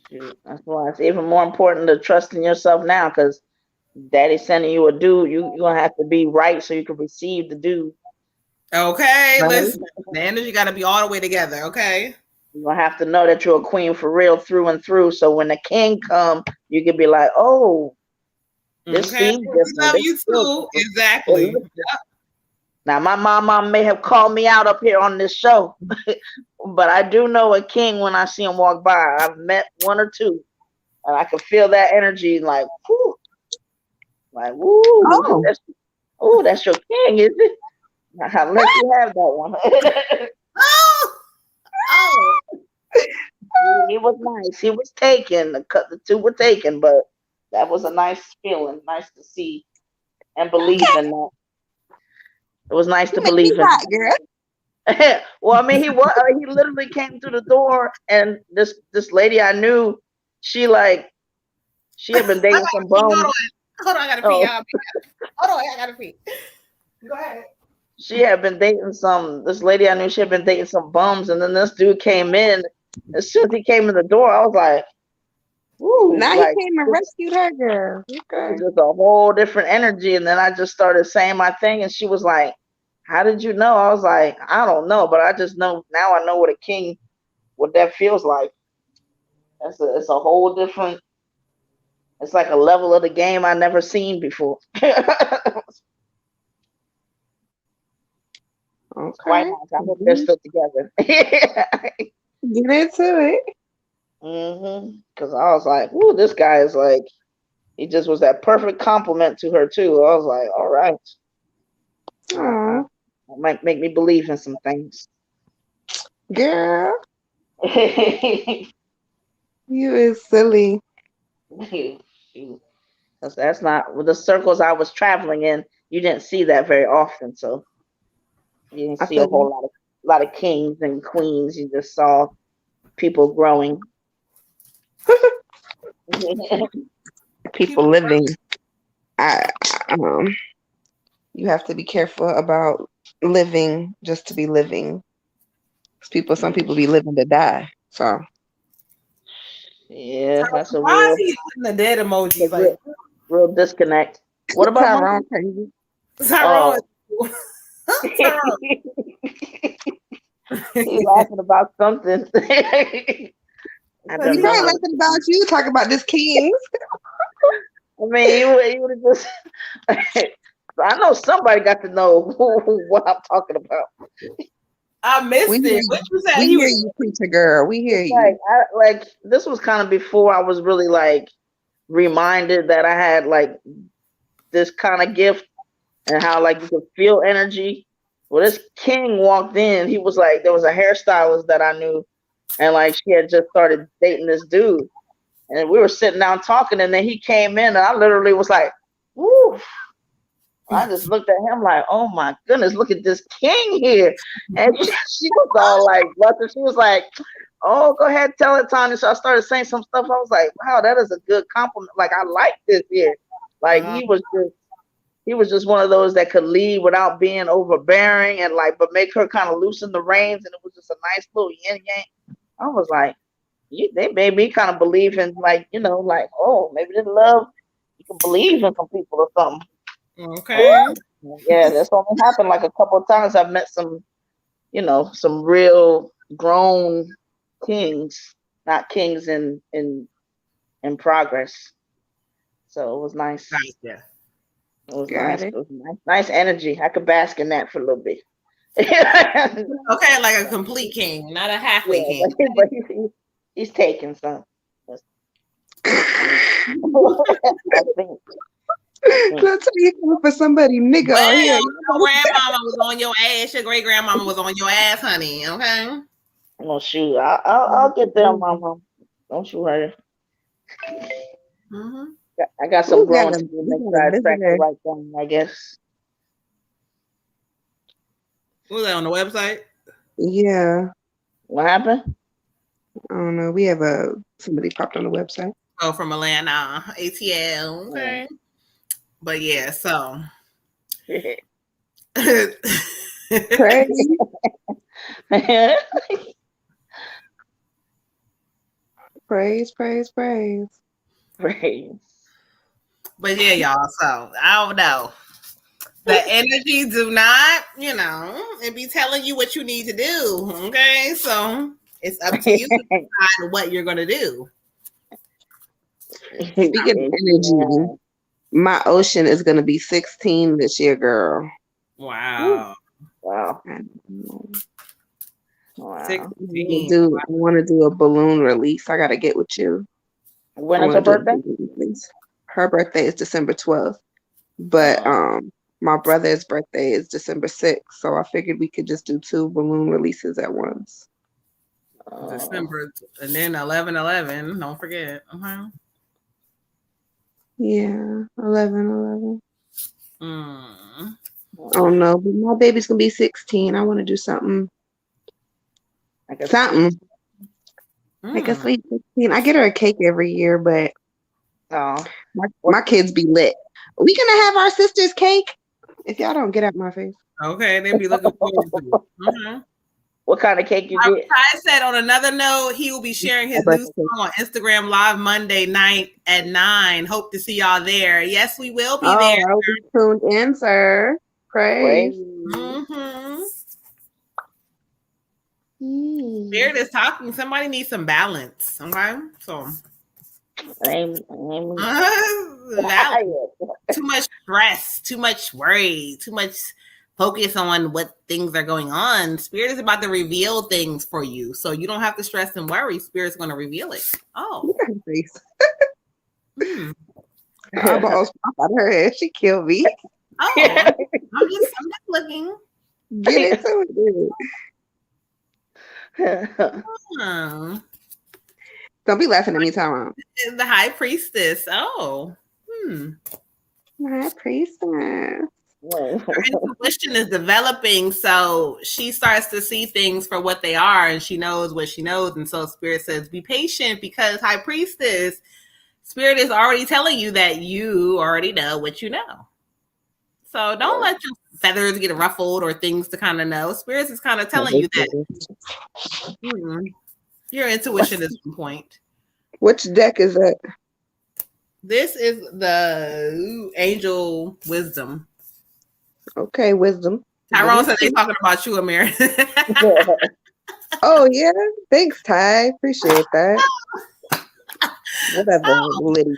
Shoot, that's why it's even more important to trust in yourself now, because Daddy's sending you a dude. You're gonna have to be right so you can receive the dude. Okay, right? Listen, the energy got to be all the way together. Okay. You're gonna have to know that you're a queen for real, through and through. So when the king come, you can be like, "Oh, this okay. seems Love you too. Exactly. Now, my mama may have called me out up here on this show, but I do know a king when I see him walk by. I've met one or two, and I can feel that energy, like, whoo, oh, that's your king, is it? I'll let you have that one. He was nice. He was taken. The two were taken, but that was a nice feeling. Nice to see and believe in that. It was nice to believe in. Girl. Well, I mean, he literally came through the door, and this lady I knew, she had been dating some bum. Hold on, I gotta pee. Hold on, I gotta pee. Go ahead. She had been dating this lady I knew, she had been dating some bums, and then this dude came in. As soon as he came in the door, I was like, ooh. Now he came and rescued her, girl. Okay. It was just a whole different energy. And then I just started saying my thing, and she was like, how did you know? I was like, I don't know, but I just know now. I know what a king, what that feels like. It's a whole different. It's like a level of the game I never seen before. It's quite Okay. nice. I hope they're still together. Get into it. Because I was like, ooh, this guy is like, he just was that perfect compliment to her too. I was like, all right, Aw, might make me believe in some things. girl, you is silly. That's not with the circles I was traveling in. You didn't see that very often, so you didn't I see a feel whole lot of kings and queens. You just saw people growing. people living. I you have to be careful about living just to be living. 'Cause some people be living to die. So Yeah, that's a Why is real, he using the dead a emojis? Like, real, real disconnect. What about Tyrone monkey? crazy. Tyrone. Oh, Tyrone. he laughing about something. I He He don't probably know. laughing about you talking about this king. I mean, he would have just. I know somebody got to know what I'm talking about. I We missed hear it. What you. you said? We He hear was. you, preacher girl. We hear It's like you. like this was kind of before I was really like reminded that I had like this kind of gift and how like you could feel energy. Well, this king walked in. He was like, there was a hairstylist that I knew, and like she had just started dating this dude, and we were sitting down talking, and then he came in, and I literally was like, "Woo!" I just looked at him like, "Oh my goodness, look at this king here," and she was all like, "What?" She was like, "Oh, go ahead, tell it, Tanya." So I started saying some stuff. I was like, "Wow, that is a good compliment. Like I like this here." Like he was just one of those that could lead without being overbearing and like, but make her kind of loosen the reins, and it was just a nice little yin yang. I was like, they made me kind of believe in like, like, oh, maybe this love, you can believe in some people or something. Okay. Yeah, that's only happened like a couple of times. I've met some, some real grown kings, not kings in progress. So it was nice. Gotcha. It was Got nice. it. It was nice energy. I could bask in that for a little bit. Okay, like a complete king, not a halfway Yeah, king. but he's taking some. I think. Let's say you coming for somebody, nigga. Well, Out here. your grandmama was on your ass. Your great grandmama was on your ass, honey. Okay. Oh shoot, I'll get there, Mama. Don't you worry. Mm-hmm. I got some We got growing a, to do. we Make got sure a I track the visitor. right thing. I guess. Was that on the website? Yeah. What happened? I don't know. We have somebody popped on the website. Oh, from Atlanta, ATL. Okay. But yeah, so. Praise. Praise, praise, praise. Praise. But yeah, y'all. So I don't know. The energy do not, it be telling you what you need to do. Okay. So it's up to you to decide what you're gonna do. Speaking of energy, my ocean is gonna be 16 this year, girl. Wow. Wow. I know. Wow. 16. I want to do a balloon release. I gotta get with you. When I is her want to do a birthday? balloon release. Her birthday is December 12th, but my brother's birthday is December 6th, so I figured we could just do 2 balloon releases at once. December and then 11/11. Don't forget. Okay. Yeah, 11/11. Mm. Oh no, but my baby's gonna be 16. I want to do something. Like a sweet 16. I get her a cake every year, but my kids be lit. We gonna have our sister's cake if y'all don't get out my face. Okay, they be looking forward to it. Mm-hmm. What kind of cake you get? Ty said on another note, he will be sharing his new song on Instagram Live Monday night at 9. Hope to see y'all there. Yes, we will be there. I'll be tuned in, sir. Praise. Mm-hmm. Mm. Spirit is talking. Somebody needs some balance. Okay, so I'm balance. Too much stress, too much worry, too much focus on what things are going on. Spirit is about to reveal things for you, so you don't have to stress and worry. Spirit's going to reveal it. Oh, Look at her face. hmm. Her eyeballs pop out of her head. She killed me. Oh, I'm just looking. Get into it. Hmm. Don't be laughing at me, Tyrone. The high priestess. Oh, My priestess. her intuition is developing, so she starts to see things for what they are, and she knows what she knows. And so Spirit says, be patient, because high priestess, Spirit is already telling you that you already know what you know. So don't let your feathers get ruffled or things to kind of know. Spirit is kind of telling you that your intuition is on point. Which deck is that? This is the angel wisdom. Okay, wisdom. Tyrone said they're talking about you, Amir. Oh yeah, thanks, Ty. Appreciate that. Whatever, Liddy.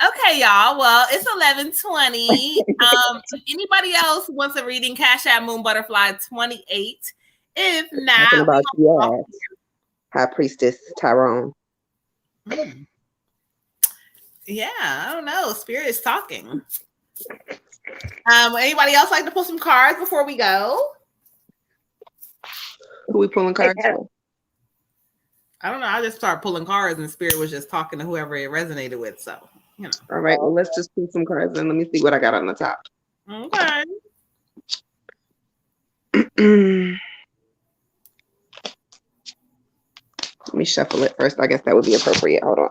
Okay, y'all. Well, it's 11:20. If anybody else wants a reading, Cash App Moon Butterfly 28. If not, Talking about yes, High Priestess Tyrone. Yeah, I don't know. Spirit is talking. Anybody else like to pull some cards before we go? Who we pulling cards for? I don't know. I just started pulling cards, and Spirit was just talking to whoever it resonated with. So, you know. All right. Well, let's just pull some cards and let me see what I got on the top. Okay. Let me shuffle it first. I guess that would be appropriate. Hold on.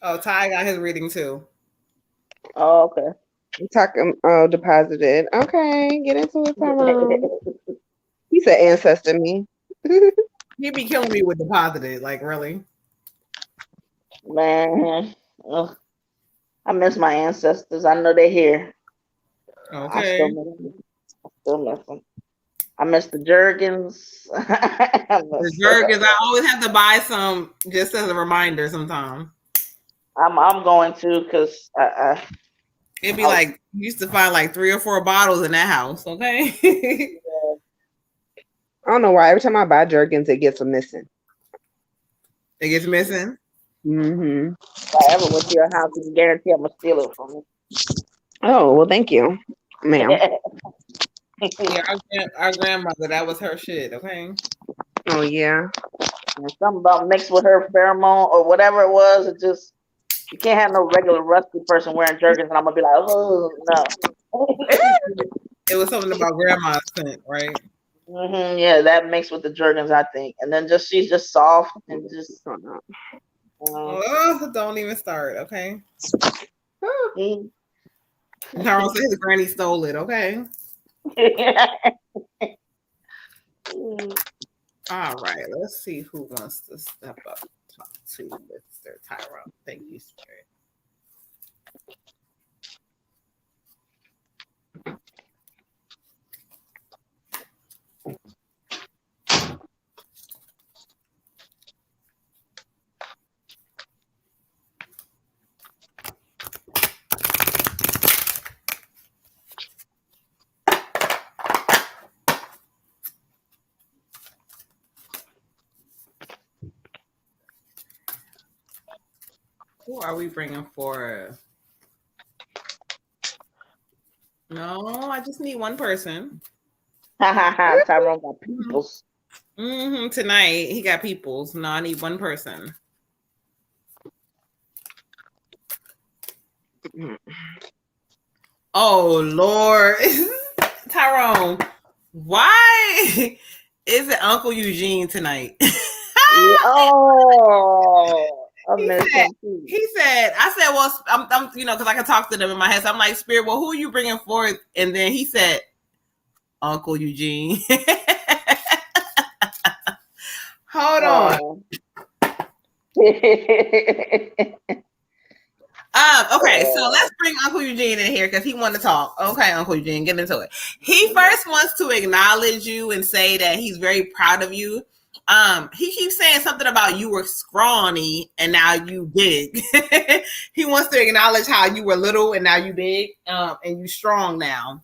Oh, Ty got his reading too. Oh, okay. Talking. Oh, deposited. Okay, get into it, Tyrone. He said ancestor me. He'd be killing me with deposited. Like, really? Man, ugh. I miss my ancestors. I know they're here. Okay. I still miss them. I miss the Jergens. The Jergens, I always have to buy some just as a reminder sometimes. I'm going to, because it'd be like you used to find like 3 or 4 bottles in that house, okay? I don't know why. Every time I buy Jergens, it gets a missing. It gets missing? Mm-hmm. If I ever went to your house, you can guarantee I'm going to steal it from you. Oh, well, thank you, ma'am. Yeah, our grandmother, that was her shit, okay? Oh, yeah. And something about mixed with her pheromone or whatever it was. It just, you can't have no regular rusty person wearing Jergens, and I'm going to be like, oh, no. It was something about grandma's scent, right? Mm-hmm, yeah, that mixed with the Jergens, I think. And then she's just soft and just. Don't even start, okay? Mm-hmm. Tyrone said his granny stole it, okay? All right, let's see who wants to step up and talk to Mr. Tyrone. Thank you, Spirit. Who are we bringing for? No, I just need one person. Tyrone got peoples. Tonight, he got peoples. No, I need one person. Oh, Lord. Tyrone, why is it Uncle Eugene tonight? He said, I said, well, I'm you know, because I can talk to them in my head. So I'm like, Spirit, well, who are you bringing forth? And then he said, Uncle Eugene. Hold on. Okay, so let's bring Uncle Eugene in here because he wanted to talk. Okay, Uncle Eugene, get into it. He first wants to acknowledge you and say that he's very proud of you. He keeps saying something about you were scrawny and now you big. He wants to acknowledge how you were little and now you big, and you strong now.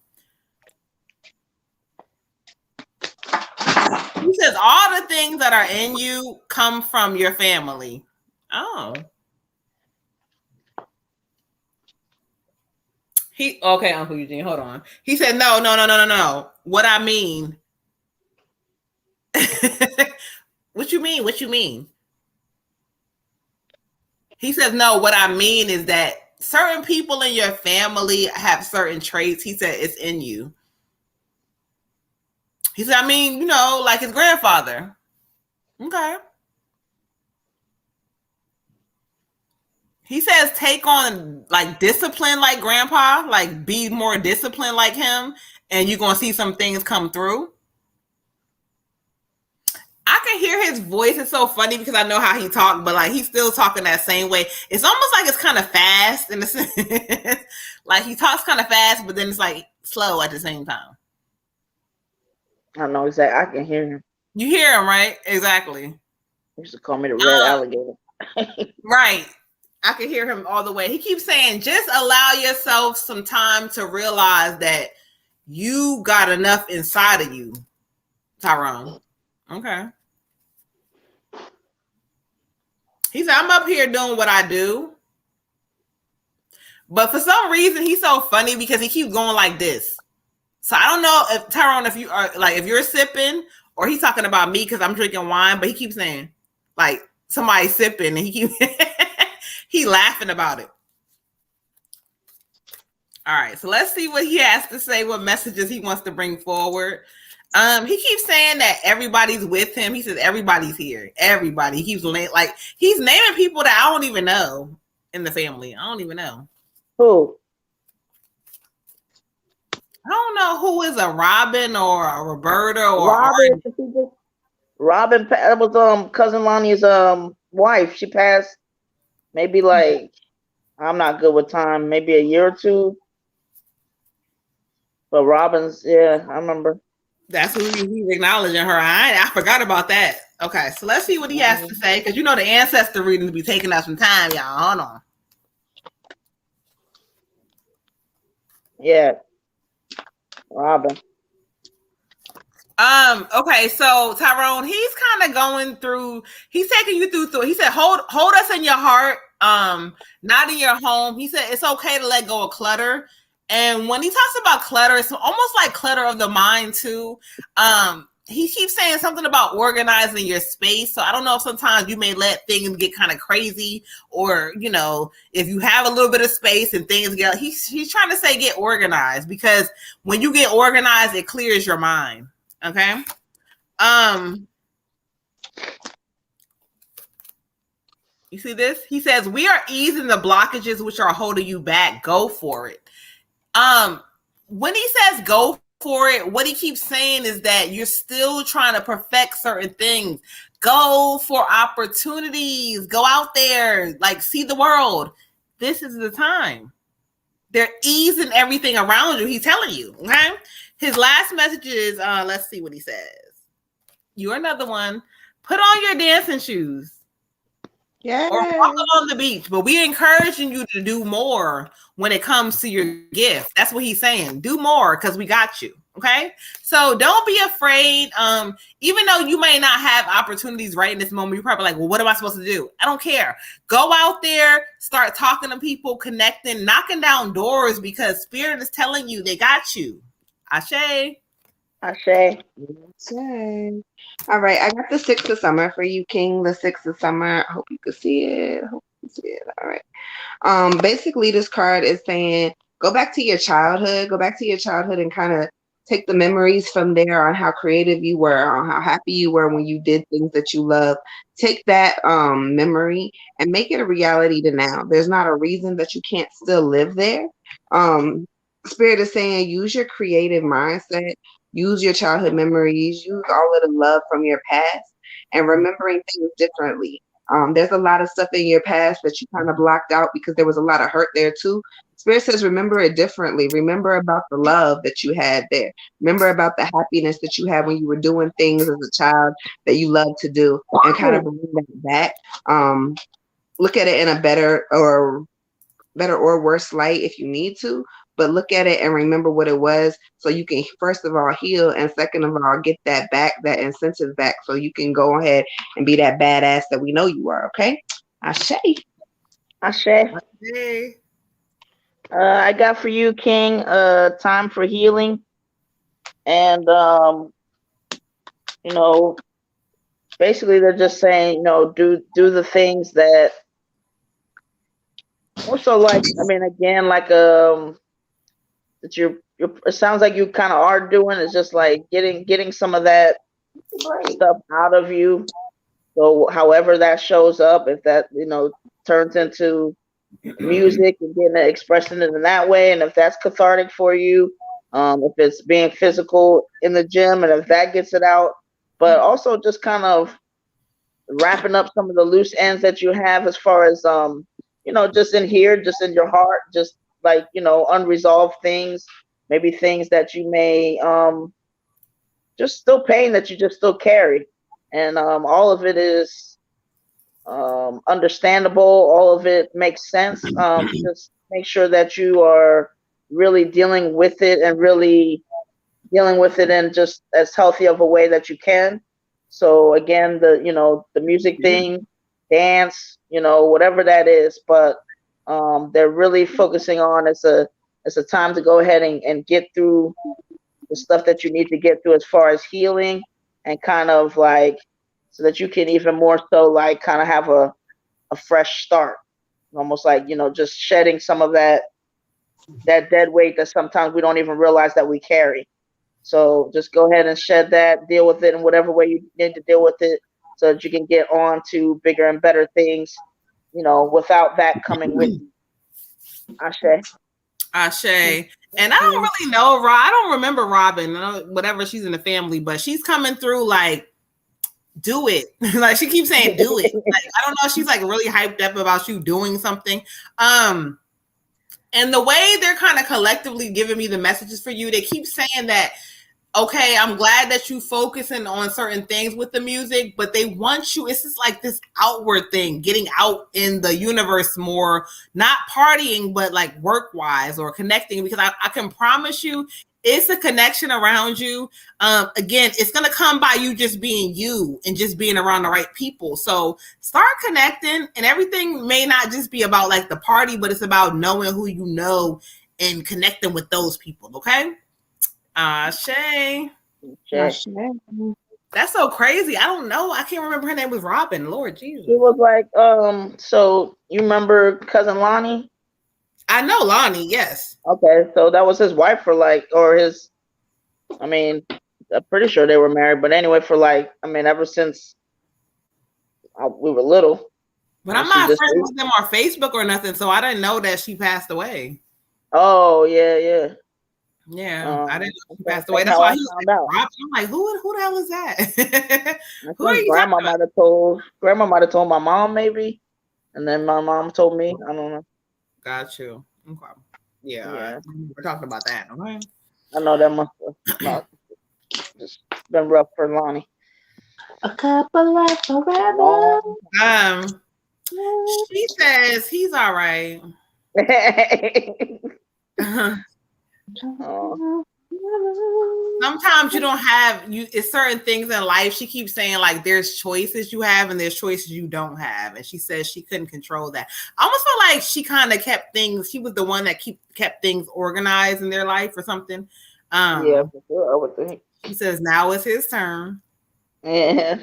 He says all the things that are in you come from your family. Oh. Okay, Uncle Eugene, hold on. He said, no. What I mean. What you mean? What you mean? He says, no, what I mean is that certain people in your family have certain traits. He said it's in you. He said, I mean, you know, like his grandfather. Okay. He says take on like discipline like grandpa, like be more disciplined like him, and you're going to see some things come through. I can hear his voice. It's so funny because I know how he talked, but like he's still talking that same way. It's almost like it's kind of fast in the sense. Like he talks kind of fast, but then it's like slow at the same time. I know exactly. I can hear him. You hear him, right? Exactly. He used to call me the red alligator. Right. I can hear him all the way. He keeps saying, just allow yourself some time to realize that you got enough inside of you, Tyrone. Okay. He said, I'm up here doing what I do. But for some reason, he's so funny because he keeps going like this. So I don't know if Tyrone, if you are like, if you're sipping or he's talking about me because I'm drinking wine, but he keeps saying like somebody's sipping and he keeps he laughing about it. All right, so let's see what he has to say, what messages he wants to bring forward. He keeps saying that everybody's with him. He says everybody's here. Everybody. He keeps like he's naming people that I don't even know in the family. I don't even know. Who? I don't know who is a Robin or a Roberta or Robin. That was cousin Lonnie's wife. She passed maybe like, I'm not good with time, maybe a year or two. But Robin's, yeah, I remember. That's who he's acknowledging her. I forgot about that. Okay, so let's see what he has to say because you know the ancestor readings be taking us some time, y'all. Hold on. Yeah, Robin. Okay, so Tyrone, he's kind of going through. He's taking you through. He said, "Hold us in your heart, not in your home." He said it's okay to let go of clutter. And when he talks about clutter, it's almost like clutter of the mind too. He keeps saying something about organizing your space. So I don't know if sometimes you may let things get kind of crazy, or you know, if you have a little bit of space and things get. He's trying to say get organized because when you get organized, it clears your mind. Okay. You see this? He says we are easing the blockages which are holding you back. Go for it. When he says go for it, what he keeps saying is that you're still trying to perfect certain things. Go for opportunities. Go out there, like see the world. This is the time. They're easing everything around you. He's telling you. Okay. His last message is, let's see what he says. You're another one. Put on your dancing shoes. Yeah. Or walk along the beach. But we're encouraging you to do more when it comes to your gift. That's what he's saying. Do more because we got you. Okay. So don't be afraid. Even though you may not have opportunities right in this moment, you're probably like, well, what am I supposed to do? I don't care. Go out there, start talking to people, connecting, knocking down doors because Spirit is telling you they got you. Ashe. Ashe. Ashe. All right, I got the 6 of summer for you, King. The 6 of summer. I hope you can see it. All right. Basically, this card is saying go back to your childhood. Go back to your childhood and kind of take the memories from there on how creative you were, on how happy you were when you did things that you love. Take that memory and make it a reality to now. There's not a reason that you can't still live there. Spirit is saying use your creative mindset. Use your childhood memories, use all of the love from your past and remembering things differently. There's a lot of stuff in your past that you kind of blocked out because there was a lot of hurt there too. Spirit says, remember it differently. Remember about the love that you had there. Remember about the happiness that you had when you were doing things as a child that you loved to do, and kind of bring that back. Look at it in a better or worse light if you need to, but look at it and remember what it was so you can first of all heal, and second of all get that back, that incentive back, so you can go ahead and be that badass that we know you are. Okay, Ashe. Hey. I got for you, King, time for healing. And you know, basically they're just saying, you know, do the things that also, like, I mean, again, like that you're it sounds like you kind of are doing, is just like getting some of that stuff out of you. So however that shows up, if that, you know, turns into music and getting it, expressing it in that way, and if that's cathartic for you, if it's being physical in the gym, and if that gets it out, but also just kind of wrapping up some of the loose ends that you have as far as you know, just in here, just in your heart, just like, you know, unresolved things, maybe things that you may just still pain that you just still carry, and all of it is understandable, all of it makes sense. Just make sure that you are really dealing with it, and really dealing with it in just as healthy of a way that you can. So again, the, you know, the music thing, dance, you know, whatever that is, but they're really focusing on, it's a time to go ahead and get through the stuff that you need to get through as far as healing, and kind of like, so that you can even more so like kind of have a fresh start, almost like, you know, just shedding some of that dead weight that sometimes we don't even realize that we carry. So just go ahead and shed that, deal with it in whatever way you need to deal with it, so that you can get on to bigger and better things, you know, without that coming with you. Ashe. And I don't really know Rob. I don't remember Robin, whatever, she's in the family, but she's coming through like, do it. Like she keeps saying do it. Like, I don't know, she's like really hyped up about you doing something. And the way they're kind of collectively giving me the messages for you, they keep saying that, okay, I'm glad that you focusing on certain things with the music, but they want you, it's just like this outward thing, getting out in the universe more, not partying, but like work-wise or connecting, because I can promise you it's a connection around you. Again, it's going to come by you just being you and just being around the right people. So start connecting, and everything may not just be about like the party, but it's about knowing who you know and connecting with those people. Okay. Shay. Ashe. That's so crazy. I don't know. I can't remember her name was Robin. Lord Jesus. She was like, so you remember cousin Lonnie? I know Lonnie, yes. Okay, so that was his wife for like, or his, I mean, I'm pretty sure they were married, but anyway, for like, I mean, ever since we were little. But I'm not friends with them on Facebook or nothing, so I didn't know that she passed away. Oh, yeah. Yeah, I didn't know she passed away. That's why he was like, Robin. I'm like, who the hell is that? Who are you Grandma might have told my mom, maybe, and then my mom told me. I don't know. Got you. Okay. Yeah. We're talking about that. Okay. I know that must have just been rough for Lonnie. A couple life forever. She says he's all right. Sometimes you don't have it's certain things in life. She keeps saying like there's choices you have and there's choices you don't have, and she says she couldn't control that. I almost feel like she kind of kept things, she was the one that kept things organized in their life or something. Yeah, for sure, I would think. She says now it's his turn. Yeah.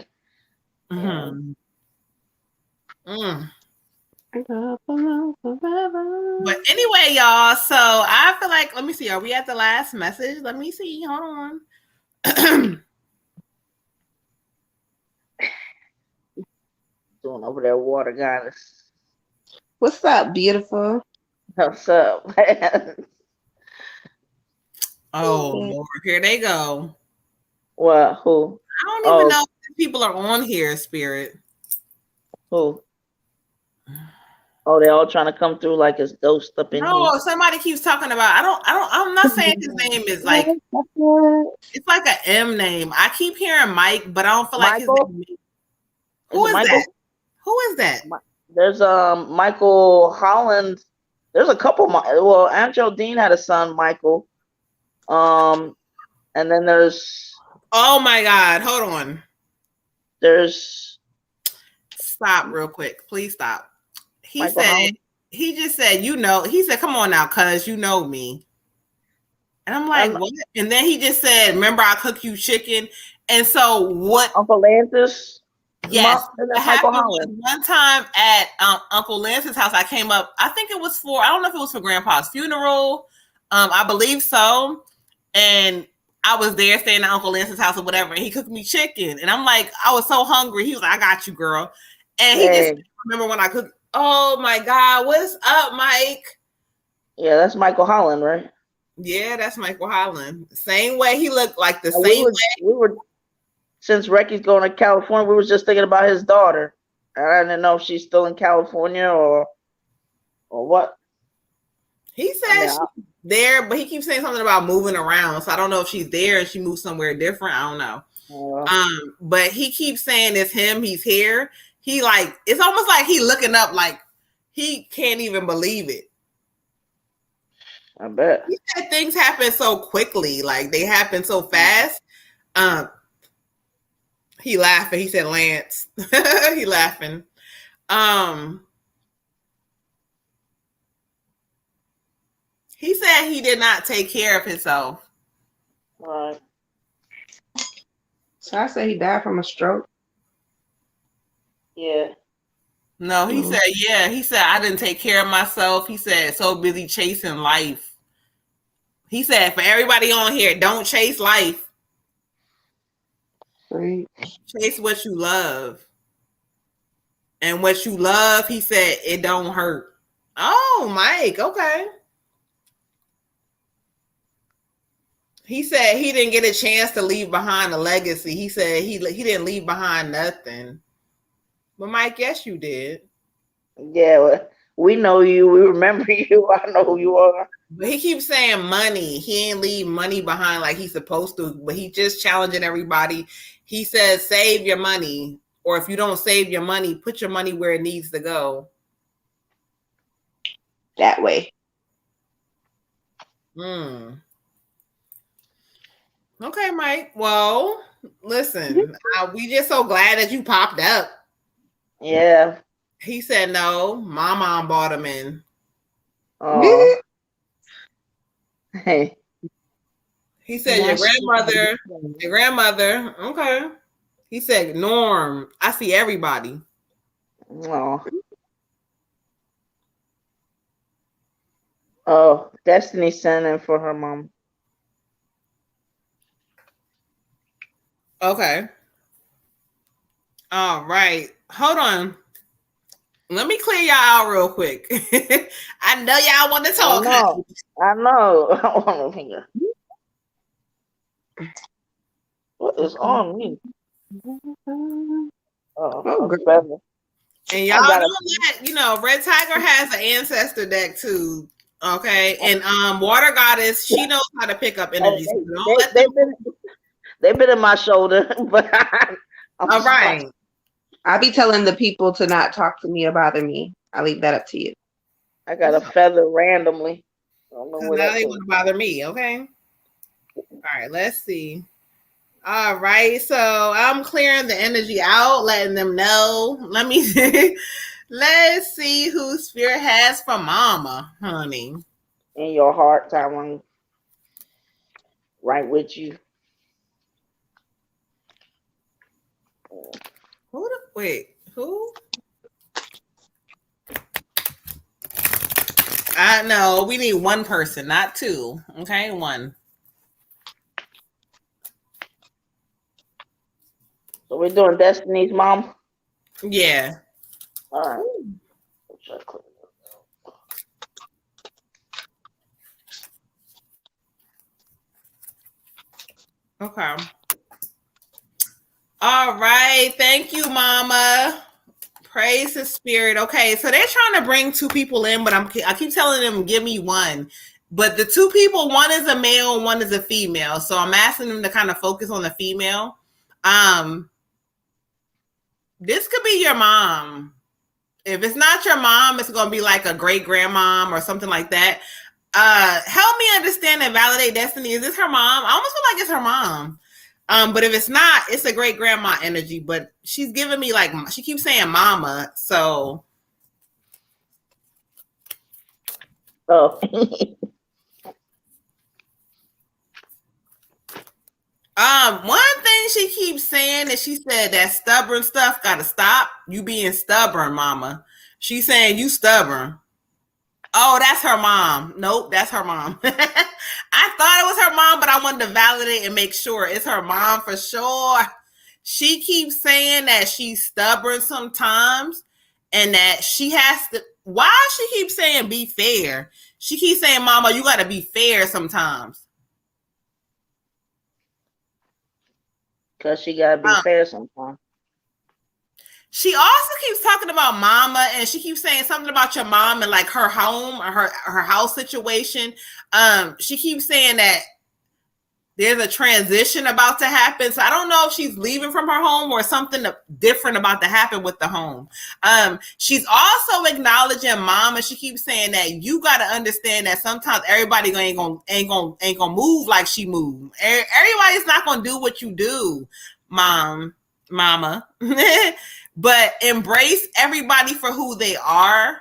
But anyway, y'all, so I feel like, let me see, are we at the last message? Let me see, hold on. Doing over there, water goddess. What's up, beautiful? What's up? Oh Lord, here they go. What? Who? I don't even know if people are on here, Spirit. Who? Oh, they all trying to come through like it's ghost up in here. No, somebody keeps talking about. I'm not saying his name is like. It's like an M name. I keep hearing Mike, but I don't feel like his Michael? name. Who is Michael? that? Who is that? There's Michael Holland. There's a couple. Well, Angel Dean had a son, Michael. And then there's. Oh my God! Hold on. There's. Stop real quick, please stop. He Michael said. Holland? He just said, you know. He said, "Come on now, cuz you know me." And I'm like, what? And then he just said, "Remember, I cook you chicken." And so what? Uncle Lance's. Yes, Mom, what happened was one time at Uncle Lance's house, I came up. I think it was for, I don't know if it was for Grandpa's funeral. I believe so. And I was there staying at Uncle Lance's house or whatever. And he cooked me chicken. And I'm like, I was so hungry. He was like, "I got you, girl." And he just remember when I cooked. Oh my God. What's up, Mike? Yeah, that's Michael Holland, right? Yeah, that's Michael Holland. Same way he looked, like the same way. We were, since Recky's going to California, we were just thinking about his daughter. I didn't know if she's still in California or what. He said she's there, but he keeps saying something about moving around. So I don't know if she's there and she moved somewhere different. I don't know. But he keeps saying it's him. He's here. He like, it's almost like he looking up, like he can't even believe it. I bet. He said things happen so quickly, like they happen so fast. He laughing. He said, "Lance." He laughing. He said he did not take care of himself. Right. So I say he died from a stroke. Yeah. No, he said, yeah. He said, I didn't take care of myself. He said, so busy chasing life. He said, for everybody on here, don't chase life. Right. Chase what you love. And what you love, he said, it don't hurt. Oh, Mike, okay. He said he didn't get a chance to leave behind a legacy. He said he didn't leave behind nothing. But Mike, yes, you did. Yeah, well, we know you. We remember you. I know who you are. But he keeps saying money. He ain't leave money behind like he's supposed to. But he just challenging everybody. He says, save your money. Or if you don't save your money, put your money where it needs to go. That way. Okay, Mike. Well, listen, we just so glad that you popped up. Yeah. He said no. My mom bought him in. Oh. Hey. He said your grandmother. Okay. He said, Norm, I see everybody. Oh. Oh, Destiny sending for her mom. Okay. All right. Hold on. Let me clear y'all out real quick. I know y'all want to talk. I know. I want to hear. What is on me? Oh, girl. And y'all know that, you know, Red Tiger has an ancestor deck too. Okay. And Water Goddess, she knows how to pick up energy. They've been in my shoulder, but all right. I'll be telling the people to not talk to me or bother me. I'll leave that up to you. I got a feather randomly. I don't know So what now they want to bother me, okay? All right, let's see. All right, so I'm clearing the energy out, letting them know. Let's see who Spirit has for Mama, honey. In your heart, Taiwan. Right with you. Who? I know we need one person, not two. Okay, one. So we're doing Destiny's mom? Yeah. All right. Okay. All right. Thank you, Mama. Praise the spirit. Okay, so they're trying to bring two people in, but I keep telling them give me one. But the two people, one is a male and one is a female. So I'm asking them to kind of focus on the female. This could be your mom. If it's not your mom, it's going to be like a great grandmom or something like that. Help me understand and validate destiny. Is this her mom? I almost feel like it's her mom. But if it's not, it's a great grandma energy. But she's giving me like, she keeps saying mama. So. Oh. One thing she keeps saying is she said that stubborn stuff gotta stop. You being stubborn, mama. She's saying you stubborn. Oh, that's her mom. Nope, that's her mom. I thought it was her mom, but I wanted to validate and make sure it's her mom for sure. She keeps saying that she's stubborn sometimes and that she has to. Why she keeps saying be fair? She keeps saying, mama, you got to be fair sometimes. Because she got to be fair sometimes. She also keeps talking about mama, and she keeps saying something about your mom and like her home or her house situation. She keeps saying that there's a transition about to happen. So I don't know if she's leaving from her home or something different about to happen with the home. She's also acknowledging mom, and she keeps saying that you got to understand that sometimes everybody ain't gonna move like she moved. Everybody's not gonna do what you do, mama. But embrace everybody for who they are.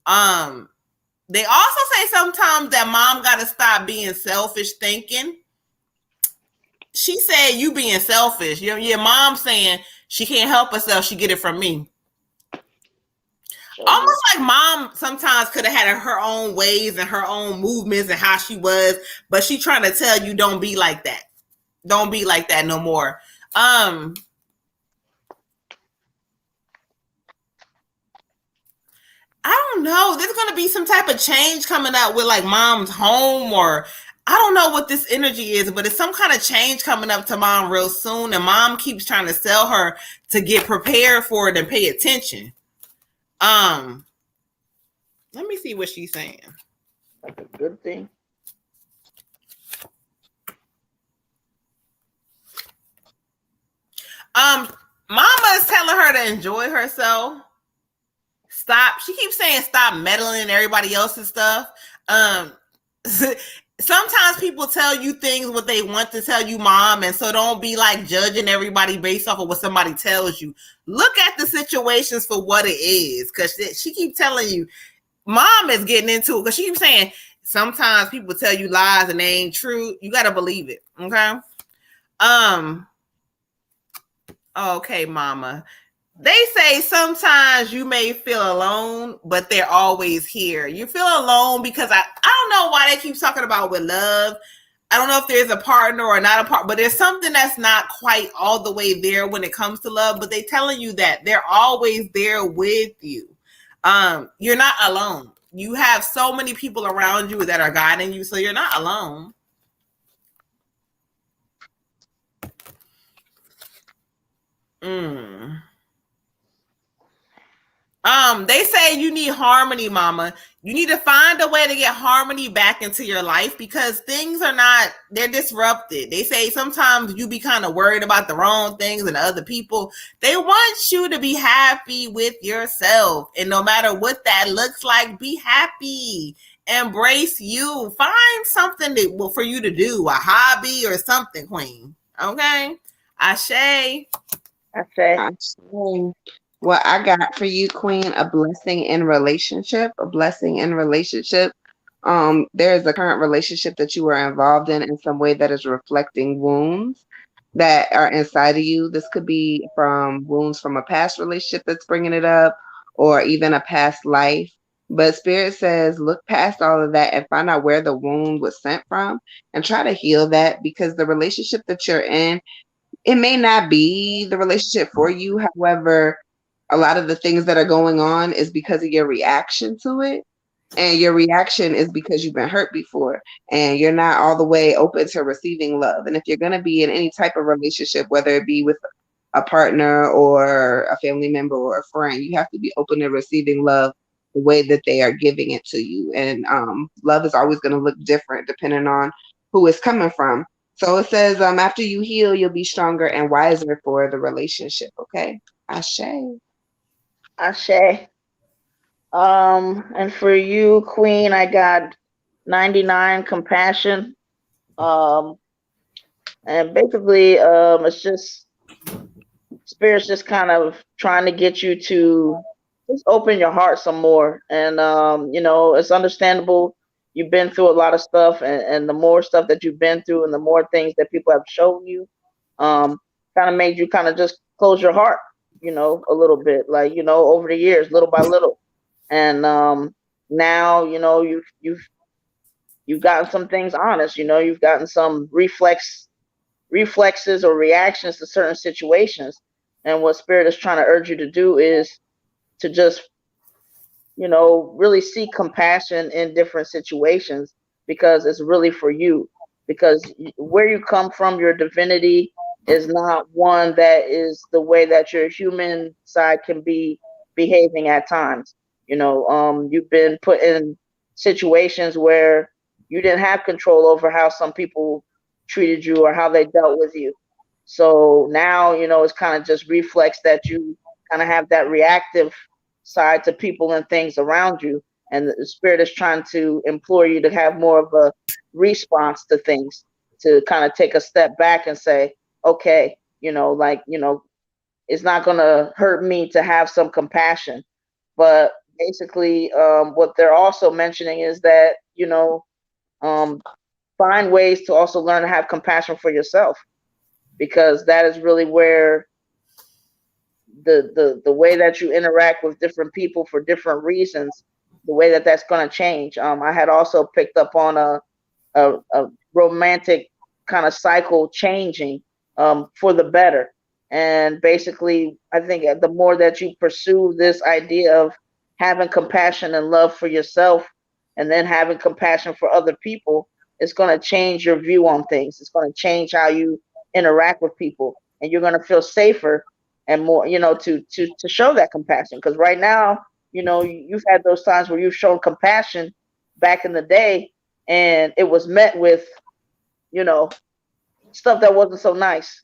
They also say sometimes that mom got to stop being selfish thinking. She said you being selfish. Your mom saying she can't help herself. She get it from me. Almost like mom sometimes could have had her own ways and her own movements and how she was, but she trying to tell you don't be like that. Don't be like that no more. I don't know. There's going to be some type of change coming up with like mom's home, or I don't know what this energy is, but it's some kind of change coming up to mom real soon. And mom keeps trying to sell her to get prepared for it and pay attention. Let me see what she's saying. That's a good thing. Mama is telling her to enjoy herself. Stop. She keeps saying stop meddling in everybody else's stuff. Sometimes people tell you things what they want to tell you, mom, and so don't be like judging everybody based off of what somebody tells you. Look at the situations for what it is, because she keeps telling you, mom is getting into it, because she keeps saying sometimes people tell you lies and they ain't true. You got to believe it, okay? Okay, mama. They say sometimes you may feel alone, but they're always here. You feel alone because I don't know why they keep talking about with love. I don't know if there's a partner or not a partner, but there's something that's not quite all the way there when it comes to love, but they're telling you that they're always there with you. You're not alone. You have so many people around you that are guiding you, so you're not alone. They say you need harmony, mama. You need to find a way to get harmony back into your life because things are not, they're disrupted. They say sometimes you be kind of worried about the wrong things and other people. They want you to be happy with yourself. And no matter what that looks like, be happy. Embrace you. Find something for you to do, a hobby or something, queen. Okay? Ashe. What I got for you, queen, a blessing in relationship. There is a current relationship that you are involved in some way that is reflecting wounds that are inside of you. This could be from wounds from a past relationship that's bringing it up, or even a past life. But Spirit says, look past all of that and find out where the wound was sent from and try to heal that, because the relationship that you're in, it may not be the relationship for you. However, a lot of the things that are going on is because of your reaction to it. And your reaction is because you've been hurt before and you're not all the way open to receiving love. And if you're going to be in any type of relationship, whether it be with a partner or a family member or a friend. You have to be open to receiving love the way that they are giving it to you. And love is always going to look different depending on who it's coming from. So it says, after you heal, you'll be stronger and wiser for the relationship. Okay. Ashe. Ashe. And for you, Queen, I got 99 compassion. And basically, it's just spirit's just kind of trying to get you to just open your heart some more. And it's understandable. You've been through a lot of stuff, and the more stuff that you've been through, and the more things that people have shown you, kind of made you kind of just close your heart, a little bit, like over the years, little by little. And now you've gotten some things honest. You've gotten some reflexes or reactions to certain situations. And what spirit is trying to urge you to do is to just really seek compassion in different situations, because it's really for you. Because where you come from, your divinity is not one that is the way that your human side can be behaving at times. You've been put in situations where you didn't have control over how some people treated you or how they dealt with you. So now, it's kind of just reflex that you kind of have that reactive side to people and things around you. And the spirit is trying to implore you to have more of a response to things, to kind of take a step back and say, okay, it's not going to hurt me to have some compassion. But basically, what they're also mentioning is that, find ways to also learn to have compassion for yourself, because that is really where the way that you interact with different people for different reasons, the way that that's going to change. I had also picked up on a romantic kind of cycle changing for the better. And basically, I think the more that you pursue this idea of having compassion and love for yourself, and then having compassion for other people, it's going to change your view on things. It's going to change how you interact with people, and you're going to feel safer and more, to show that compassion. Because right now, you've had those times where you've shown compassion back in the day, and it was met with, stuff that wasn't so nice.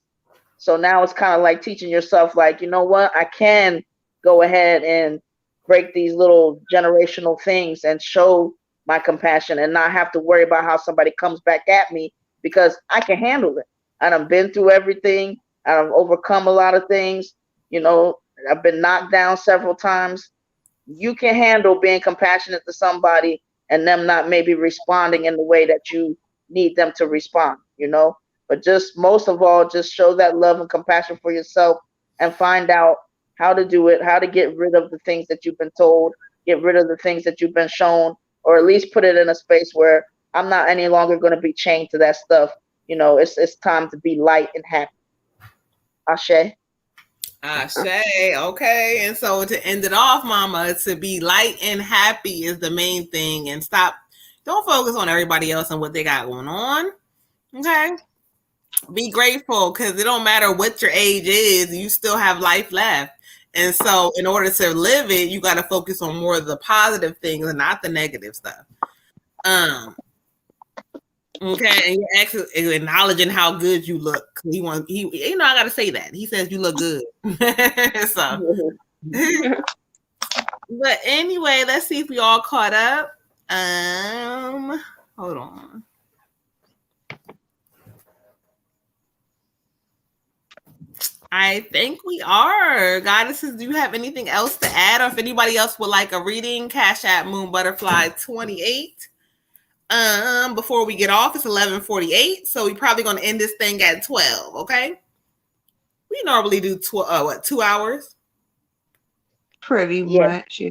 So now it's kind of like teaching yourself, like, you know what, I can go ahead and break these little generational things and show my compassion and not have to worry about how somebody comes back at me, because I can handle it. I've been through everything. I've overcome a lot of things. I've been knocked down several times. You can handle being compassionate to somebody and them not maybe responding in the way that you need them to respond, But just most of all, just show that love and compassion for yourself and find out how to do it, how to get rid of the things that you've been told, get rid of the things that you've been shown, or at least put it in a space where I'm not any longer going to be chained to that stuff. It's time to be light and happy. Ashe. Ashe. Okay. And so to end it off, mama, to be light and happy is the main thing. And don't focus on everybody else and what they got going on. Okay. Be grateful, because it don't matter what your age is, you still have life left. And so in order to live it, you got to focus on more of the positive things and not the negative stuff. Okay, and you're actually acknowledging how good you look. I got to say that. He says you look good. So, but anyway, let's see if we all caught up. Hold on. I think we are. Goddesses, do you have anything else to add? Or if anybody else would like a reading, Cash App Moon Butterfly 28. Before we get off, it's 11:48, so we're probably going to end this thing at 12. Okay. We normally do 2 hours. Pretty much. Yeah.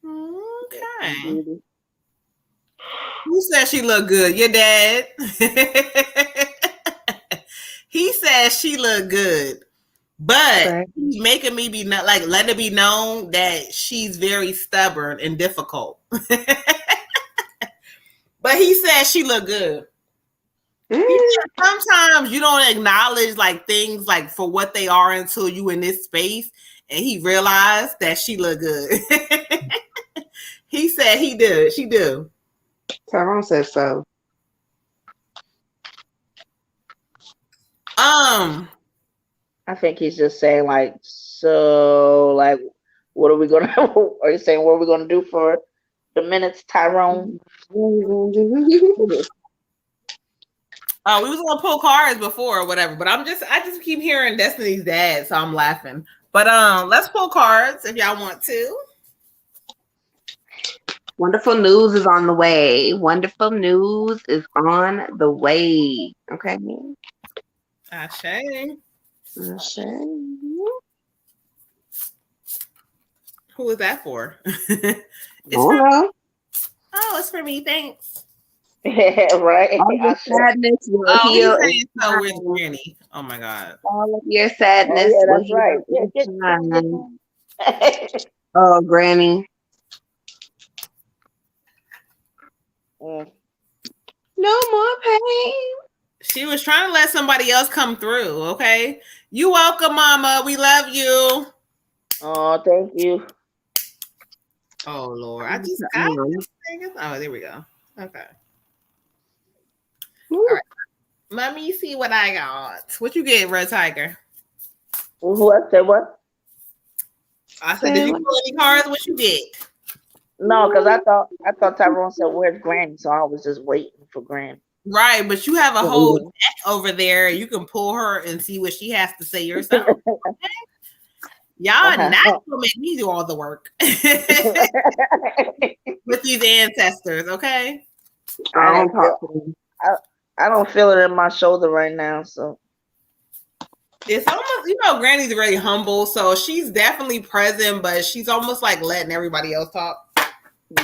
Okay. Who said she looked good? Your dad. He says she looked good, but he's making me let it be known that she's very stubborn and difficult. But he said she looked good. Sometimes you don't acknowledge like things like for what they are until you in this space, and he realized that she look good. He said he did. She do. Tyrone says so. I think he's just saying like, so like, what are we gonna? Are you saying what are we gonna do for the minutes, Tyrone? Oh, we was gonna pull cards before or whatever, but I just keep hearing Destiny's dad, so I'm laughing. But let's pull cards if y'all want to. Wonderful news is on the way. Wonderful news is on the way. Okay. Ashe. Ashe. Who is that for? Oh, it's for me. Thanks. Right. all your sadness will Oh, heal. he's saying so with Granny. Oh my God. All of your sadness Oh, yeah, will that's heal. right. In time. Oh, Granny. Mm. No more pain. She was trying to let somebody else come through. Okay. You welcome, Mama. We love you. Oh, thank you. Oh Lord. I just got this thing. Oh, there we go. Okay. All right. Let me see what I got. What you get, Red Tiger? What? Say what? I said, did you pull any cards? What you get? No, because I thought Tyrone said where's Granny, so I was just waiting for Granny. Right, but you have a whole deck over there. You can pull her and see what she has to say yourself. Okay? Y'all not gonna make me do all the work with these ancestors, okay? I don't feel it in my shoulder right now, so it's almost Granny's very humble, so she's definitely present, but she's almost like letting everybody else talk.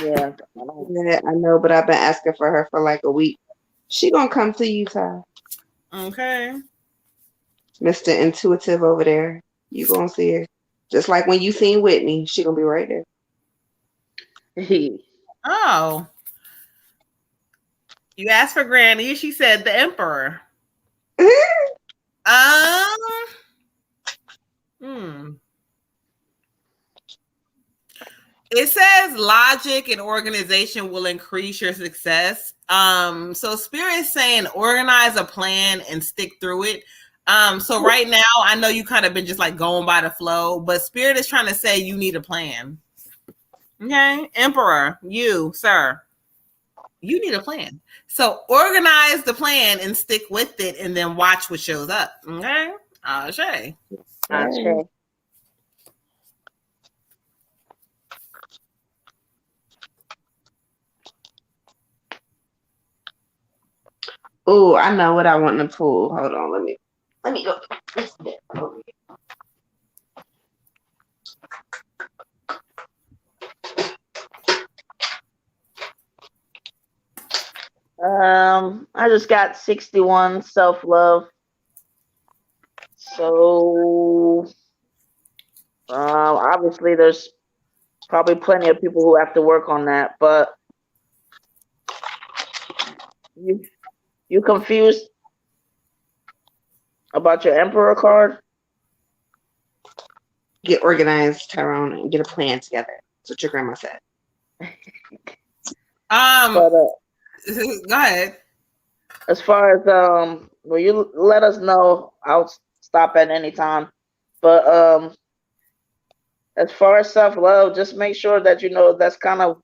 Yeah, I know, but I've been asking for her for like a week. She gonna come to you, Ty. Okay. Mr. Intuitive over there. You gonna see her. Just like when you seen Whitney, she gonna be right there. Oh. You asked for Granny, she said the Emperor. It says logic and organization will increase your success. So Spirit's saying organize a plan and stick through it. So right now, I know you kind of been just like going by the flow, but Spirit is trying to say you need a plan. Okay, Emperor, you, sir, you need a plan. So organize the plan and stick with it, and then watch what shows up. Okay, Ashe. Ashe. Oh, I know what I want to pull. Hold on, let me go. I just got 61 self-love. So obviously there's probably plenty of people who have to work on that, but you confused about your Emperor card? Get organized, Tyrone, and get a plan together. That's what your grandma said. Go ahead. As far as well, you let us know. I'll stop at any time. But as far as self-love, just make sure that you know that's kind of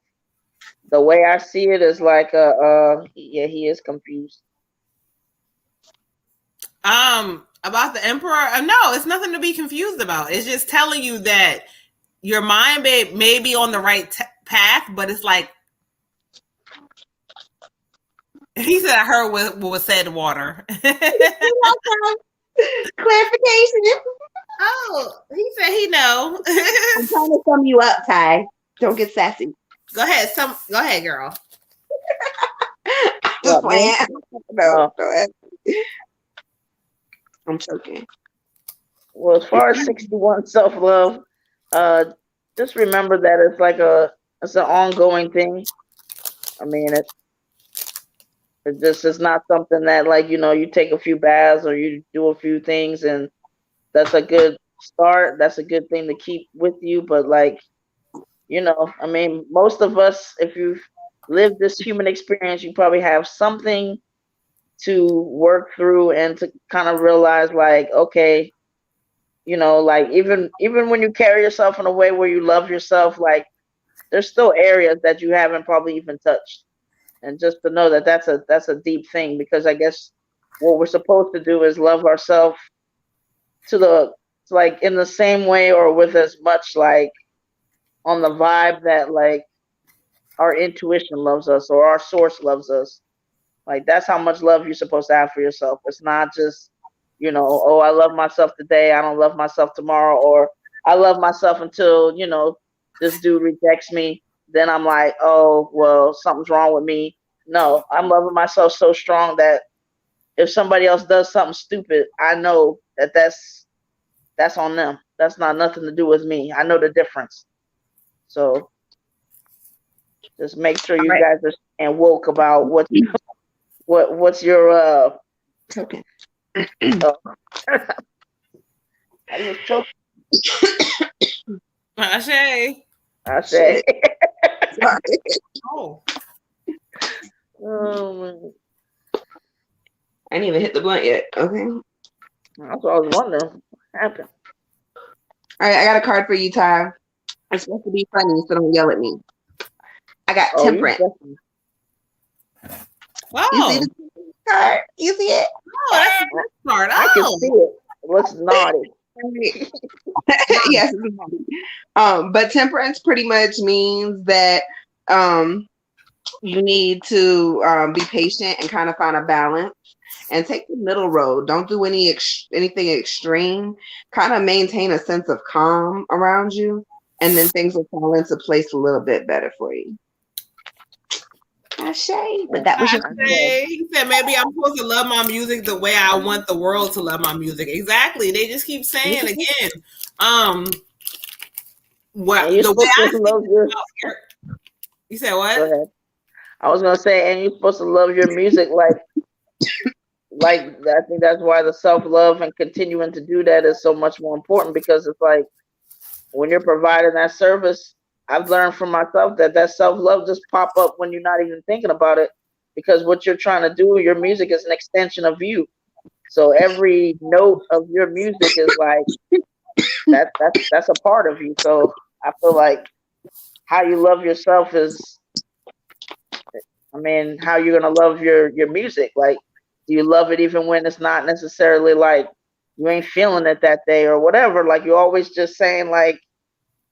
the way I see it is like yeah, he is confused. About the Emperor, no, it's nothing to be confused about. It's just telling you that your mind may be on the right path, but it's like he said, I heard what was said in water. Clarification. Oh, he said he know. I'm trying to sum you up, Ty. Don't get sassy. Go ahead, girl. Just playing. No, go ahead. I'm joking. Well, as far as 61 self-love, just remember that it's like it's an ongoing thing. I mean, It just is not something that, like, you take a few baths or you do a few things, and that's a good start. That's a good thing to keep with you. But, like, I mean, most of us, if you've lived this human experience, you probably have something to work through and to kind of realize, like, okay, like, even when you carry yourself in a way where you love yourself, like, there's still areas that you haven't probably even touched. And just to know that that's a deep thing, because I guess what we're supposed to do is love ourselves to the like in the same way, or with as much, like, on the vibe that, like, our intuition loves us or our source loves us. Like, that's how much love you're supposed to have for yourself. It's not just, oh, I love myself today, I don't love myself tomorrow, or I love myself until, this dude rejects me. Then I'm like, oh, well, something's wrong with me. No, I'm loving myself so strong that if somebody else does something stupid, I know that that's on them. That's not nothing to do with me. I know the difference. So just make sure All you right. guys are and woke about what's your Okay. I just told Ashe. I say. Sorry. Oh. I didn't even hit the blunt yet. Okay. That's what I was wondering. What happened? All right, I got a card for you, Ty. It's supposed to be funny, so don't yell at me. I got Oh, temperance. Wow. You see the card? You see it? Oh, that's the best part. I can Oh. see it. It looks naughty. Yes. But temperance pretty much means that you need to be patient and kind of find a balance and take the middle road. Don't do anything extreme. Kind of maintain a sense of calm around you, and then things will fall into place a little bit better for you. But that was your He said maybe I'm supposed to love my music the way I want the world to love my music. Exactly. They just keep saying again. What And the way I to love your. You said what? Go ahead. I was gonna say, and you're supposed to love your music like I think that's why the self-love and continuing to do that is so much more important, because it's like when you're providing that service, I've learned from myself that self-love just pop up when you're not even thinking about it, because what you're trying to do, your music is an extension of you. So every note of your music is like that's a part of you. So I feel like how you love yourself is, I mean, how you're gonna love your music. Like, do you love it even when it's not necessarily like you ain't feeling it that day or whatever? Like, you're always just saying, like,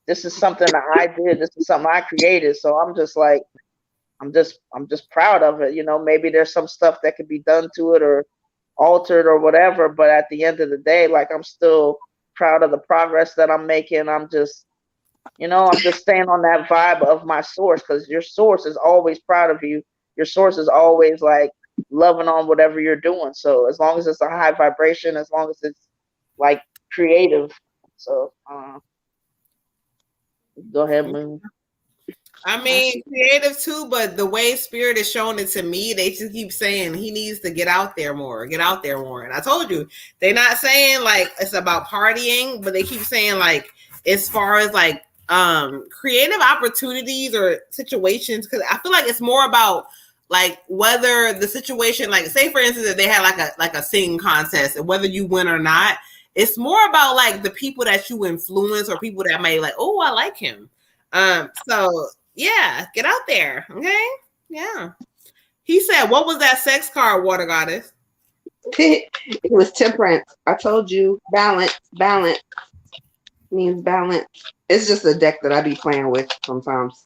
this is something that I did, this is something I created. So I'm just like, I'm just proud of it. Maybe there's some stuff that could be done to it or altered or whatever, but at the end of the day, like, I'm still proud of the progress that I'm making. I'm just staying on that vibe of my source, because your source is always proud of you. Your source is always like loving on whatever you're doing. So as long as it's a high vibration, as long as it's like creative. So go ahead, Moon. I mean, creative too, but the way Spirit is showing it to me, they just keep saying he needs to get out there more. And I told you, they're not saying like it's about partying, but they keep saying like as far as like creative opportunities or situations, because I feel like it's more about like whether the situation, like say for instance, if they had like a singing contest and whether you win or not, it's more about like the people that you influence or people that may like, oh, I like him. So yeah, get out there. Okay. Yeah. He said, what was that sex card, Water Goddess? It was temperance. I told you, balance means balance. It's just a deck that I be playing with sometimes.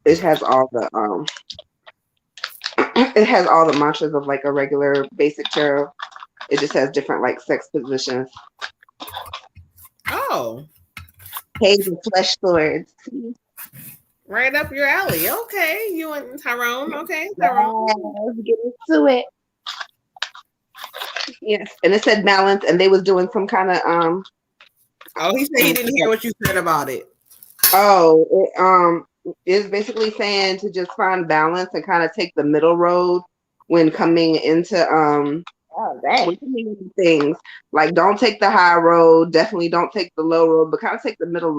It has all the mantras of like a regular basic tarot. It just has different like sex positions. Oh. Page of flesh swords. Right up your alley. Okay. You and Tyrone. Okay, Tyrone. Let's get into it. Yes. And it said balance, and they was doing some kind of Oh, he said he didn't hear what you said about it. Oh, it's basically saying to just find balance and kind of take the middle road when coming into Oh, dang. when coming into things. Like, don't take the high road. Definitely don't take the low road, but kind of take the middle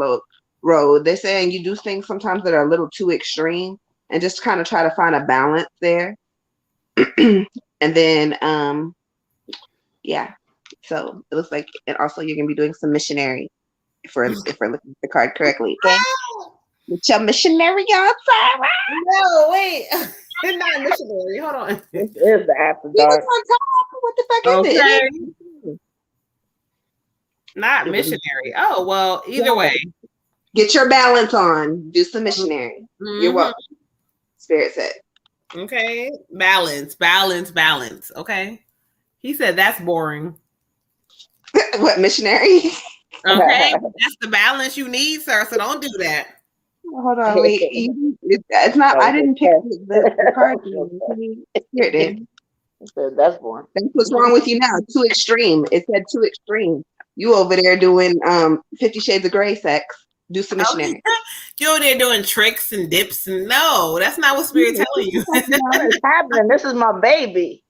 road. They're saying you do things sometimes that are a little too extreme, and just kind of try to find a balance there. And then yeah. So it looks like, and also you're gonna be doing some missionary if we're looking at the card correctly. Okay. With your missionary on side, right? No, wait. It's not missionary. Hold on. This is the after He was dark. on top. What the fuck is it? Okay. It is- Not missionary. Oh, well, either way. Get your balance on. Do some missionary. You're Mhm. welcome. Spirit said. Okay. Balance. Okay. He said that's boring. What, missionary? Okay. That's the balance you need, sir. So don't do that. Hold on, wait. It's not. I didn't pick the card. Spirit did. That's boring. That's what's wrong with you now. Too extreme. It said too extreme. You over there doing 50 Shades of Grey sex. Do some missionary. You over there doing tricks and dips, and no, that's not what Spirit's telling you. What is happening? This is my baby.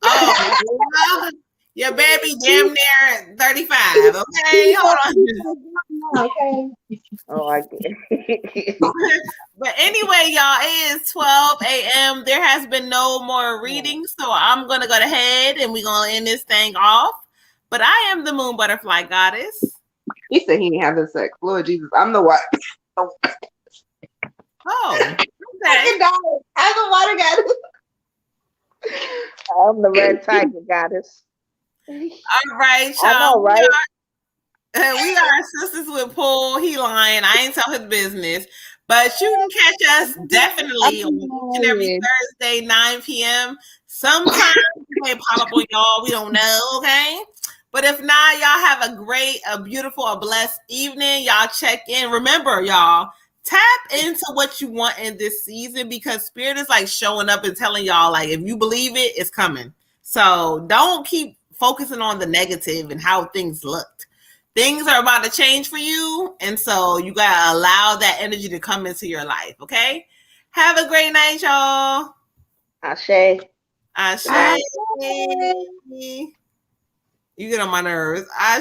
Oh, well, your baby damn near 35. Okay, hold on. Okay. Oh, I get. But anyway, y'all, it is 12 a.m. There has been no more readings, so I'm gonna go ahead and we're gonna end this thing off. But I am the Moon Butterfly Goddess. He said he ain't having sex. Lord Jesus, I'm the what? Oh, okay. I'm the water goddess. I'm the red tiger goddess. All right, I y'all. know, right? We are Sistas Wit Pull. He lying. I ain't tell his business. But you can catch us definitely on each and every Thursday, 9 p.m. Sometimes it may pop up on y'all. We don't know, okay? But if not, y'all have a great, a beautiful, a blessed evening. Y'all check in. Remember, y'all, tap into what you want in this season because Spirit is like showing up and telling y'all, like, if you believe it, it's coming. So don't keep focusing on the negative and how things looked. Things are about to change for you. And so you got to allow that energy to come into your life. Okay. Have a great night, y'all. Ashe. Ashe. You get on my nerves.